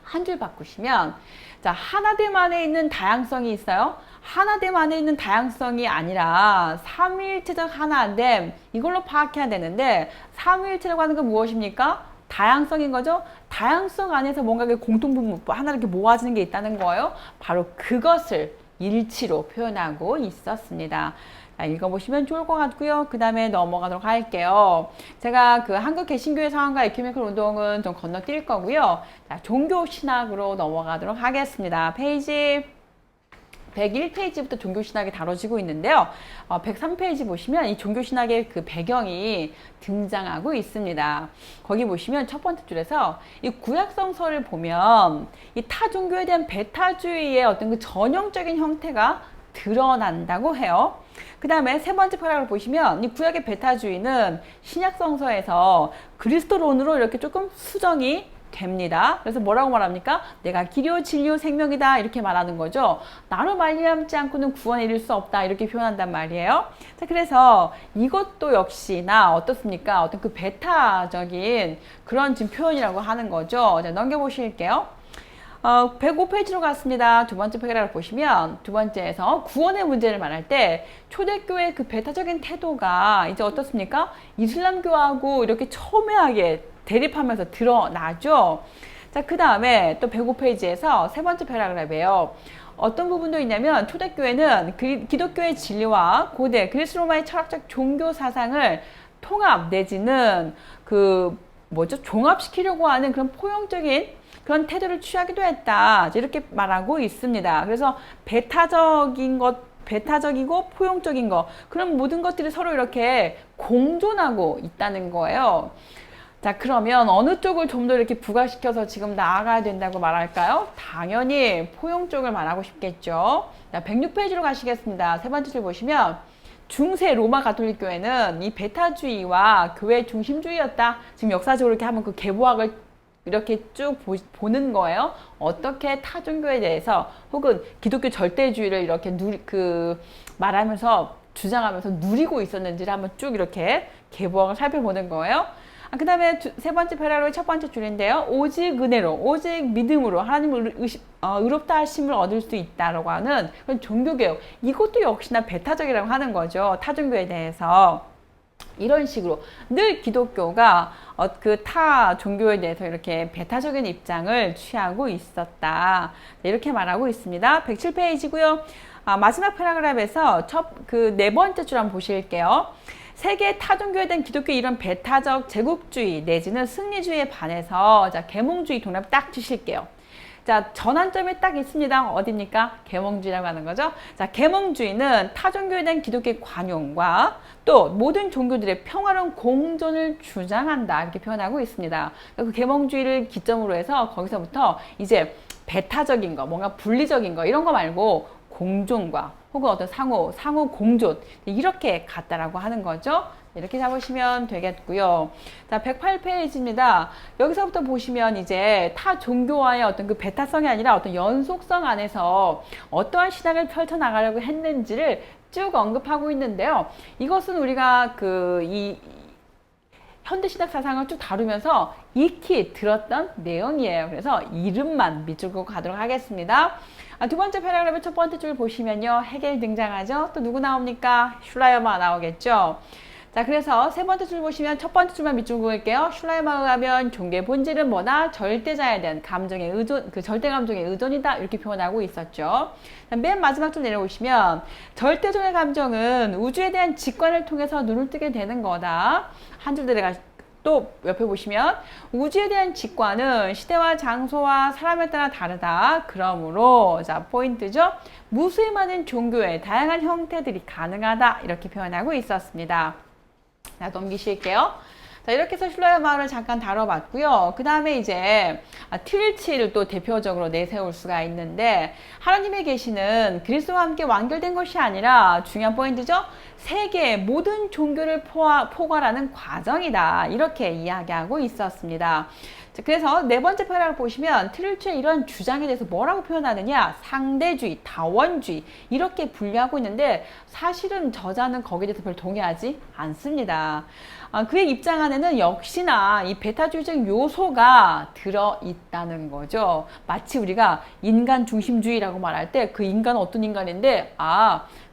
한 줄 바꾸시면, 자, 하나됨 안에 있는 다양성이 있어요. 하나됨 안에 있는 다양성이 아니라 삼위일체적 하나됨, 이걸로 파악해야 되는데, 삼위일체라고 하는 건 무엇입니까? 다양성인 거죠. 다양성 안에서 뭔가 공통분모 하나 이렇게 모아지는 게 있다는 거예요. 바로 그것을 일치로 표현하고 있었습니다. 자, 읽어보시면 좋을 것 같고요. 그 다음에 넘어가도록 할게요. 제가 그 한국 개신교회 상황과 에큐메니컬 운동은 좀 건너뛸 거고요. 자, 종교신학으로 넘어가도록 하겠습니다. 페이지 101페이지부터 종교신학이 다뤄지고 있는데요. 103페이지 보시면 이 종교신학의 그 배경이 등장하고 있습니다. 거기 보시면 첫 번째 줄에서 이 구약성서를 보면 이 타종교에 대한 배타주의의 어떤 그 전형적인 형태가 드러난다고 해요. 그 다음에 세 번째 파라그래프 보시면 이 구약의 배타주의는 신약성서에서 그리스도론으로 이렇게 조금 수정이 됩니다. 그래서 뭐라고 말합니까? 내가 길이요 진리요 생명이다 이렇게 말하는 거죠. 나로 말미암지 않고는 구원에 이를 수 없다 이렇게 표현한단 말이에요. 자, 그래서 이것도 역시나 어떻습니까? 어떤 그 배타적인 그런 지금 표현이라고 하는 거죠. 자, 넘겨보실게요. 105페이지로 갔습니다. 두 번째 패러그래프 보시면 두 번째에서 구원의 문제를 말할 때 초대교회의 그 배타적인 태도가 이제 어떻습니까? 이슬람교하고 이렇게 첨예하게 대립하면서 드러나죠. 자, 그 다음에 또 105페이지에서 세 번째 패러그래프예요. 어떤 부분도 있냐면 초대교회는 기독교의 진리와 고대 그리스 로마의 철학적 종교 사상을 통합 내지는 종합시키려고 하는 그런 포용적인 그런 태도를 취하기도 했다. 이렇게 말하고 있습니다. 그래서 배타적이고 포용적인 것, 그런 모든 것들이 서로 이렇게 공존하고 있다는 거예요. 자, 그러면 어느 쪽을 좀 더 이렇게 부각시켜서 지금 나아가야 된다고 말할까요? 당연히 포용 쪽을 말하고 싶겠죠. 자, 106페이지로 가시겠습니다. 세 번째 줄 보시면 중세 로마 가톨릭 교회는 이 배타주의와 교회 중심주의였다. 지금 역사적으로 이렇게 한번 그 계보학을 이렇게 쭉 보는 거예요. 어떻게 타종교에 대해서 혹은 기독교 절대주의를 이렇게 말하면서 주장하면서 누리고 있었는지를 한번 쭉 이렇게 계보학을 살펴보는 거예요. 그 다음에 세 번째 패러그래프의 첫 번째 줄인데요. 오직 은혜로, 오직 믿음으로 하나님을 의롭다 하심을 얻을 수 있다라고 하는 그런 종교개혁. 이것도 역시나 배타적이라고 하는 거죠. 타종교에 대해서. 이런 식으로 늘 기독교가 그 타 종교에 대해서 이렇게 배타적인 입장을 취하고 있었다. 이렇게 말하고 있습니다. 107페이지고요. 마지막 패러그래프에서 네 번째 줄 한번 보실게요. 세계 타종교에 대한 기독교의 이런 배타적 제국주의 내지는 승리주의에 반해서 자, 계몽주의 동그라미 딱 치실게요. 자, 전환점이 딱 있습니다. 어디입니까? 계몽주의라고 하는 거죠. 자, 계몽주의는 타종교에 대한 기독교의 관용과 또 모든 종교들의 평화로운 공존을 주장한다. 이렇게 표현하고 있습니다. 그 계몽주의를 기점으로 해서 거기서부터 이제 배타적인 거, 뭔가 분리적인 거 이런 거 말고 공존과 혹은 어떤 상호 공존 이렇게 같다라고 하는 거죠. 이렇게 잡으시면 되겠고요. 자, 108페이지입니다. 여기서부터 보시면 이제 타 종교와의 어떤 그 배타성이 아니라 어떤 연속성 안에서 어떠한 신학을 펼쳐나가려고 했는지를 쭉 언급하고 있는데요. 이것은 우리가 이 현대신학 사상을 쭉 다루면서 익히 들었던 내용이에요. 그래서 이름만 밑줄고 가도록 하겠습니다. 두 번째 패러그래프 첫 번째 줄 보시면요. 헤겔 등장하죠. 또 누구 나옵니까? 슐라이어마흐 나오겠죠. 자, 그래서 세 번째 줄 보시면 첫 번째 줄만 밑줄 그을게요. 슐라이어마흐 하면 종교의 본질은 뭐다? 절대자에 대한 감정의 의존, 그 절대 감정의 의존이다. 이렇게 표현하고 있었죠. 맨 마지막 줄 내려오시면 절대적의 감정은 우주에 대한 직관을 통해서 눈을 뜨게 되는 거다. 한 줄 내려가 또 옆에 보시면 우주에 대한 직관은 시대와 장소와 사람에 따라 다르다. 그러므로 자 포인트죠. 무수히 많은 종교의 다양한 형태들이 가능하다. 이렇게 표현하고 있었습니다. 자, 넘기실게요. 자, 이렇게 해서 슐라이어마흐를 잠깐 다뤄봤고요. 그 다음에 이제 트릴치를 또 대표적으로 내세울 수가 있는데 하나님의 계시는 그리스도와 함께 완결된 것이 아니라 중요한 포인트죠. 세계의 모든 종교를 포괄하는 과정이다. 이렇게 이야기하고 있었습니다. 자, 그래서 네 번째 패러그래프 보시면 트릴치의 이런 주장에 대해서 뭐라고 표현하느냐. 상대주의, 다원주의 이렇게 분류하고 있는데 사실은 저자는 거기에 대해서 별 동의하지 않습니다. 그의 입장 안에는 역시나 이 베타주의적 요소가 들어있다는 거죠. 마치 우리가 인간 중심주의라고 말할 때 그 인간은 어떤 인간인데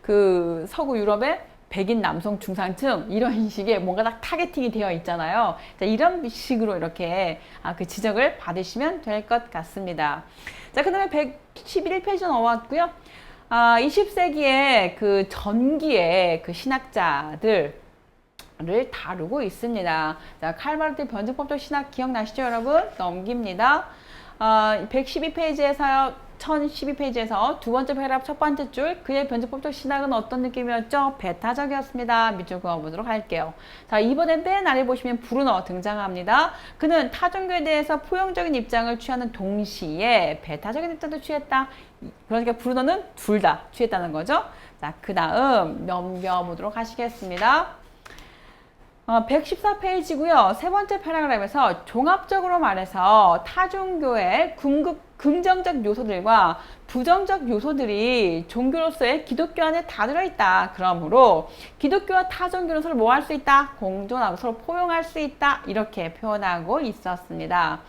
그 서구 유럽의 백인 남성 중산층 이런 식의 뭔가 딱 타겟팅이 되어 있잖아요. 자, 이런 식으로 이렇게 그 지적을 받으시면 될 것 같습니다. 자, 그 다음에 111페이지 넘어왔고요. 20세기의 그 전기의 그 신학자들 를 다루고 있습니다. 자, 칼바르트 변증법적 신학 기억나시죠, 여러분? 넘깁니다. 112페이지에서요. 1012페이지에서 두 번째 패러그래프 첫 번째 줄 그의 변증법적 신학은 어떤 느낌이었죠? 베타적이었습니다. 밑줄 그어보도록 할게요. 자, 이번엔 맨 아래 보시면 브루너 등장합니다. 그는 타종교에 대해서 포용적인 입장을 취하는 동시에 베타적인 입장도 취했다. 그러니까 브루너는 둘 다 취했다는 거죠. 자, 그 다음 넘겨보도록 하시겠습니다. 114페이지고요. 세 번째 패러그래프에서 종합적으로 말해서 타종교의 긍정적 요소들과 부정적 요소들이 종교로서의 기독교 안에 다 들어있다. 그러므로 기독교와 타종교는 서로 뭐 할 수 있다? 공존하고 서로 포용할 수 있다. 이렇게 표현하고 있었습니다.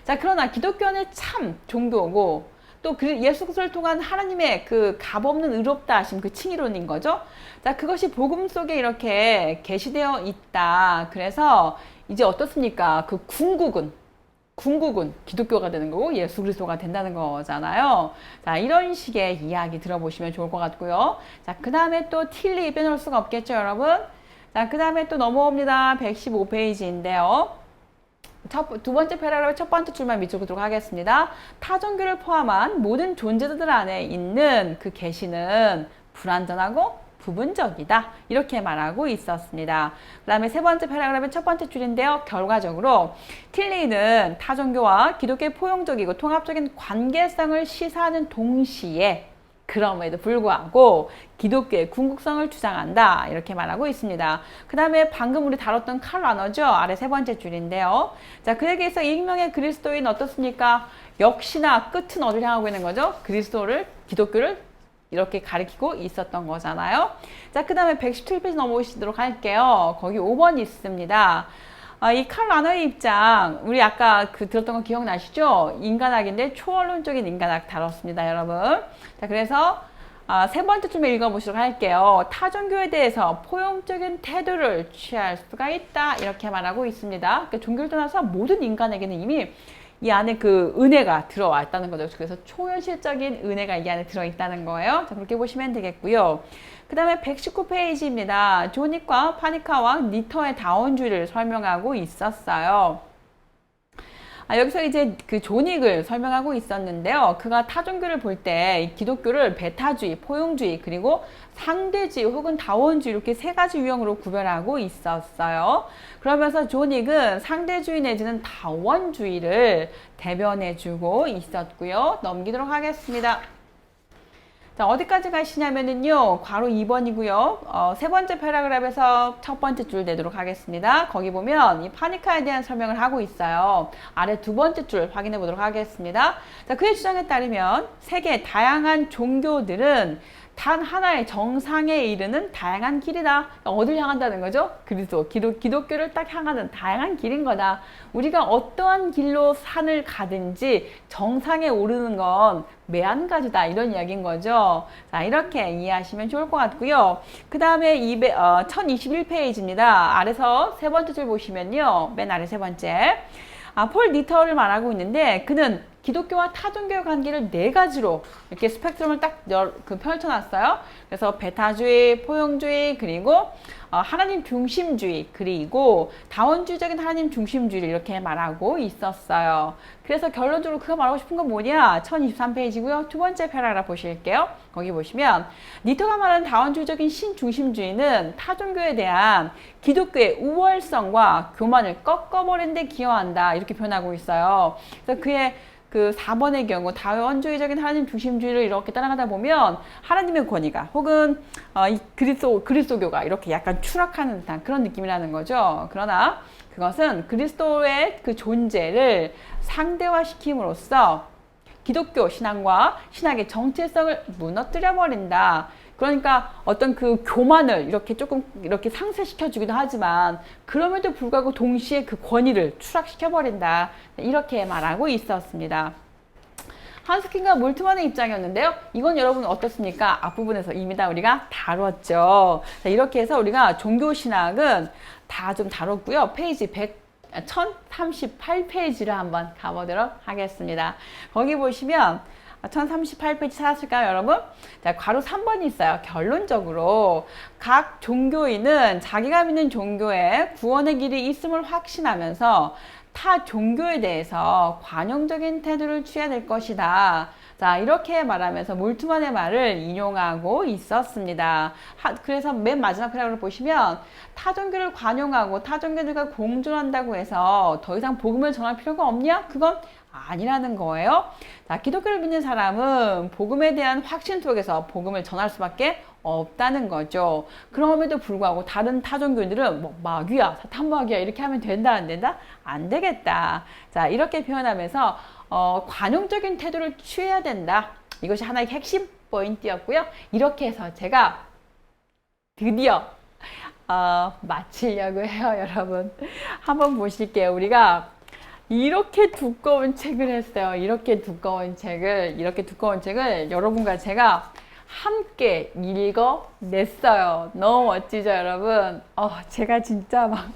자, 그러나 기독교 안에 참 종교고 또 예수 그리스도를 통한 하나님의 그 값없는 의롭다 하심 그 칭의론인 거죠. 자, 그것이 복음 속에 이렇게 게시되어 있다. 그래서 이제 어떻습니까? 그 궁극은 기독교가 되는 거고 예수 그리스도가 된다는 거잖아요. 자, 이런 식의 이야기 들어보시면 좋을 것 같고요. 자, 그 다음에 또 틸리 빼놓을 수가 없겠죠, 여러분? 자, 그 다음에 또 넘어옵니다. 115페이지인데요. 두 번째 패러그래프 첫 번째 줄만 밑줄 그도록 하겠습니다. 타종교를 포함한 모든 존재들 안에 있는 그 계시는 불완전하고 부분적이다. 이렇게 말하고 있었습니다. 그 다음에 세 번째 패러그래프 첫 번째 줄인데요. 결과적으로 틸리는 타종교와 기독교의 포용적이고 통합적인 관계성을 시사하는 동시에 그럼에도 불구하고 기독교의 궁극성을 주장한다. 이렇게 말하고 있습니다. 그 다음에 방금 우리 다뤘던 칼 라너죠. 아래 세 번째 줄인데요. 자, 그에게서 익명의 그리스도인 어떻습니까? 역시나 끝은 어디를 향하고 있는 거죠? 기독교를 이렇게 가리키고 있었던 거잖아요. 자, 그 다음에 117페이지 넘어오시도록 할게요. 거기 5번 있습니다. 이 칼 라너의 입장, 우리 아까 들었던 거 기억나시죠? 인간학인데 초원론적인 인간학 다뤘습니다, 여러분. 자, 그래서 세 번째 쯤에 읽어보시도록 할게요. 타종교에 대해서 포용적인 태도를 취할 수가 있다. 이렇게 말하고 있습니다. 그러니까 종교를 떠나서 모든 인간에게는 이미 이 안에 그 은혜가 들어와 있다는 거죠. 그래서 초현실적인 은혜가 이 안에 들어있다는 거예요. 자, 그렇게 보시면 되겠고요. 그 다음에 119페이지입니다. 조닉과 파니카와 니터의 다원주의를 설명하고 있었어요. 여기서 이제 그 조닉을 설명하고 있었는데요. 그가 타종교를 볼 때 기독교를 베타주의, 포용주의, 그리고 상대주의 혹은 다원주의 이렇게 세 가지 유형으로 구별하고 있었어요. 그러면서 조닉은 상대주의 내지는 다원주의를 대변해주고 있었고요. 넘기도록 하겠습니다. 자, 어디까지 가시냐면은요, 괄호 2번이고요. 세 번째 패러그래프에서 첫 번째 줄 내도록 하겠습니다. 거기 보면 이 파니카에 대한 설명을 하고 있어요. 아래 두 번째 줄 확인해 보도록 하겠습니다. 자, 그의 주장에 따르면 세계 다양한 종교들은 단 하나의 정상에 이르는 다양한 길이다. 어딜 향한다는 거죠? 그리스도, 기독교를 딱 향하는 다양한 길인 거다. 우리가 어떠한 길로 산을 가든지 정상에 오르는 건 매한가지다 이런 이야기인 거죠. 자, 이렇게 이해하시면 좋을 것 같고요. 그 다음에 1021페이지입니다. 아래서 세 번째 줄 보시면요. 맨 아래 세 번째. 폴 니터를 말하고 있는데 그는 기독교와 타종교의 관계를 네 가지로 이렇게 스펙트럼을 딱 펼쳐놨어요. 그래서 배타주의, 포용주의, 그리고 하나님 중심주의, 그리고 다원주의적인 하나님 중심주의를 이렇게 말하고 있었어요. 그래서 결론적으로 그가 말하고 싶은 건 뭐냐? 1023페이지고요. 두 번째 패러그래프 보실게요. 거기 보시면 니터가 말하는 다원주의적인 신중심주의는 타종교에 대한 기독교의 우월성과 교만을 꺾어버리는 데 기여한다. 이렇게 표현하고 있어요. 그래서 그의 그 4번의 경우 다원주의적인 하나님 중심주의를 이렇게 따라가다 보면 하나님의 권위가 혹은 이 그리스도교가 이렇게 약간 추락하는 듯한 그런 느낌이라는 거죠. 그러나 그것은 그리스도의 그 존재를 상대화시킴으로써 기독교 신앙과 신학의 정체성을 무너뜨려 버린다. 그러니까 어떤 그 교만을 이렇게 조금 이렇게 상쇄시켜 주기도 하지만 그럼에도 불구하고 동시에 그 권위를 추락시켜 버린다. 이렇게 말하고 있었습니다. 한스킨과 몰트만의 입장이었는데요. 이건 여러분 어떻습니까? 앞부분에서 이미 다 우리가 다뤘죠. 자, 이렇게 해서 우리가 종교신학은 다 좀 다뤘고요. 페이지 1038페이지를 한번 가보도록 하겠습니다. 거기 보시면 1038페이지 찾았을까요, 여러분? 자, 괄호 3번이 있어요. 결론적으로 각 종교인은 자기가 믿는 종교에 구원의 길이 있음을 확신하면서 타 종교에 대해서 관용적인 태도를 취해야 될 것이다. 자, 이렇게 말하면서 몰트만의 말을 인용하고 있었습니다. 그래서 맨 마지막 패러그래프 보시면 타종교를 관용하고 타종교들과 공존한다고 해서 더 이상 복음을 전할 필요가 없냐? 그건 아니라는 거예요. 자, 기독교를 믿는 사람은 복음에 대한 확신 속에서 복음을 전할 수밖에 없다는 거죠. 그럼에도 불구하고 다른 타종교들은 뭐 마귀야, 사탄 마귀야 이렇게 하면 된다 안 된다? 안 되겠다. 자, 이렇게 표현하면서 관용적인 태도를 취해야 된다. 이것이 하나의 핵심 포인트였고요. 이렇게 해서 제가 드디어 마치려고 해요, 여러분. 한번 보실게요. 우리가 이렇게 두꺼운 책을 했어요. 이렇게 두꺼운 책을 여러분과 제가 함께 읽어냈어요. 너무 멋지죠, 여러분? 제가 진짜 막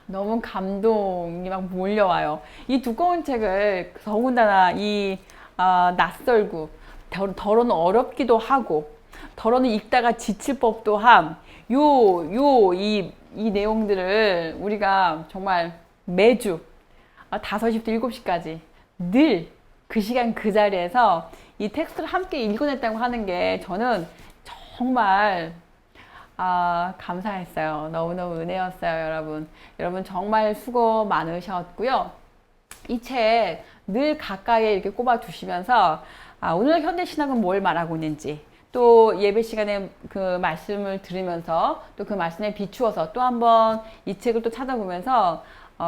너무 감동이 막 몰려와요. 이 두꺼운 책을 더군다나 이 낯설고 더러는 어렵기도 하고 더러는 읽다가 지칠 법도 한 이 내용들을 우리가 정말 매주 5시부터 7시까지 늘 그 시간 그 자리에서 이 텍스트를 함께 읽어냈다고 하는 게 저는 정말 감사했어요. 너무너무 은혜였어요, 여러분. 여러분 정말 수고 많으셨고요. 이 책 늘 가까이에 이렇게 꼽아 두시면서 오늘 현대신학은 뭘 말하고 있는지 또 예배 시간에 그 말씀을 들으면서 또 그 말씀에 비추어서 또 한번 이 책을 또 찾아보면서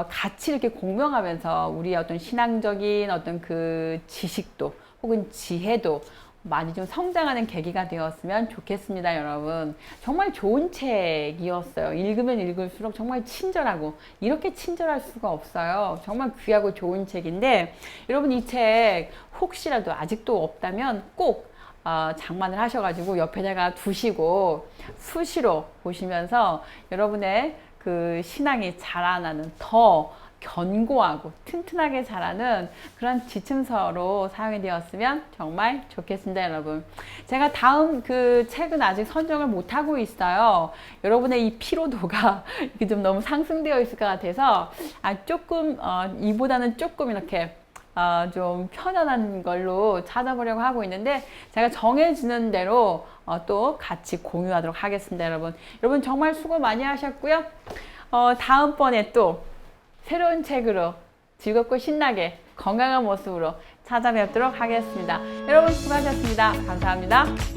같이 이렇게 공명하면서 우리의 어떤 신앙적인 어떤 그 지식도 혹은 지혜도 많이 좀 성장하는 계기가 되었으면 좋겠습니다, 여러분. 정말 좋은 책이었어요. 읽으면 읽을수록 정말 친절하고 이렇게 친절할 수가 없어요. 정말 귀하고 좋은 책인데 여러분 이 책 혹시라도 아직도 없다면 꼭 장만을 하셔가지고 옆에다가 두시고 수시로 보시면서 여러분의 그 신앙이 자라나는 더 견고하고 튼튼하게 자라는 그런 지침서로 사용이 되었으면 정말 좋겠습니다, 여러분. 제가 다음 그 책은 아직 선정을 못하고 있어요. 여러분의 이 피로도가 이게 좀 너무 상승되어 있을 것 같아서 조금 이보다는 조금 이렇게 좀 편안한 걸로 찾아보려고 하고 있는데 제가 정해지는 대로 또 같이 공유하도록 하겠습니다, 여러분. 여러분 정말 수고 많이 하셨고요. 다음번에 또 새로운 책으로 즐겁고 신나게 건강한 모습으로 찾아뵙도록 하겠습니다. 여러분 수고하셨습니다. 감사합니다.